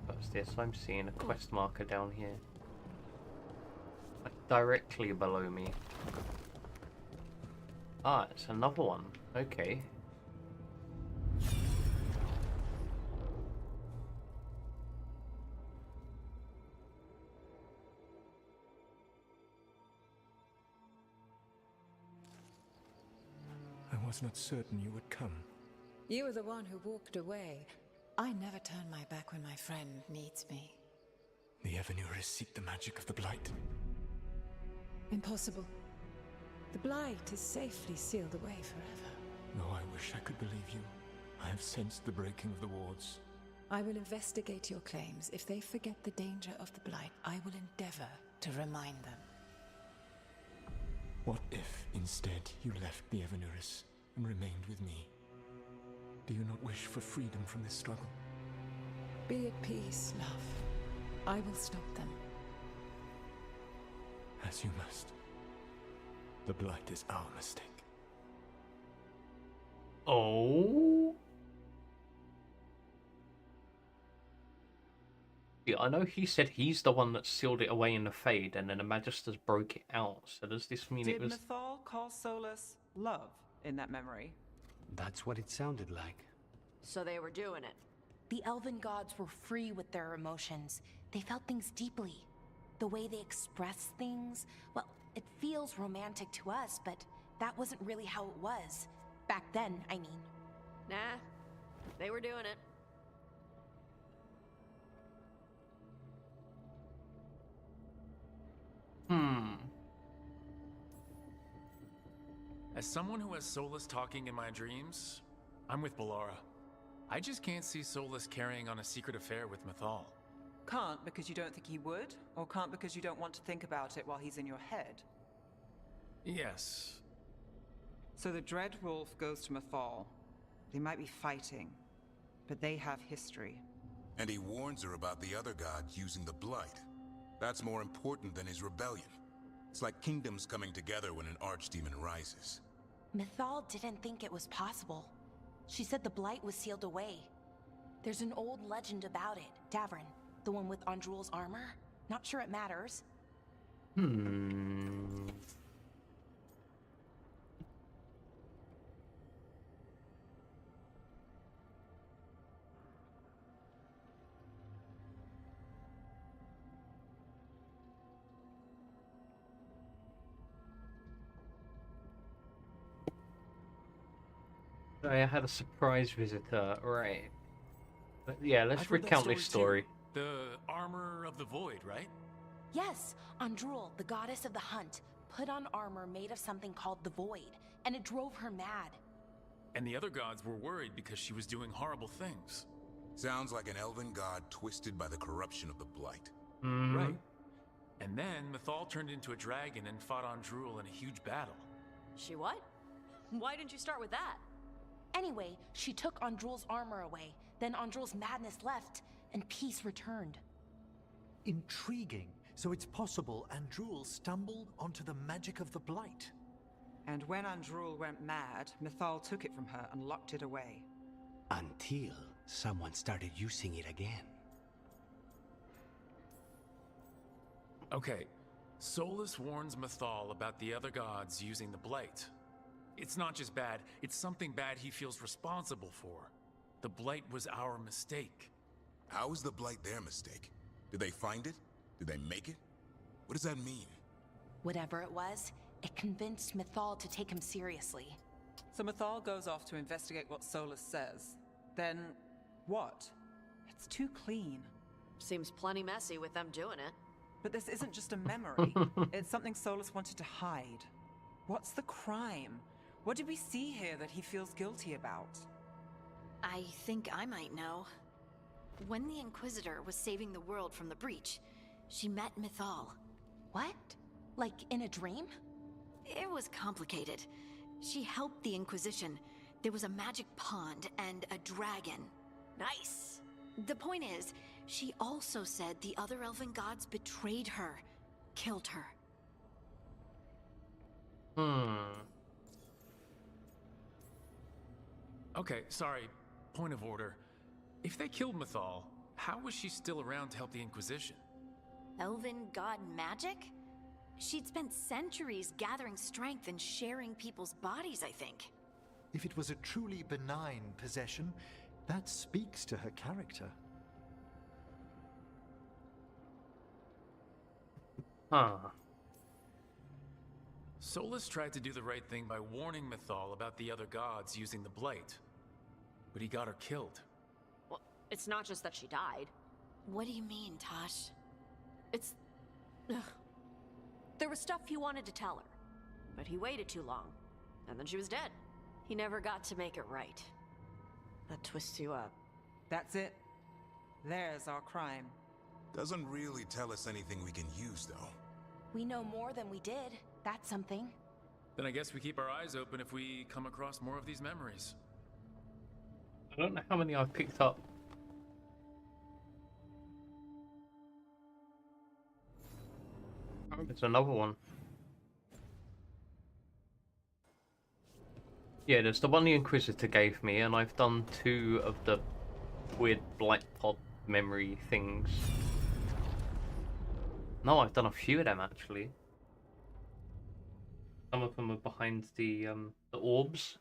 First, yes, I'm seeing a quest marker down here. Like directly below me. Ah, it's another one. Okay. I was not certain you would come. You were the one who walked away. I never turn my back when my friend needs me. The Evanurus seek the magic of the Blight. Impossible. The Blight is safely sealed away forever. Though I wish I could believe you, I have sensed the breaking of the wards. I will investigate your claims. If they forget the danger of the Blight, I will endeavor to remind them. What if, instead, you left the Evanurus and remained with me? Do you not wish for freedom from this struggle? Be at peace, love. I will stop them. As you must. The Blight is our mistake. Oh? Yeah, I know he said he's the one that sealed it away in the Fade, and then the Magisters broke it out. So does this mean it was... Did Mythal call Solus love in that memory? That's what it sounded like. So they were doing it. The elven gods were free with their emotions. They felt things deeply. The way they expressed things, well, it feels romantic to us, but that wasn't really how it was. Back then, I mean. Nah, they were doing it. As someone who has Solus talking in my dreams, I'm with Bellara. I just can't see Solus carrying on a secret affair with Mythal. Can't because you don't think he would? Or can't because you don't want to think about it while he's in your head? Yes. So the Dread Wolf goes to Mythal. They might be fighting, but they have history. And he warns her about the other god using the Blight. That's more important than his rebellion. It's like kingdoms coming together when an archdemon rises. Mythal didn't think it was possible. She said the Blight was sealed away. There's an old legend about it. Davrin, the one with Andrul's armor. Not sure it matters. I had a surprise visitor, right? But yeah, let's recount this story. The armor of the void, right? Yes, Andrul, the goddess of the hunt, put on armor made of something called the Void, and it drove her mad. And the other gods were worried because she was doing horrible things. Sounds like an elven god twisted by the corruption of the Blight. Right. And then Mythal turned into a dragon and fought Andrul in a huge battle. She what? Why didn't you start with that? Anyway, she took Andrul's armor away. Then Andrul's madness left, and peace returned. Intriguing. So it's possible Andrul stumbled onto the magic of the Blight. And when Andrul went mad, Mythal took it from her and locked it away. Until someone started using it again. Okay, Solus warns Mythal about the other gods using the Blight. It's not just bad, it's something bad he feels responsible for. The Blight was our mistake. How is the Blight their mistake? Did they find it? Did they make it? What does that mean? Whatever it was, it convinced Mythal to take him seriously. So Mythal goes off to investigate what Solus says. Then, what? It's too clean. Seems plenty messy with them doing it. But this isn't just a memory. It's something Solus wanted to hide. What's the crime? What did we see here that he feels guilty about? I think I might know. When the Inquisitor was saving the world from the breach, she met Mythal. What? Like in a dream? It was complicated. She helped the Inquisition. There was a magic pond and a dragon. Nice! The point is, she also said the other elven gods betrayed her, killed her. Okay, sorry. Point of order. If they killed Mythal, how was she still around to help the Inquisition? Elven god magic? She'd spent centuries gathering strength and sharing people's bodies, I think. If it was a truly benign possession, that speaks to her character. Solus tried to do the right thing by warning Mythal about the other gods using the Blight. But he got her killed. Well, it's not just that she died. What do you mean, Tosh? It's... Ugh. There was stuff he wanted to tell her, but he waited too long, and then she was dead. He never got to make it right. That twists you up. That's it. There's our crime. Doesn't really tell us anything we can use, though. We know more than we did. That's something. Then I guess we keep our eyes open if we come across more of these memories. I don't know how many I've picked up. Oh, there's another one. Yeah, there's the one the Inquisitor gave me, and I've done 2 of the weird Blight Pod memory things. No, I've done a few of them actually. Some of them are behind the orbs.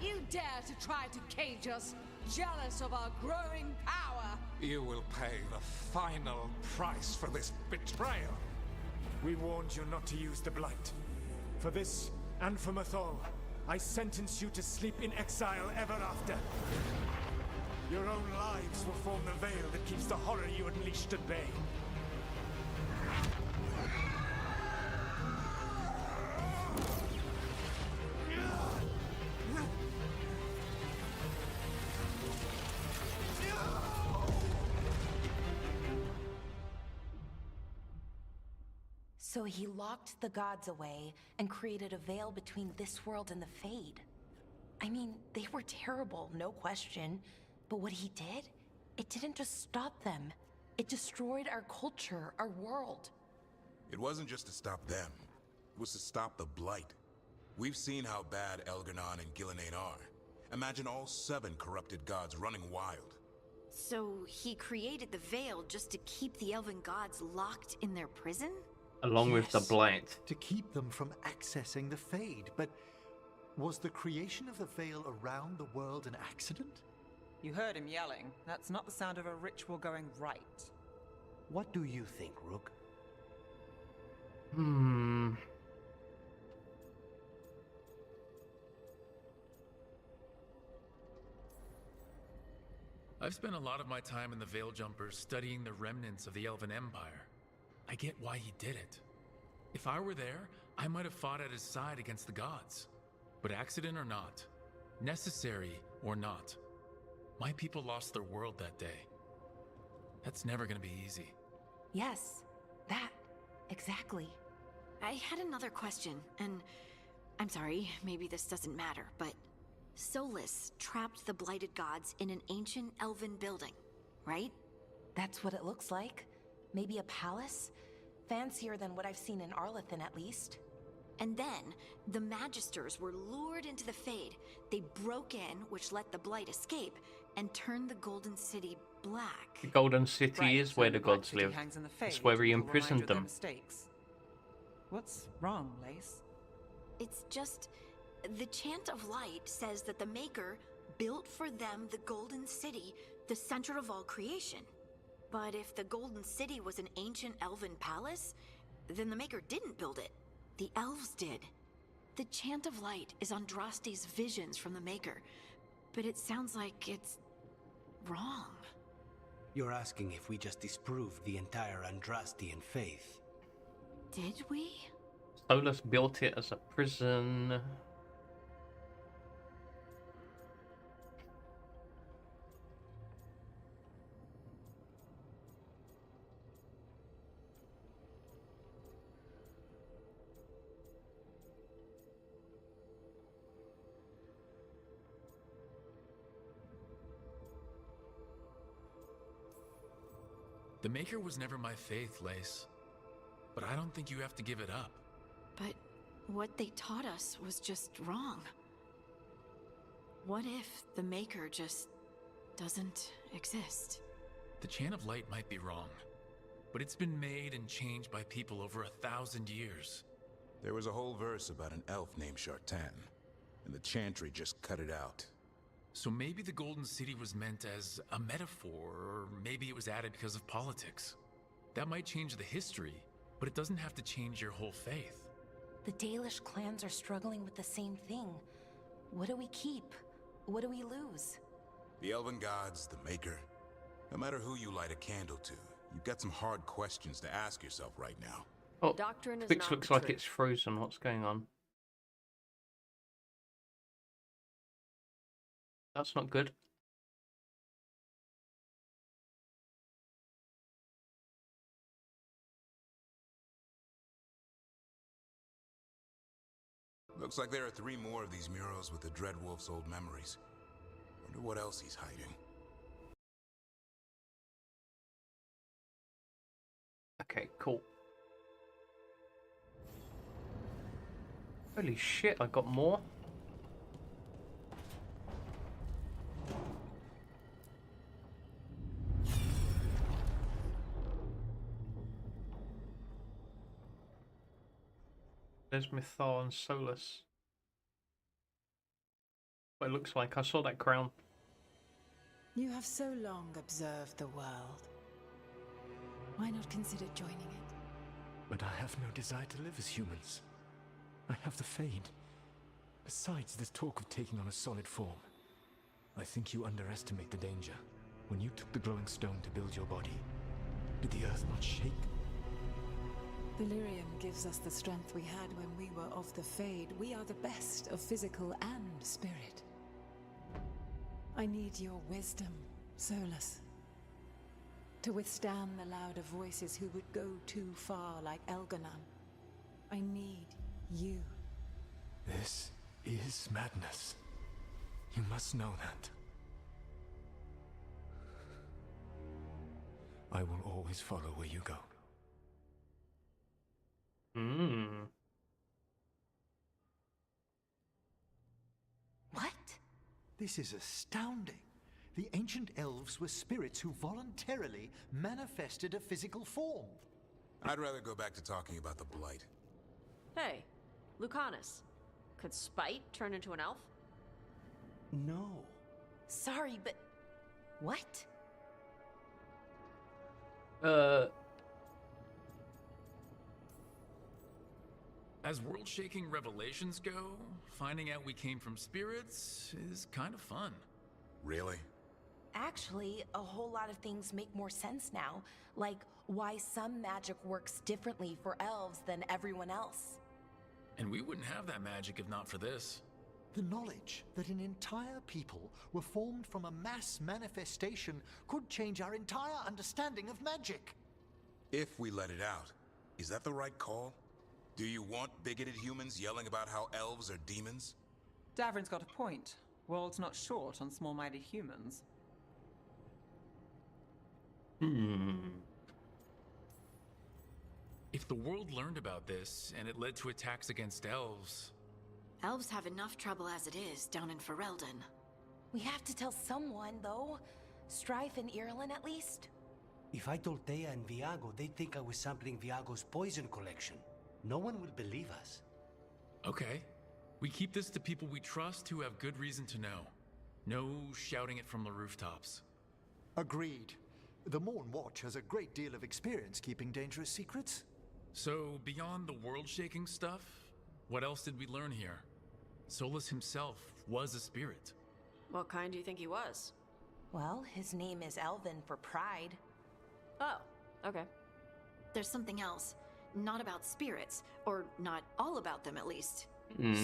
You dare to try to cage us, jealous of our growing power. You will pay the final price for this betrayal. We warned you not to use the Blight. For this, and for Mythal, I sentence you to sleep in exile ever after. Your own lives will form the veil that keeps the horror you unleashed at bay. So he locked the gods away and created a veil between this world and the Fade. I mean, they were terrible, no question. But what he did, it didn't just stop them. It destroyed our culture, our world. It wasn't just to stop them. It was to stop the Blight. We've seen how bad Elgar'nan and Gillenane are. Imagine all 7 corrupted gods running wild. So he created the veil just to keep the elven gods locked in their prison? Along with the Blight. To keep them from accessing the Fade. But was the creation of the veil around the world an accident? You heard him yelling. That's not the sound of a ritual going right. What do you think, Rook? I've spent a lot of my time in the Veil Jumpers studying the remnants of the Elven Empire. I get why he did it. If I were there, I might have fought at his side against the gods. But accident or not, necessary or not, my people lost their world that day. That's never gonna be easy. Yes, that. Exactly. I had another question, and I'm sorry, maybe this doesn't matter, but Solus trapped the blighted gods in an ancient elven building, right? That's what it looks like. Maybe a palace? Fancier than what I've seen in Arlethan, at least. And then, the Magisters were lured into the Fade. They broke in, which let the Blight escape, and turned the Golden City black. The Golden City is where the Black gods City live. hangs in the That's Fade, where he will remind you imprisoned of their them. mistakes. What's wrong, Lace? It's just, the Chant of Light says that the Maker built for them the Golden City, the center of all creation. But if the Golden City was an ancient elven palace, then the Maker didn't build it. The elves did. The Chant of Light is Andraste's visions from the Maker, but it sounds like it's wrong. You're asking if we just disproved the entire Andrastian faith. Did we? Solus built it as a prison. The Maker was never my faith, Lace. But I don't think you have to give it up. But what they taught us was just wrong. What if the Maker just doesn't exist? The Chant of Light might be wrong, but it's been made and changed by people over 1,000 years. There was a whole verse about an elf named Shartan, and the Chantry just cut it out. So maybe the Golden City was meant as a metaphor, or maybe it was added because of politics. That might change the history, but it doesn't have to change your whole faith. The Dalish clans are struggling with the same thing. What do we keep? What do we lose? The Elven Gods, the Maker. No matter who you light a candle to, you've got some hard questions to ask yourself right now. Oh, Doctrine is Twix not looks the like truth. it's frozen. What's going on? That's not good. Looks like there are 3 more of these murals with the Dreadwolf's old memories. Wonder what else he's hiding. Okay, cool. Holy shit, I got more. There's Mythal and Solus. What it looks like. I saw that crown. You have so long observed the world. Why not consider joining it? But I have no desire to live as humans. I have the Fade. Besides, there's talk of taking on a solid form. I think you underestimate the danger. When you took the glowing stone to build your body, did the earth not shake? Delirium gives us the strength we had when we were of the Fade. We are the best of physical and spirit. I need your wisdom, Solus. To withstand the louder voices who would go too far like Elganon. I need you. This is madness. You must know that. I will always follow where you go. What? This is astounding. The ancient elves were spirits who voluntarily manifested a physical form. I'd rather go back to talking about the Blight. Hey, Lucanus. Could Spite turn into an elf? No. Sorry, but... what? As world-shaking revelations go, finding out we came from spirits is kind of fun. Really? Actually, a whole lot of things make more sense now. Like why some magic works differently for elves than everyone else. And we wouldn't have that magic if not for this. The knowledge that an entire people were formed from a mass manifestation could change our entire understanding of magic. If we let it out, is that the right call? Do you want bigoted humans yelling about how elves are demons? Davrin's got a point. World's not short on small-minded humans. If the world learned about this and it led to attacks against elves... Elves have enough trouble as it is down in Ferelden. We have to tell someone, though. Strife and Irulan, at least. If I told Thea and Viago, they'd think I was sampling Viago's poison collection. No one will believe us. Okay. We keep this to people we trust who have good reason to know. No shouting it from the rooftops. Agreed. The Morn Watch has a great deal of experience keeping dangerous secrets. So, beyond the world-shaking stuff, what else did we learn here? Solus himself was a spirit. What kind do you think he was? Well, his name is Elven for pride. Oh, okay. There's something else. Not about spirits, or not all about them at least.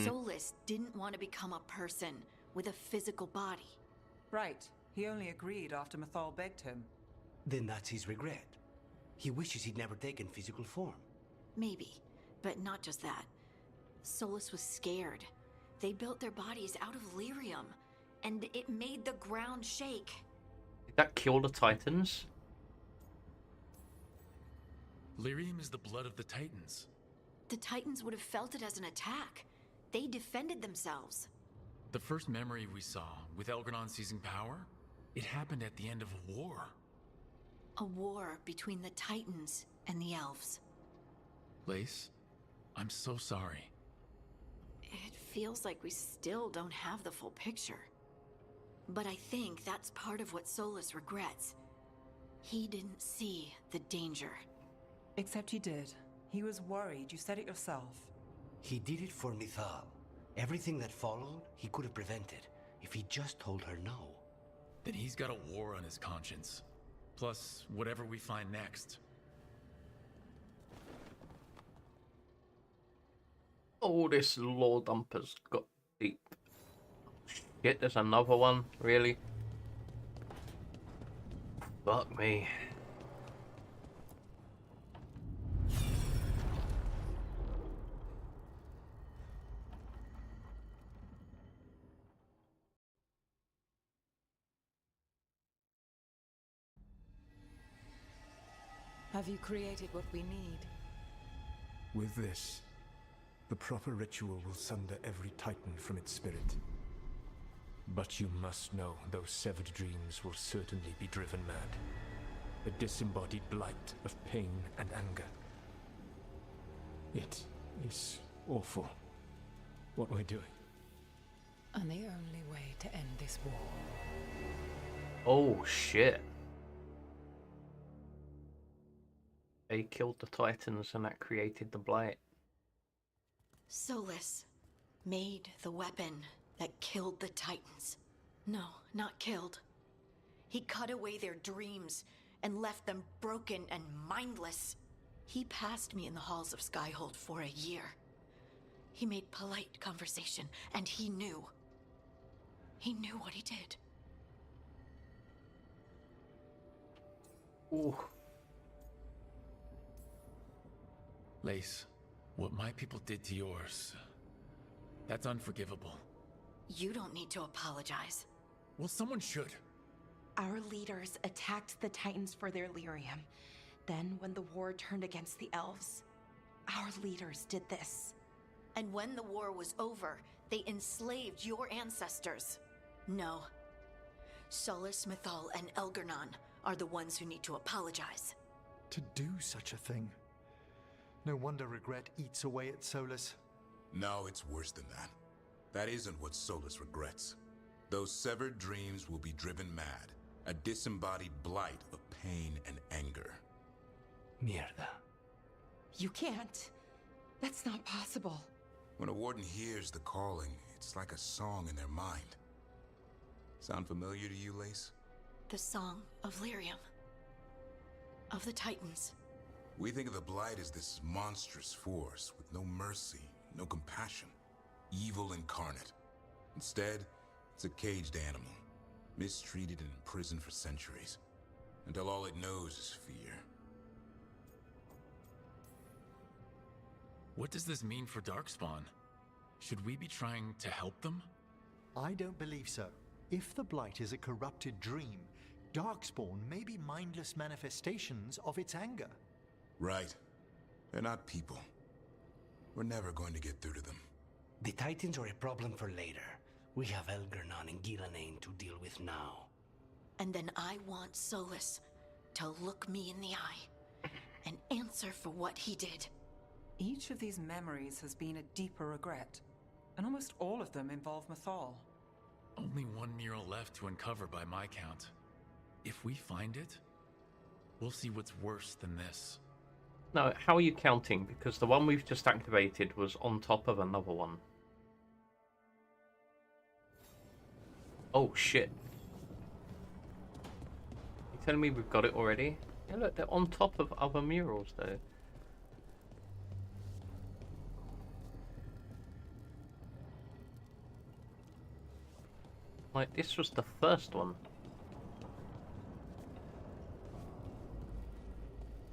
Solus didn't want to become a person with a physical body. Right. He only agreed after Mathal begged him. Then that's his regret. He wishes he'd never taken physical form. Maybe, but not just that. Solus was scared. They built their bodies out of lyrium, and it made the ground shake. Did that kill the Titans? Lyrium is the blood of the Titans. The Titans would have felt it as an attack. They defended themselves. The first memory we saw, with Elgranon seizing power, it happened at the end of a war. A war between the Titans and the elves. Lace, I'm so sorry. It feels like we still don't have the full picture. But I think that's part of what Solus regrets. He didn't see the danger. Except he did. He was worried. You said it yourself. He did it for Mithal. Everything that followed, he could have prevented if he just told her no. Then he's got a war on his conscience. Plus, whatever we find next. Oh, this lore dumper's got deep. Shit, there's another one, really? Fuck me. Have you created what we need? With this, the proper ritual will sunder every Titan from its spirit. But you must know those severed dreams will certainly be driven mad. A disembodied blight of pain and anger. It is awful what we're doing. And the only way to end this war. Oh shit. They killed the Titans and that created the Blight. Solus made the weapon that killed the Titans. No, not killed. He cut away their dreams and left them broken and mindless. He passed me in the halls of Skyhold for a year. He made polite conversation, and he knew. He knew what he did. Ooh. Lace, what my people did to yours, that's unforgivable. You don't need to apologize. Well, someone should. Our leaders attacked the Titans for their lyrium. Then, when the war turned against the elves, our leaders did this. And when the war was over, they enslaved your ancestors. No. Solus, Mithal, and Elgranon are the ones who need to apologize. To do such a thing. No wonder regret eats away at Solus. No, it's worse than that. That isn't what Solus regrets. Those severed dreams will be driven mad. A disembodied blight of pain and anger. Mierda. You can't. That's not possible. When a warden hears the calling, it's like a song in their mind. Sound familiar to you, Lace? The song of lyrium. Of the Titans. We think of the Blight as this monstrous force with no mercy, no compassion. Evil incarnate. Instead, it's a caged animal, mistreated and imprisoned for centuries, until all it knows is fear. What does this mean for Darkspawn? Should we be trying to help them? I don't believe so. If the Blight is a corrupted dream, Darkspawn may be mindless manifestations of its anger. Right. They're not people. We're never going to get through to them. The Titans are a problem for later. We have Elgernon and Gillenane to deal with now. And then I want Solus to look me in the eye and answer for what he did. Each of these memories has been a deeper regret, and almost all of them involve Mythal. Only one mural left to uncover by my count. If we find it, we'll see what's worse than this. No, how are you counting? Because the one we've just activated was on top of another one. Oh shit. You telling me we've got it already? Yeah, look, they're on top of other murals though. Like, this was the first one.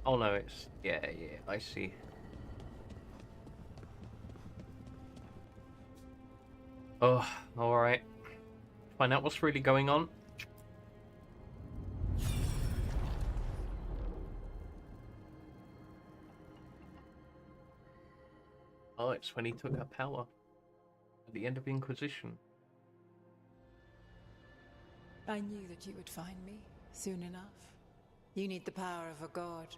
Oh no, it's... yeah, I see. Oh, alright. Find out what's really going on. Oh, it's when he took her power. At the end of the Inquisition. I knew that you would find me soon enough. You need the power of a god.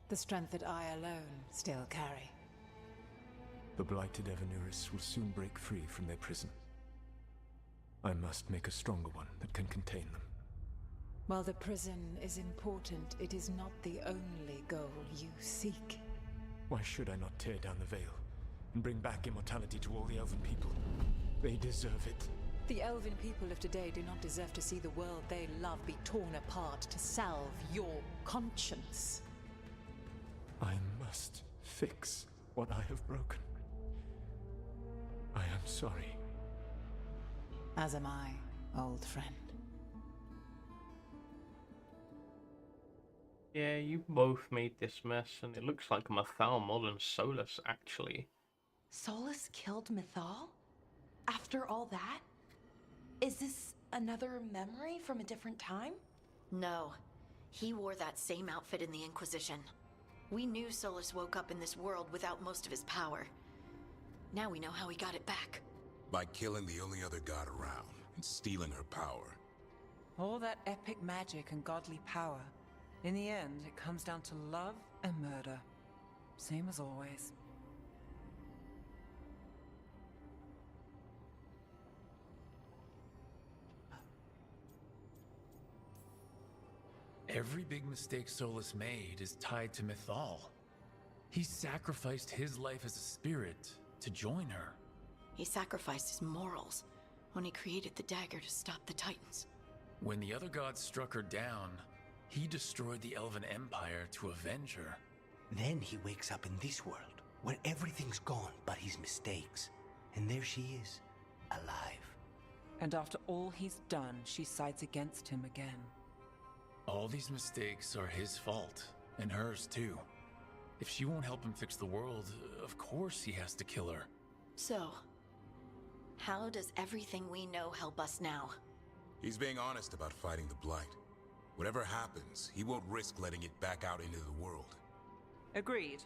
The strength that I alone still carry. The blighted Evanuris will soon break free from their prison. I must make a stronger one that can contain them. While the prison is important, it is not the only goal you seek. Why should I not tear down the veil and bring back immortality to all the Elven people? They deserve it. The Elven people of today do not deserve to see the world they love be torn apart to salve your conscience. I must fix what I have broken. I am sorry. As am I, old friend. Yeah, you both made this mess, and it looks like Mythal more than Solus, actually. Solus killed Mythal? After all that? Is this another memory from a different time? No. He wore that same outfit in the Inquisition. We knew Solus woke up in this world without most of his power. Now we know how he got it back. By killing the only other god around and stealing her power. All that epic magic and godly power. In the end, it comes down to love and murder. Same as always. Every big mistake Solus made is tied to Mythal. He sacrificed his life as a spirit to join her. He sacrificed his morals when he created the dagger to stop the Titans. When the other gods struck her down, he destroyed the Elven Empire to avenge her. Then he wakes up in this world, where everything's gone but his mistakes. And there she is, alive. And after all he's done, she sides against him again. All these mistakes are his fault, and hers too. If she won't help him fix the world, of course he has to kill her. So, how does everything we know help us now? He's being honest about fighting the Blight. Whatever happens, he won't risk letting it back out into the world. Agreed.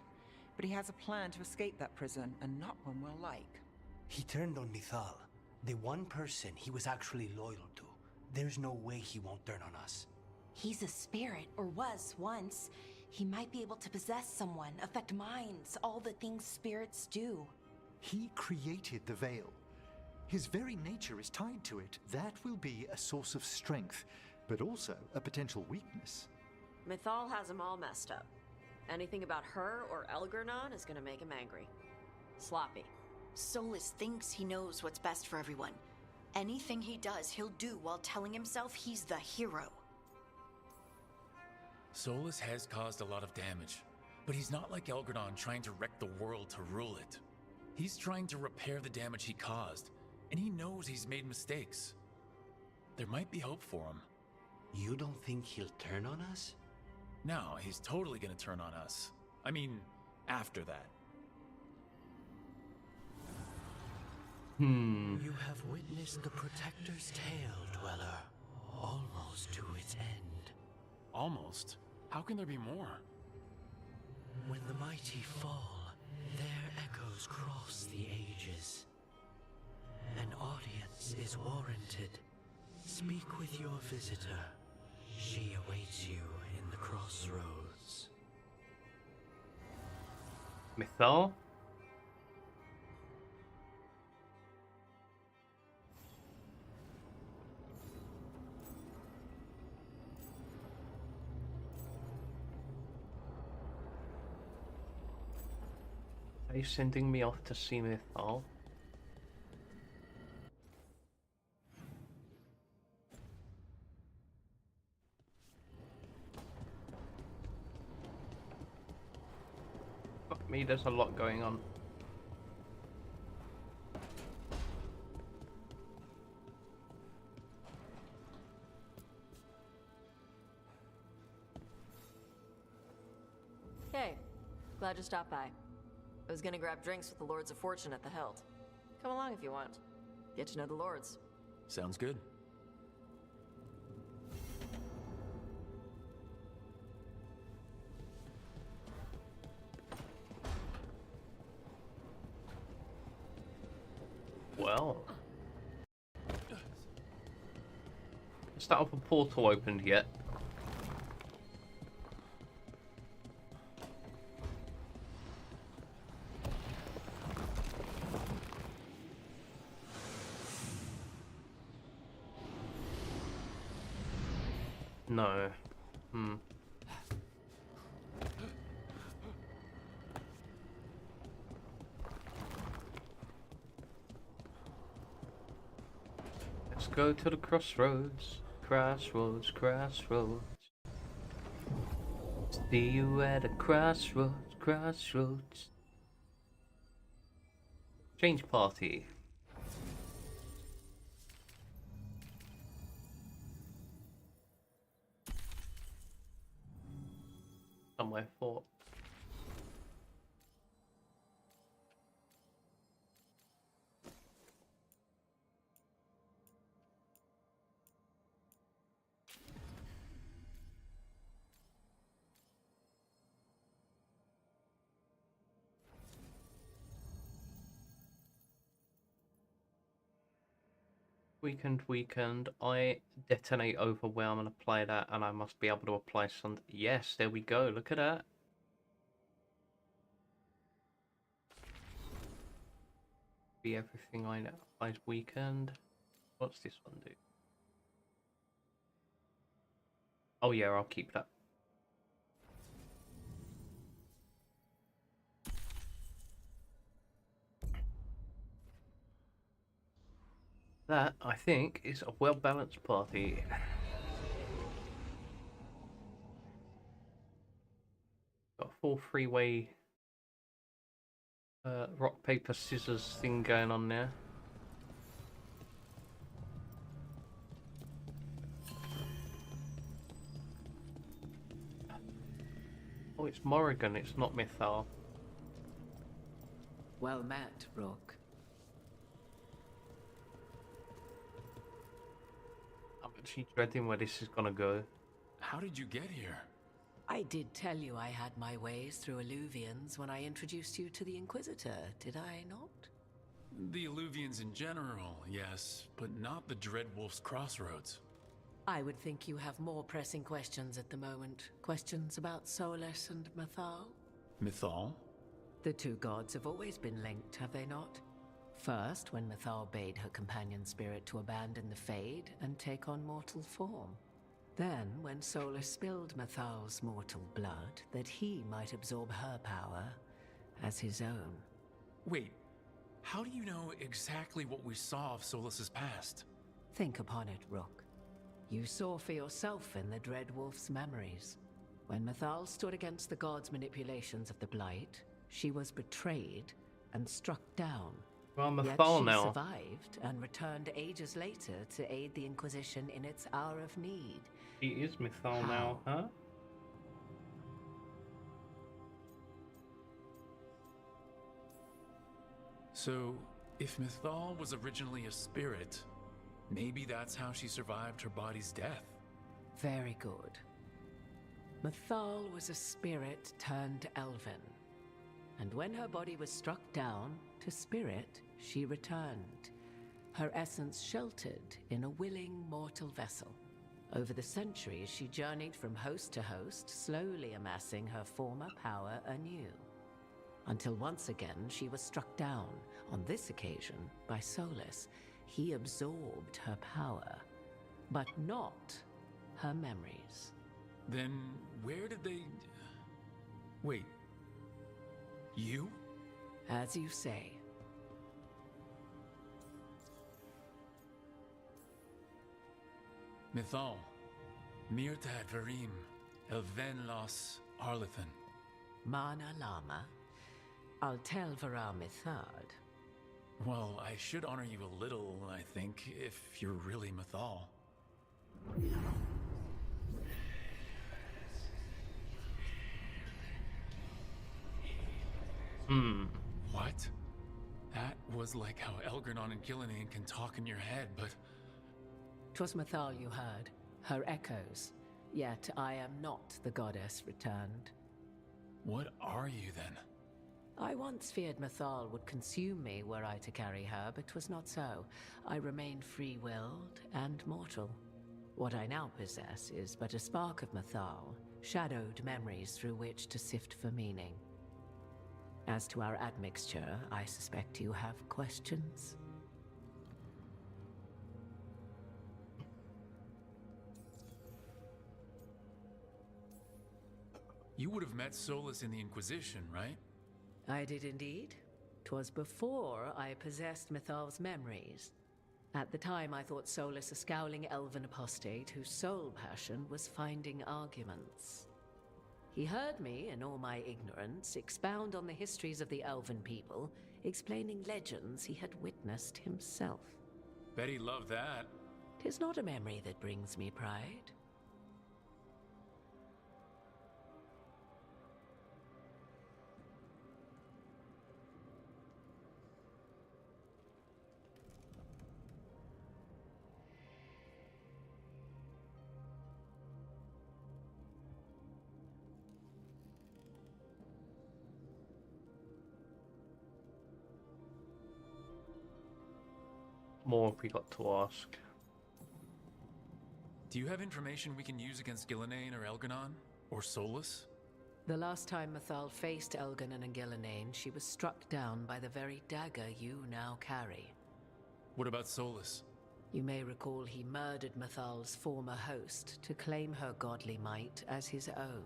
But he has a plan to escape that prison, and not one we'll like. He turned on Mythal, the one person he was actually loyal to. There's no way he won't turn on us. He's a spirit, or was once. He might be able to possess someone, affect minds, all the things spirits do. He created the veil. His very nature is tied to it. That will be a source of strength, but also a potential weakness. Mythal has him all messed up. Anything about her or Elgernon is gonna make him angry. Sloppy. Solus thinks he knows what's best for everyone. Anything he does, he'll do while telling himself he's the hero. Solus has caused a lot of damage, but he's not like Elgernon trying to wreck the world to rule it. He's trying to repair the damage he caused, And he knows he's made mistakes. There might be hope for him. You don't think he'll turn on us? No, he's totally gonna turn on us. I mean, after that. You have witnessed the Protector's tale, Dweller. Almost to its end. Almost? How can there be more? When the mighty fall, their echoes cross the ages. An audience is warranted. Speak with your visitor. She awaits you in the crossroads. Mythal? Are you sending me off to see Mythal? Fuck me, there's a lot going on. Hey, glad you stopped by. I was gonna grab drinks with the Lords of Fortune at the Hilt. Come along if you want. Get to know the Lords. Sounds good. Well. Is that up a portal opened yet? No. Let's go to the crossroads. Crossroads, crossroads. See you at a crossroads, crossroads. Change party. Somewhere for. Weekend. I detonate over where I'm going to play that, and I must be able to apply some. Yes, there we go. Look at that. Be everything I know. Applies weekend. What's this one do? Oh yeah, I'll keep that. That, I think, is a well-balanced party. Got a full three-way rock, paper, scissors thing going on there. Oh, it's Morrigan, it's not Mythal. Well met, Rook. I'm actually dreading where this is gonna go. How did you get here? I did tell you I had my ways through Illuvians when I introduced you to the Inquisitor, did I not? The Illuvians in general, yes, but not the Dreadwolf's Crossroads. I would think you have more pressing questions at the moment. Questions about Solus and Mythal? Mythal? The two gods have always been linked, have they not? First, when Mythal bade her companion spirit to abandon the Fade and take on mortal form. Then, when Solus spilled Mythal's mortal blood, that he might absorb her power as his own. Wait, how do you know exactly what we saw of Solus's past? Think upon it, Rook. You saw for yourself in the Dreadwolf's memories. When Mythal stood against the gods' manipulations of the Blight, she was betrayed and struck down, Well, I'm a Yet Thal she now. survived and returned ages later to aid the Inquisition in its hour of need. He is Mythal now, huh? So, if Mythal was originally a spirit, maybe that's how she survived her body's death. Very good. Mythal was a spirit turned elven. And when her body was struck down, to spirit, she returned. Her essence sheltered in a willing mortal vessel. Over the centuries, she journeyed from host to host, slowly amassing her former power anew. Until once again, she was struck down, on this occasion, by Solus. He absorbed her power, but not her memories. Then, where did they... Wait. You? As you say. Mythal. Mirtad Varim. Elven Los Arlethan. Mana Lama. Altel Vara Mythad. Well, I should honor you a little, I think, if you're really Mythal. What? That was like how Elgranon and Gillinan can talk in your head, but... 'Twas Mythal you heard, her echoes. Yet I am not the goddess returned. What are you then? I once feared Mythal would consume me were I to carry her, but 'twas not so. I remain free-willed and mortal. What I now possess is but a spark of Mythal, shadowed memories through which to sift for meaning. As to our admixture, I suspect you have questions. You would have met Solus in the Inquisition, right? I did indeed. 'Twas before I possessed Mythal's memories. At the time, I thought Solus a scowling elven apostate whose sole passion was finding arguments. He heard me, in all my ignorance, expound on the histories of the elven people, explaining legends he had witnessed himself. Bet he loved that. 'Tis not a memory that brings me pride. More we got to ask. Do you have information we can use against Gillinan or Elgranon? Or Solus? The last time Mythal faced Elganon and Gillinan, she was struck down by the very dagger you now carry. What about Solus? You may recall he murdered Mythal's former host to claim her godly might as his own.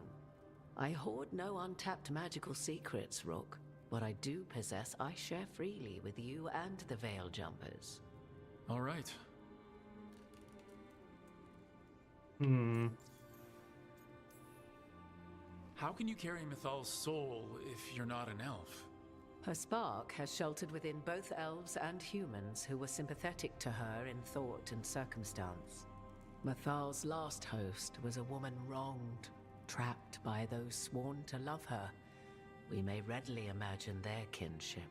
I hoard no untapped magical secrets, Rook. What I do possess, I share freely with you and the Veil Jumpers. All right. How can you carry Mythal's soul if you're not an elf? Her spark has sheltered within both elves and humans who were sympathetic to her in thought and circumstance. Mythal's last host was a woman wronged, trapped by those sworn to love her. We may readily imagine their kinship.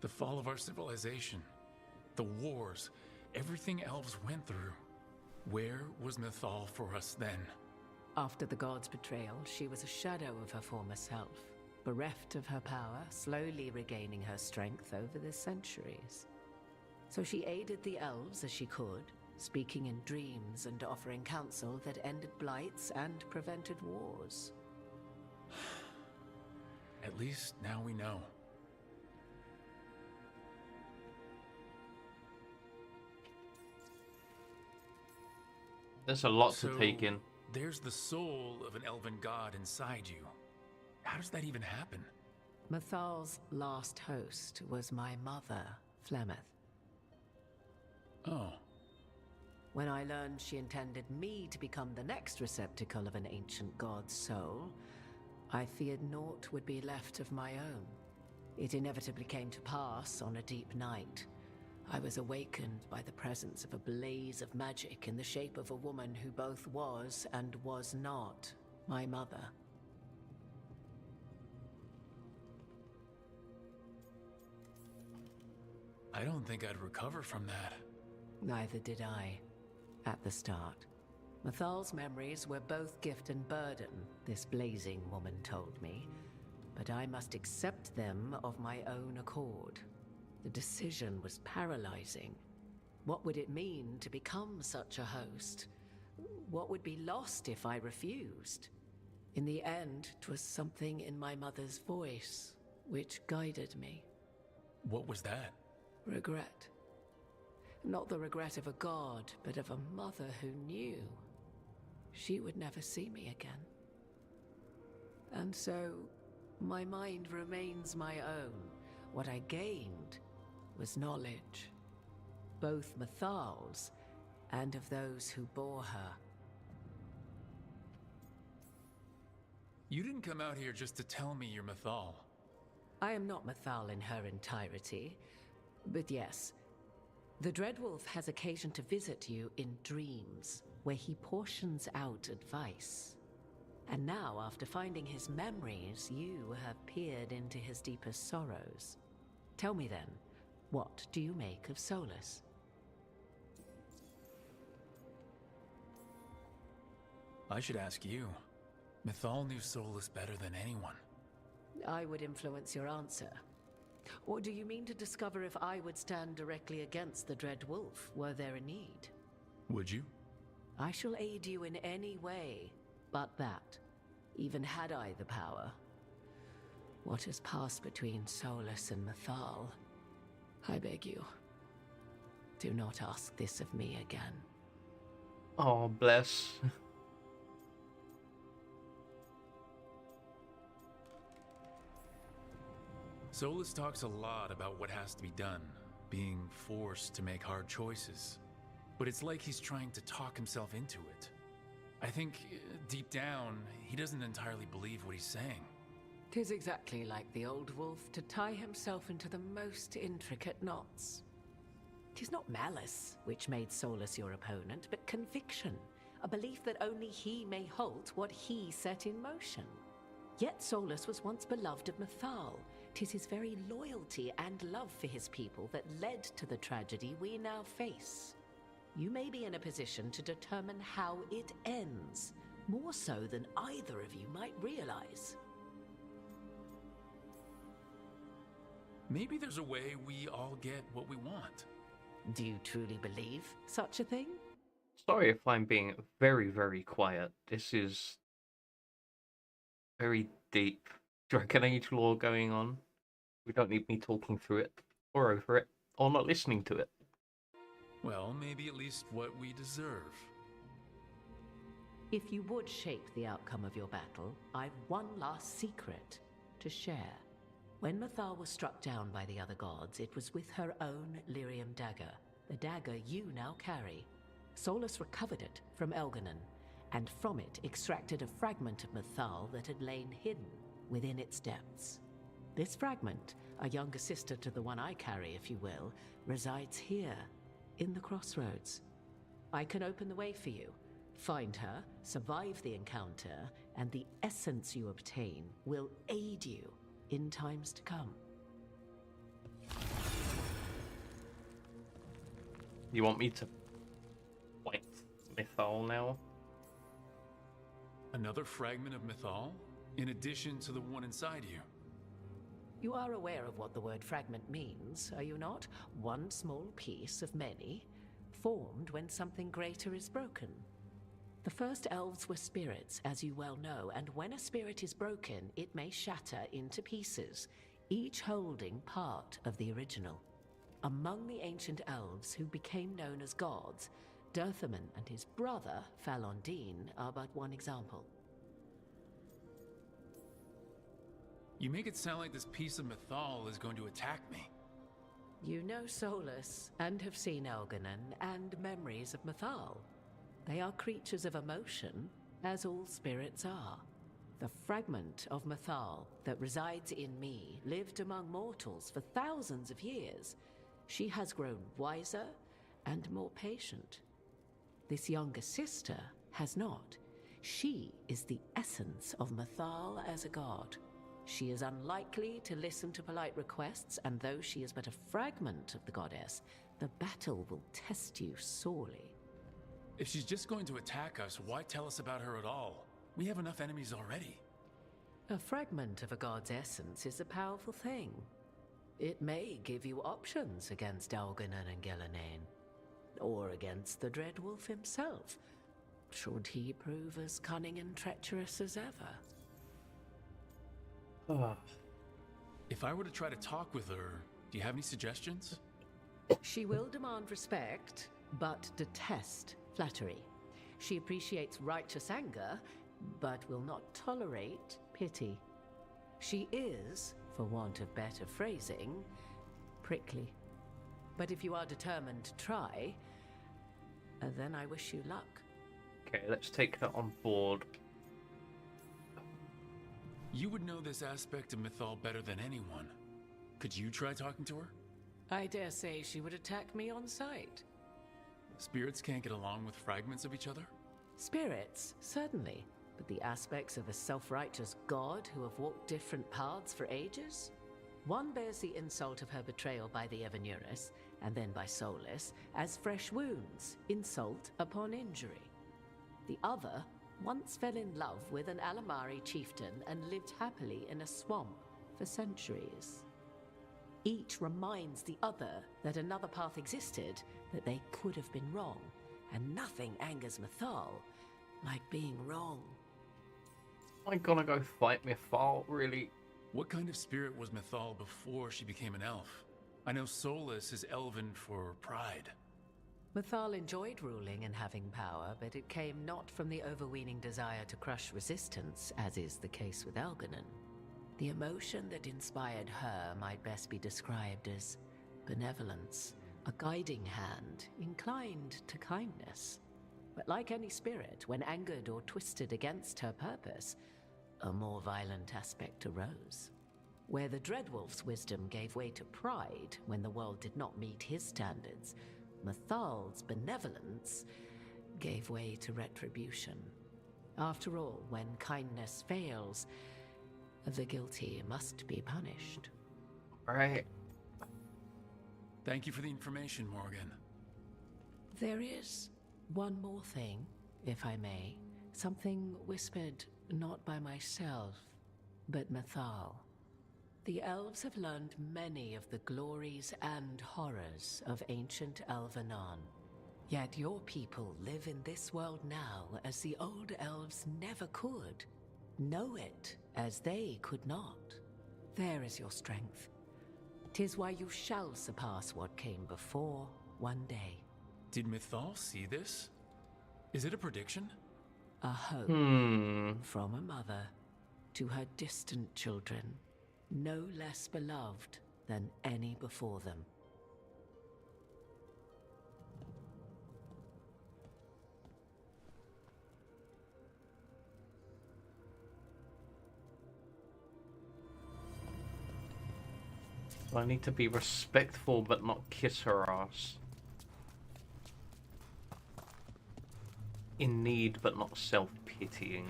The fall of our civilization, the wars, everything elves went through. Where was Mythal for us then? After the gods' betrayal, she was a shadow of her former self, bereft of her power, slowly regaining her strength over the centuries. So she aided the elves as she could, speaking in dreams and offering counsel that ended blights and prevented wars. At least now we know. There's a lot to take in. There's the soul of an elven god inside you. How does that even happen? Mythal's last host was my mother, Flemeth. Oh. When I learned she intended me to become the next receptacle of an ancient god's soul, I feared naught would be left of my own. It inevitably came to pass on a deep night. I was awakened by the presence of a blaze of magic in the shape of a woman who both was and was not my mother. I don't think I'd recover from that. Neither did I, at the start. Mathal's memories were both gift and burden, this blazing woman told me, but I must accept them of my own accord. The decision was paralyzing. What would it mean to become such a host? What would be lost if I refused? In the end, 'twas something in my mother's voice which guided me. What was that? Regret. Not the regret of a god, but of a mother who knew she would never see me again. And so, my mind remains my own. What I gained was knowledge, both Mathal's and of those who bore her. You didn't come out here just to tell me you're Mathal. I am not Mathal in her entirety, but yes, the Dreadwolf has occasion to visit you in dreams, where he portions out advice. And now, after finding his memories, you have peered into his deepest sorrows. Tell me then, what do you make of Solus? I should ask you. Mathal knew Solus better than anyone. I would influence your answer. Or do you mean to discover if I would stand directly against the Dread Wolf, were there a need? Would you? I shall aid you in any way, but that, even had I the power. What has passed between Solus and Mathal, I beg you, do not ask this of me again. Oh, bless. Solus talks a lot about what has to be done, being forced to make hard choices. But it's like he's trying to talk himself into it. I think, deep down, he doesn't entirely believe what he's saying. 'Tis exactly like the old wolf to tie himself into the most intricate knots. 'Tis not malice which made Solus your opponent, but conviction, a belief that only he may halt what he set in motion. Yet Solus was once beloved of Mathal. 'Tis his very loyalty and love for his people that led to the tragedy we now face. You may be in a position to determine how it ends, more so than either of you might realize. Maybe there's a way we all get what we want. Do you truly believe such a thing? Sorry if I'm being very, very quiet. This is very deep Dragon Age lore going on. We don't need me talking through it, or over it, or not listening to it. Well, maybe at least what we deserve. If you would shape the outcome of your battle, I've one last secret to share. When Mathal was struck down by the other gods, it was with her own lyrium dagger, the dagger you now carry. Solus recovered it from Elganon, and from it extracted a fragment of Mathal that had lain hidden within its depths. This fragment, a younger sister to the one I carry, if you will, resides here, in the crossroads. I can open the way for you, find her, survive the encounter, and the essence you obtain will aid you in times to come. You want me to fight Mathal now? Another fragment of Mathal? In addition to the one inside you? You are aware of what the word fragment means, are you not? One small piece of many, formed when something greater is broken. The first elves were spirits, as you well know, and when a spirit is broken, it may shatter into pieces, each holding part of the original. Among the ancient elves who became known as gods, Dirthaman and his brother, Falondine, are but one example. You make it sound like this piece of Mathal is going to attack me. You know Solus and have seen Elganon and memories of Mythal. They are creatures of emotion, as all spirits are. The fragment of Mythal that resides in me lived among mortals for thousands of years. She has grown wiser and more patient. This younger sister has not. She is the essence of Mythal as a god. She is unlikely to listen to polite requests, and though she is but a fragment of the goddess, the battle will test you sorely. If she's just going to attack us, why tell us about her at all? We have enough enemies already. A fragment of a god's essence is a powerful thing. It may give you options against Elganon and Ghilanane, or against the Dreadwolf himself, should he prove as cunning and treacherous as ever. If I were to try to talk with her, do you have any suggestions? She will demand respect, but detest flattery. She appreciates righteous anger, but will not tolerate pity. She is, for want of better phrasing, prickly. But if you are determined to try, then I wish you luck. Okay, let's take her on board. You would know this aspect of Mythal better than anyone. Could you try talking to her? I dare say she would attack me on sight. Spirits can't get along with fragments of each other? Spirits, certainly. But the aspects of a self-righteous god who have walked different paths for ages? One bears the insult of her betrayal by the Evanurus, and then by Solus, as fresh wounds, insult upon injury. The other once fell in love with an Alamari chieftain and lived happily in a swamp for centuries. Each reminds the other that another path existed, that they could have been wrong, and nothing angers Mythal like being wrong. Am I gonna go fight Mythal, really? What kind of spirit was Mythal before she became an elf? I know Solus is elven for pride. Mythal enjoyed ruling and having power, but it came not from the overweening desire to crush resistance, as is the case with Elganon. The emotion that inspired her might best be described as benevolence, a guiding hand, inclined to kindness. But like any spirit, when angered or twisted against her purpose, a more violent aspect arose. Where the Dreadwolf's wisdom gave way to pride when the world did not meet his standards, Mythal's benevolence gave way to retribution. After all, when kindness fails, the guilty must be punished. Right. Thank you for the information, Morgan. There is one more thing, if I may. Something whispered not by myself, but Mythal. The elves have learned many of the glories and horrors of ancient Elvenon. Yet your people live in this world now as the old elves never could. Know it as they could not. There is your strength. 'Tis why you shall surpass what came before one day. Did Mythal see this? Is it a prediction? A hope from a mother to her distant children, no less beloved than any before them. I need to be respectful but not kiss her ass. In need but not self-pitying.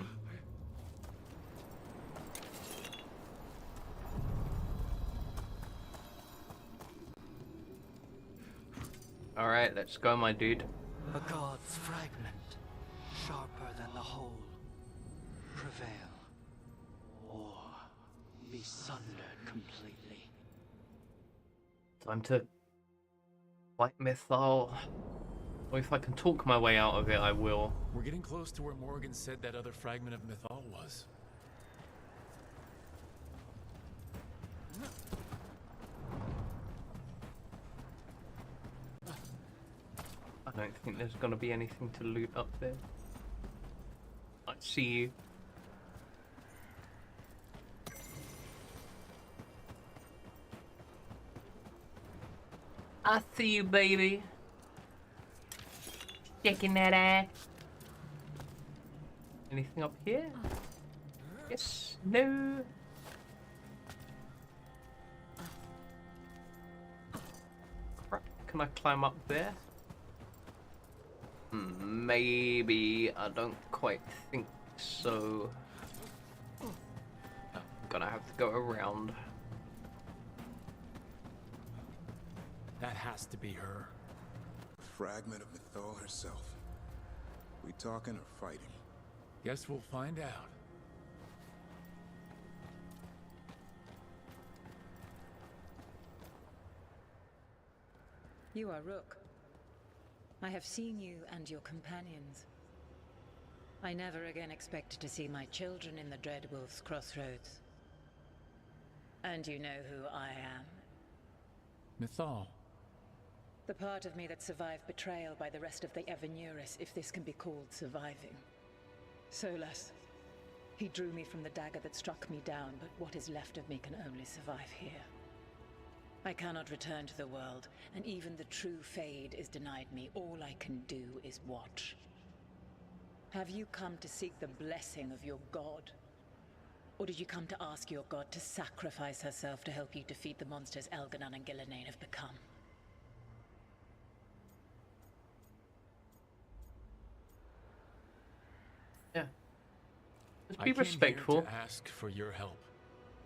Alright, let's go, my dude. A god's fragment, sharper than the whole. Prevail, or be sundered completely. Time to fight Mythal. Or if I can talk my way out of it, I will. We're getting close to where Morgan said that other fragment of Mythal was. I don't think there's gonna be anything to loot up there. I see you. I see you, baby. Shaking that ass. Anything up here? Yes. No. Crap. Can I climb up there? Maybe. I don't quite think so. I'm gonna have to go around. That has to be her. A fragment of Mythal herself. We talking or fighting? Guess we'll find out. You are Rook. I have seen you and your companions. I never again expected to see my children in the Dreadwolf's crossroads. And you know who I am. Mythal. The part of me that survived betrayal by the rest of the Evanuris, if this can be called surviving. Solas. He drew me from the dagger that struck me down, but what is left of me can only survive here. I cannot return to the world, and even the true Fade is denied me. All I can do is watch. Have you come to seek the blessing of your god? Or did you come to ask your god to sacrifice herself to help you defeat the monsters Elganon and Gillenane have become? Yeah. Just I be came respectful. here to ask for your help.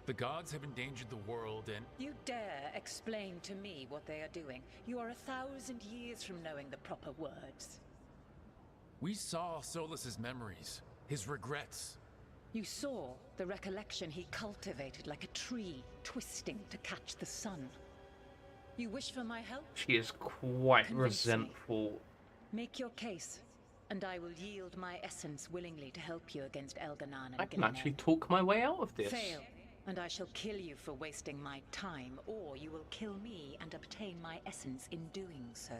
The gods have endangered the world and... You dare explain to me what they are doing? You are 1,000 years from knowing the proper words. We saw Solas's memories, his regrets. You saw the recollection he cultivated like a tree, twisting to catch the sun. You wish for my help? She is quite Convince me. resentful. Make your case, and I will yield my essence willingly to help you against Elganon and I can Gillenane. actually talk my way out of this. Fail, and I shall kill you for wasting my time, or you will kill me and obtain my essence in doing so.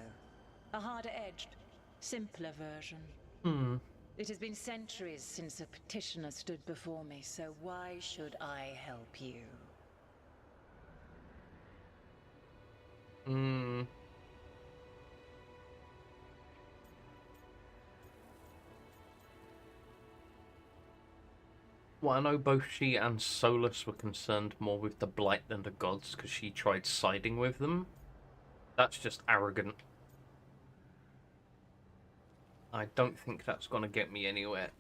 A harder-edged, simpler version. It has been centuries since a petitioner stood before me, so why should I help you? Well, I know both she and Solus were concerned more with the Blight than the gods because she tried siding with them. That's just arrogant. I don't think that's going to get me anywhere.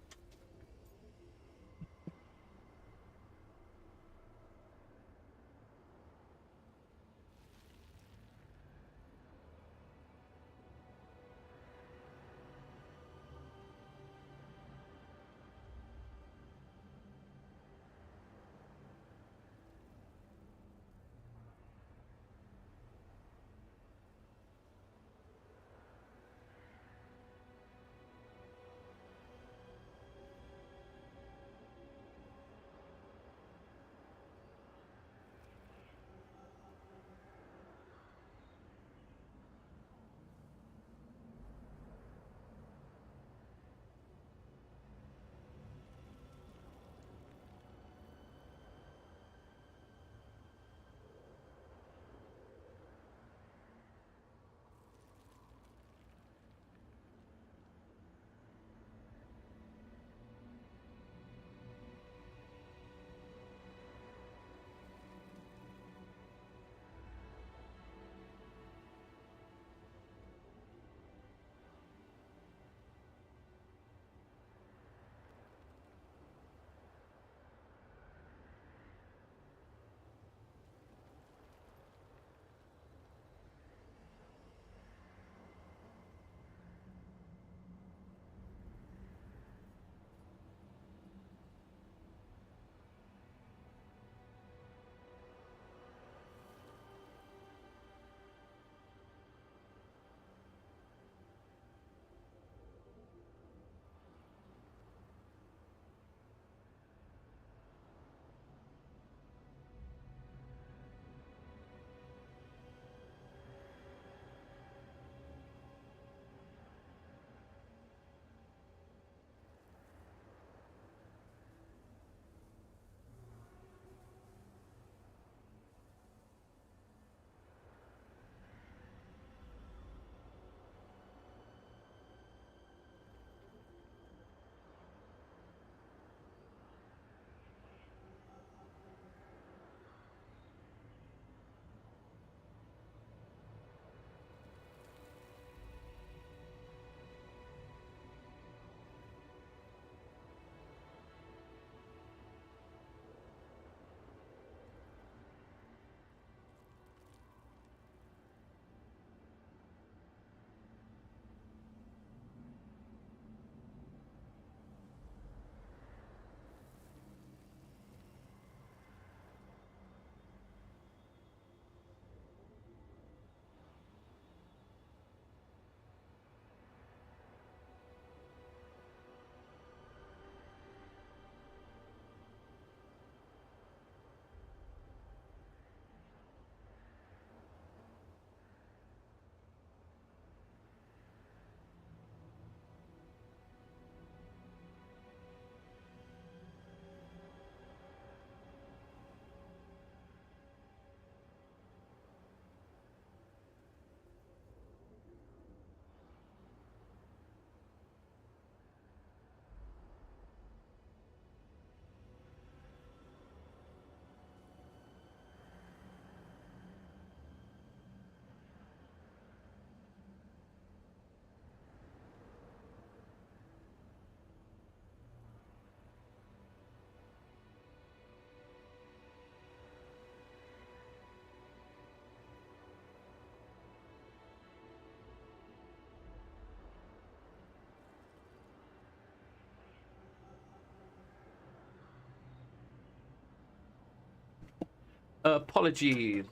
Apologies.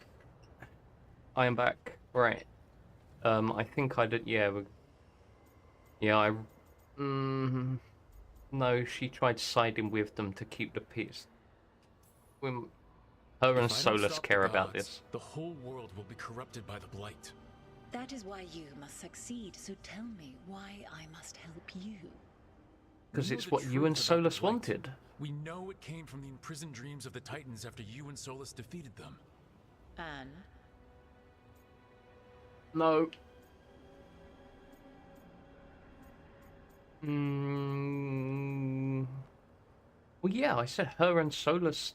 I am back. Right. I think I did. Yeah. Yeah. No, she tried siding with them to keep the peace. Her and If I don't Solus stop the care about gods, this. The whole world will be corrupted by the blight. That is why you must succeed, so tell me why I must help you. Because We know it's the what you truth and about the Solus blight. wanted. We know it came from the imprisoned dreams of the Titans after you and Solus defeated them. And? No. Well, yeah, I said her and Solus.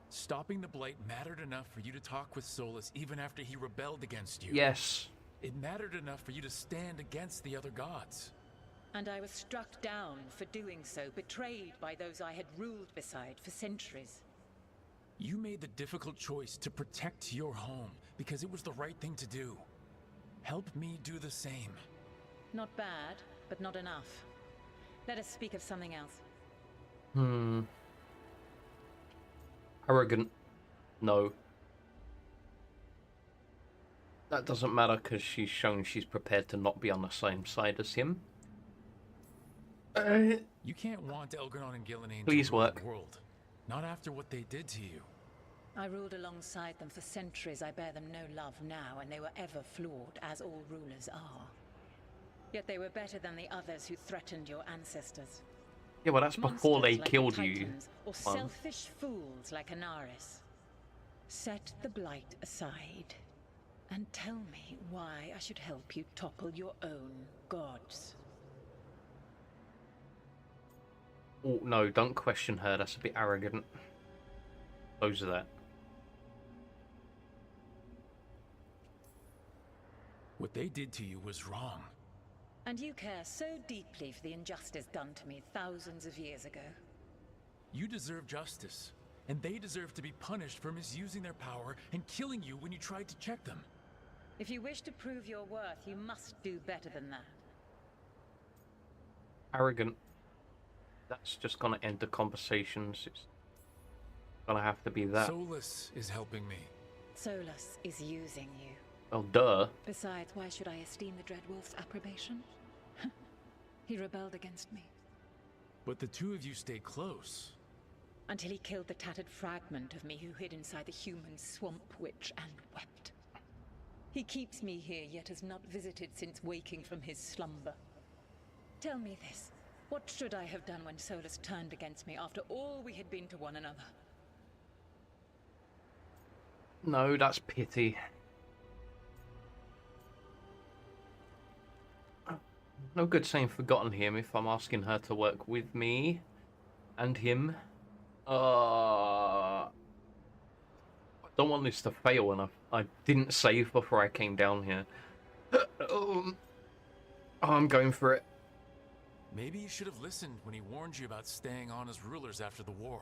Stopping the blight mattered enough for you to talk with Solus even after he rebelled against you. Yes. It mattered enough for you to stand against the other gods. And I was struck down for doing so, betrayed by those I had ruled beside for centuries. You made the difficult choice to protect your home because it was the right thing to do. Help me do the same. Not bad, but not enough. Let us speak of something else. Arrogant. No. That doesn't matter because she's shown she's prepared to not be on the same side as him. You can't want Elgar'non and Gillenane Please to rule work. the world. Not after what they did to you. I ruled alongside them for centuries. I bear them no love now, and they were ever flawed, as all rulers are. Yet they were better than the others who threatened your ancestors. Yeah, well, that's before they Monsters like the killed you. Titans, or selfish fools like Anaris. Set the blight aside, and tell me why I should help you topple your own gods. Oh, no, don't question her. That's a bit arrogant. Close that. What they did to you was wrong. And you care so deeply for the injustice done to me thousands of years ago. You deserve justice, and they deserve to be punished for misusing their power and killing you when you tried to check them. If you wish to prove your worth, you must do better than that. Arrogant. That's just gonna end the conversations. It's gonna have to be that. Solus is helping me. Solus is using you. Well, duh. Besides, why should I esteem the Dreadwolf's approbation? He rebelled against me. But the two of you stayed close. Until he killed the tattered fragment of me who hid inside the human swamp witch and wept. He keeps me here, yet has not visited since waking from his slumber. Tell me this. What should I have done when Solus turned against me after all we had been to one another? No, that's pity. No good saying forgotten him if I'm asking her to work with me and him. I don't want this to fail, and I didn't save before I came down here. I'm going for it. Maybe you should have listened when he warned you about staying on as rulers after the war.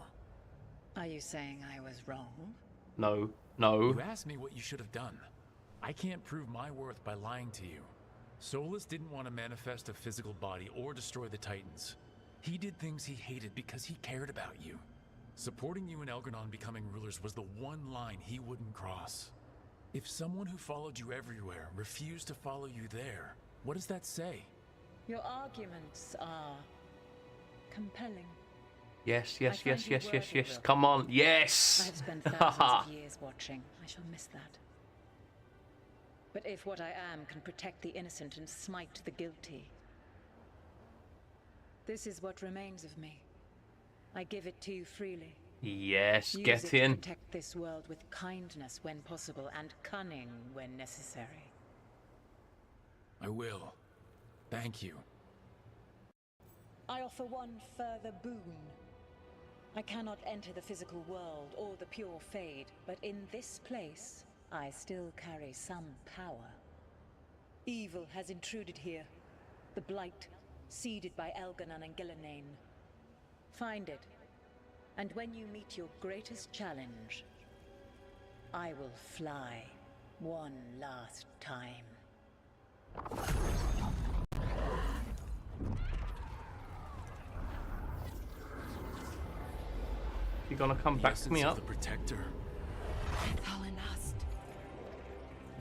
Are you saying I was wrong? No, no. You asked me what you should have done. I can't prove my worth by lying to you. Solus didn't want to manifest a physical body or destroy the Titans. He did things he hated because he cared about you. Supporting you and Elgar'non becoming rulers was the one line he wouldn't cross. If someone who followed you everywhere refused to follow you there, what does that say? Your arguments are compelling. Yes, I yes, find yes, you yes, yes, worthy, yes. Will. Come on, yes. I have spent thousands of years watching. I shall miss that. But if what I am can protect the innocent and smite the guilty, this is what remains of me. I give it to you freely. Yes, Use get it to in. protect this world with kindness when possible and cunning when necessary. I will. Thank you. I offer one further boon. I cannot enter the physical world or the pure Fade, but in this place, I still carry some power. Evil has intruded here. The Blight, seeded by Elgar'non and Gillenane. Find it, and when you meet your greatest challenge, I will fly one last time. gonna come The back essence me of up? the protector.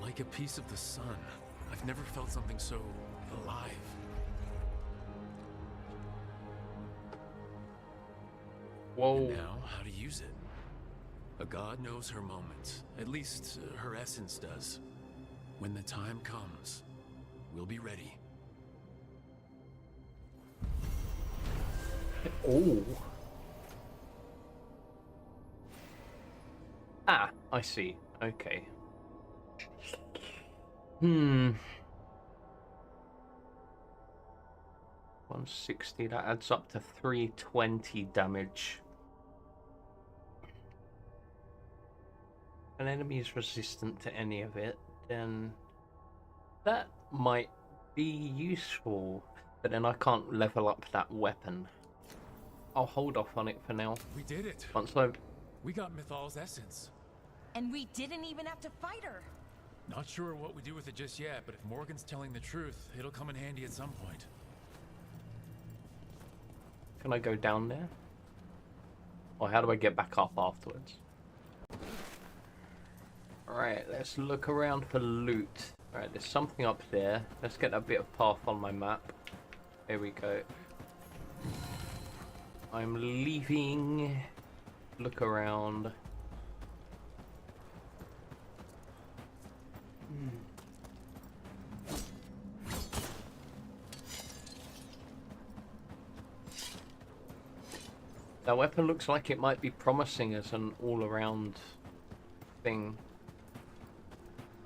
Like a piece of the sun. I've never felt something so alive. Whoa. And now, how to use it. A god knows her moment. At least, her essence does. When the time comes, we'll be ready. Oh. Ah, I see. Okay. 160, that adds up to 320 damage. If an enemy is resistant to any of it, then that might be useful. But then I can't level up that weapon. I'll hold off on it for now. We did it. We got Mythal's essence. And we didn't even have to fight her. Not sure what we do with it just yet, but if Morgan's telling the truth, it'll come in handy at some point. Can I go down there? Or how do I get back up afterwards? Alright, let's look around for loot. Alright, there's something up there. Let's get a bit of path on my map. Here we go. I'm leaving. Look around. That weapon looks like it might be promising as an all-around thing.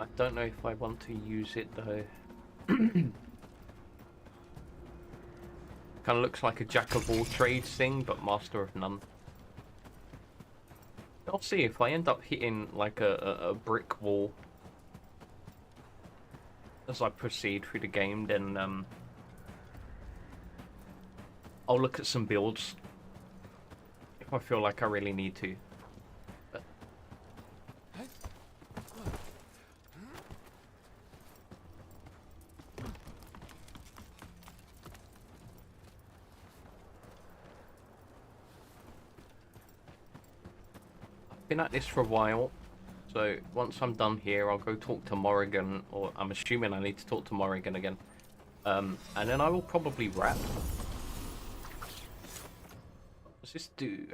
I don't know if I want to use it though. Kind of looks like a jack of all trades thing, but master of none. I'll see if I end up hitting like a brick wall as I proceed through the game, then I'll look at some builds if I feel like I really need to. But I've been at this for a while, so once I'm done here I'll go talk to Morrigan, or I'm assuming I need to talk to Morrigan again, and then I will probably wrap. What does this do?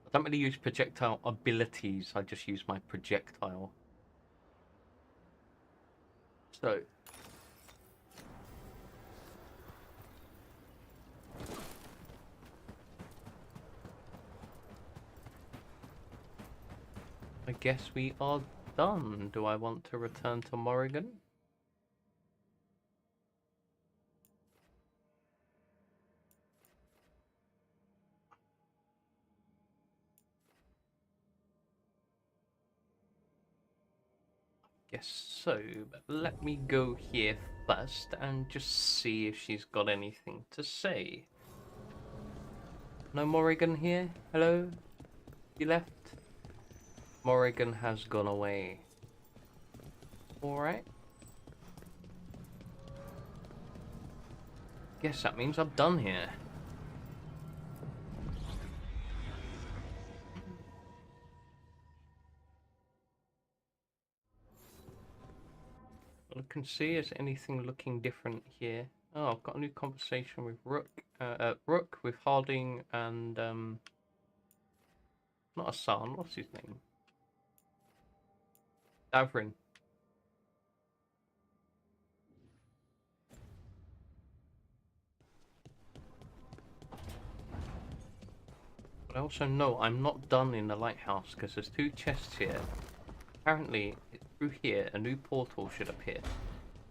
I don't really use projectile abilities, I just use my projectile. So I guess we are done. Do I want to return to Morrigan? Guess so, but let me go here first and just see if she's got anything to say. No Morrigan here? Hello? You left? Morrigan has gone away. Alright. Guess that means I'm done here. Look and see, is anything looking different here? Oh, I've got a new conversation with Rook with Harding and not Hassan, what's his name? Davrin. But I also know I'm not done in the lighthouse because there's 2 chests here. Apparently, through here, a new portal should appear.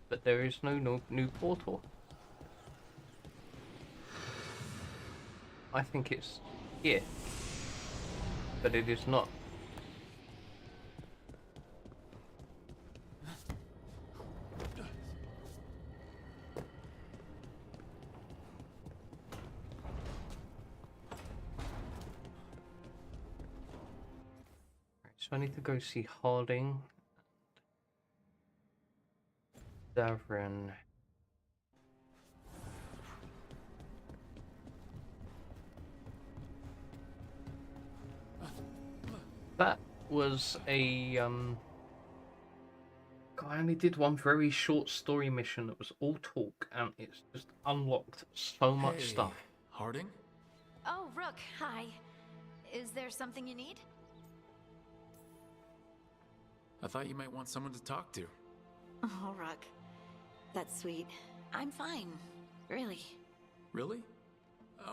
But there is no new portal. I think it's here. But it is not. So I need to go see Harding. Davrin. That was a I only did one very short story mission that was all talk, and it's just unlocked so much stuff. Harding? Oh, Rook, hi. Is there something you need? I thought you might want someone to talk to. Oh, Rook. That's sweet. I'm fine. Really. Really?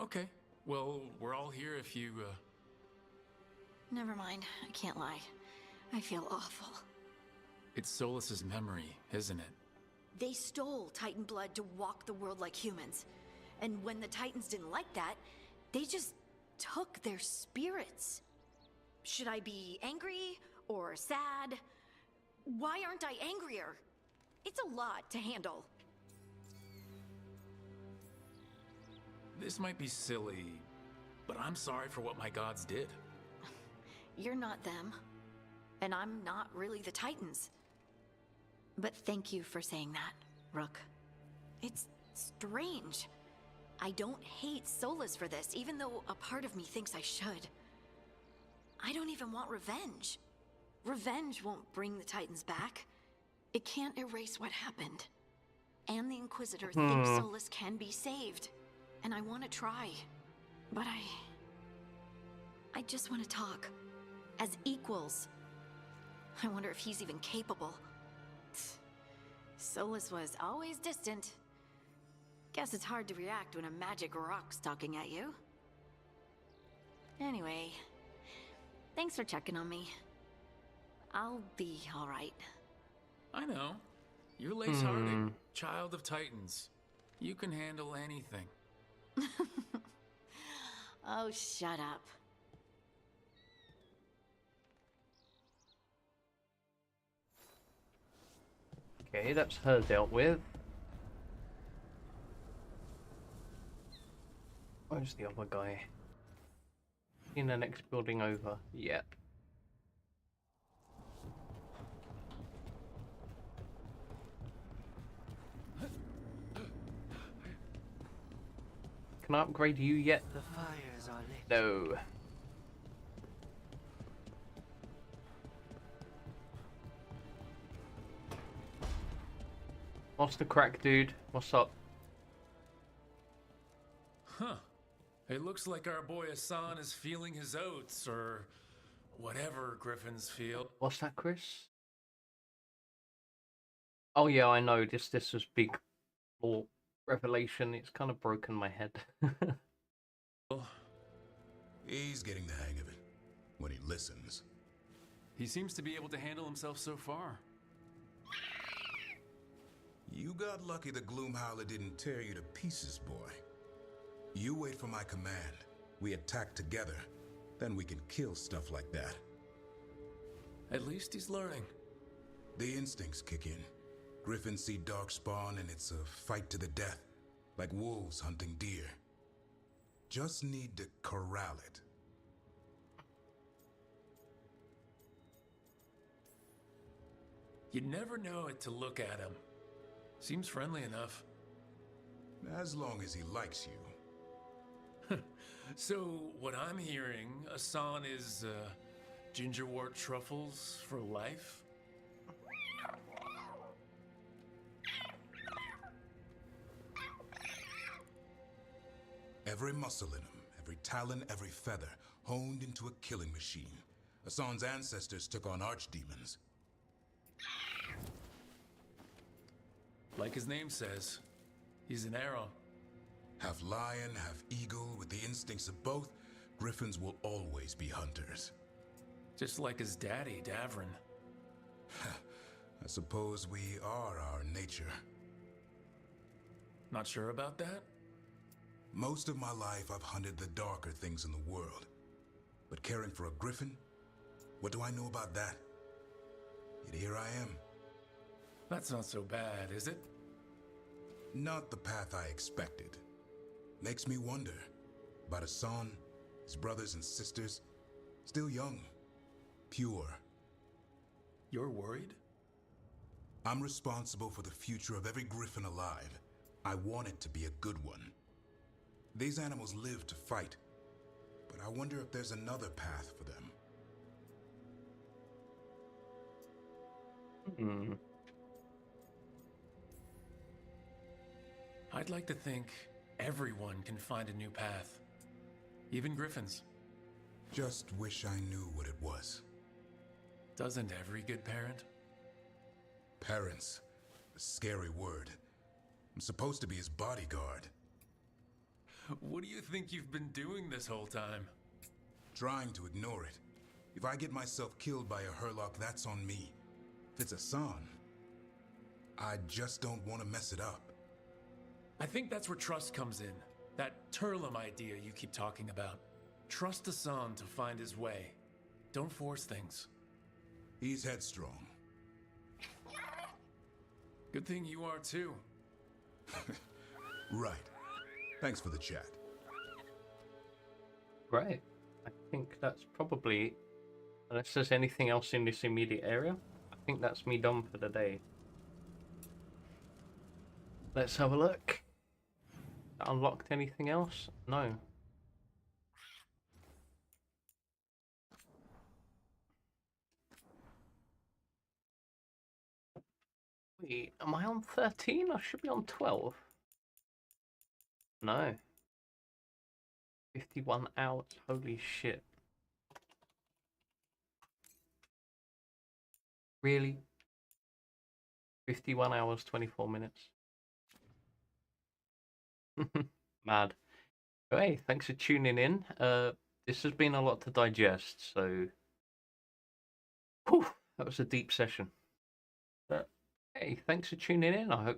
Okay. Well, we're all here if you, Never mind. I can't lie. I feel awful. It's Solus's memory, isn't it? They stole Titan blood to walk the world like humans. And when the Titans didn't like that, they just took their spirits. Should I be angry or sad? Why aren't I angrier? It's a lot to handle. This might be silly, but I'm sorry for what my gods did. You're not them. And I'm not really the Titans. But thank you for saying that, Rook. It's strange. I don't hate Solus for this, even though a part of me thinks I should. I don't even want revenge. Revenge won't bring the Titans back. It can't erase what happened. And the Inquisitor thinks Solus can be saved. And I want to try. But I just want to talk. As equals. I wonder if he's even capable. Solus was always distant. Guess it's hard to react when a magic rock's talking at you. Anyway, thanks for checking on me. I'll be alright. I know. You're Lace Harding, child of Titans. You can handle anything. Oh, shut up. Okay, that's her dealt with. Where's the other guy? In the next building over. Yep. Can I upgrade you yet? The fires are lit. No. What's the crack, dude? What's up? Huh. It looks like our boy Hassan is feeling his oats, or whatever Griffins feel. What's that, Chris? Oh yeah, I know. This was big lore revelation. It's kind of broken my head. He's getting the hang of it when he listens. He seems to be able to handle himself so far. You got lucky the Gloomhowler didn't tear you to pieces, boy. You wait for my command. We attack together. Then we can kill stuff like that. At least he's learning. The instincts kick in. Griffins see darkspawn and it's a fight to the death. Like wolves hunting deer. Just need to corral it. You'd never know it to look at him. Seems friendly enough. As long as he likes you. So, what I'm hearing, Hassan is, gingerwort truffles for life? Every muscle in him, every talon, every feather, honed into a killing machine. Hassan's ancestors took on archdemons. Like his name says, he's an arrow. Half lion, half eagle, with the instincts of both, Griffins will always be hunters. Just like his daddy, Davrin. I suppose we are our nature. Not sure about that? Most of my life I've hunted the darker things in the world. But caring for a griffin? What do I know about that? Yet here I am. That's not so bad, is it? Not the path I expected. Makes me wonder about Hassan, his brothers and sisters, still young, pure You're worried? I'm responsible for the future of every griffin alive. I want it to be a good one. These animals live to fight, but I wonder if there's another path for them. I'd like to think everyone can find a new path. Even griffins. Just wish I knew what it was. Doesn't every good parent? Parents. A scary word. I'm supposed to be his bodyguard. What do you think you've been doing this whole time? Trying to ignore it. If I get myself killed by a Hurlock, that's on me. If it's Hassan, I just don't want to mess it up. I think that's where trust comes in. That Turlum idea you keep talking about. Trust Hassan to find his way. Don't force things. He's headstrong. Good thing you are too. Right. Thanks for the chat. Great. I think that's probably, unless there's anything else in this immediate area, I think that's me done for the day. Let's have a look. Unlocked anything else? No. Wait, am I on 13? I should be on 12. No. 51 hours. Holy shit. Really? 51 hours, 24 minutes. Mad. Hey, thanks for tuning in. This has been a lot to digest, so whew, that was a deep session. But hey, thanks for tuning in. I hope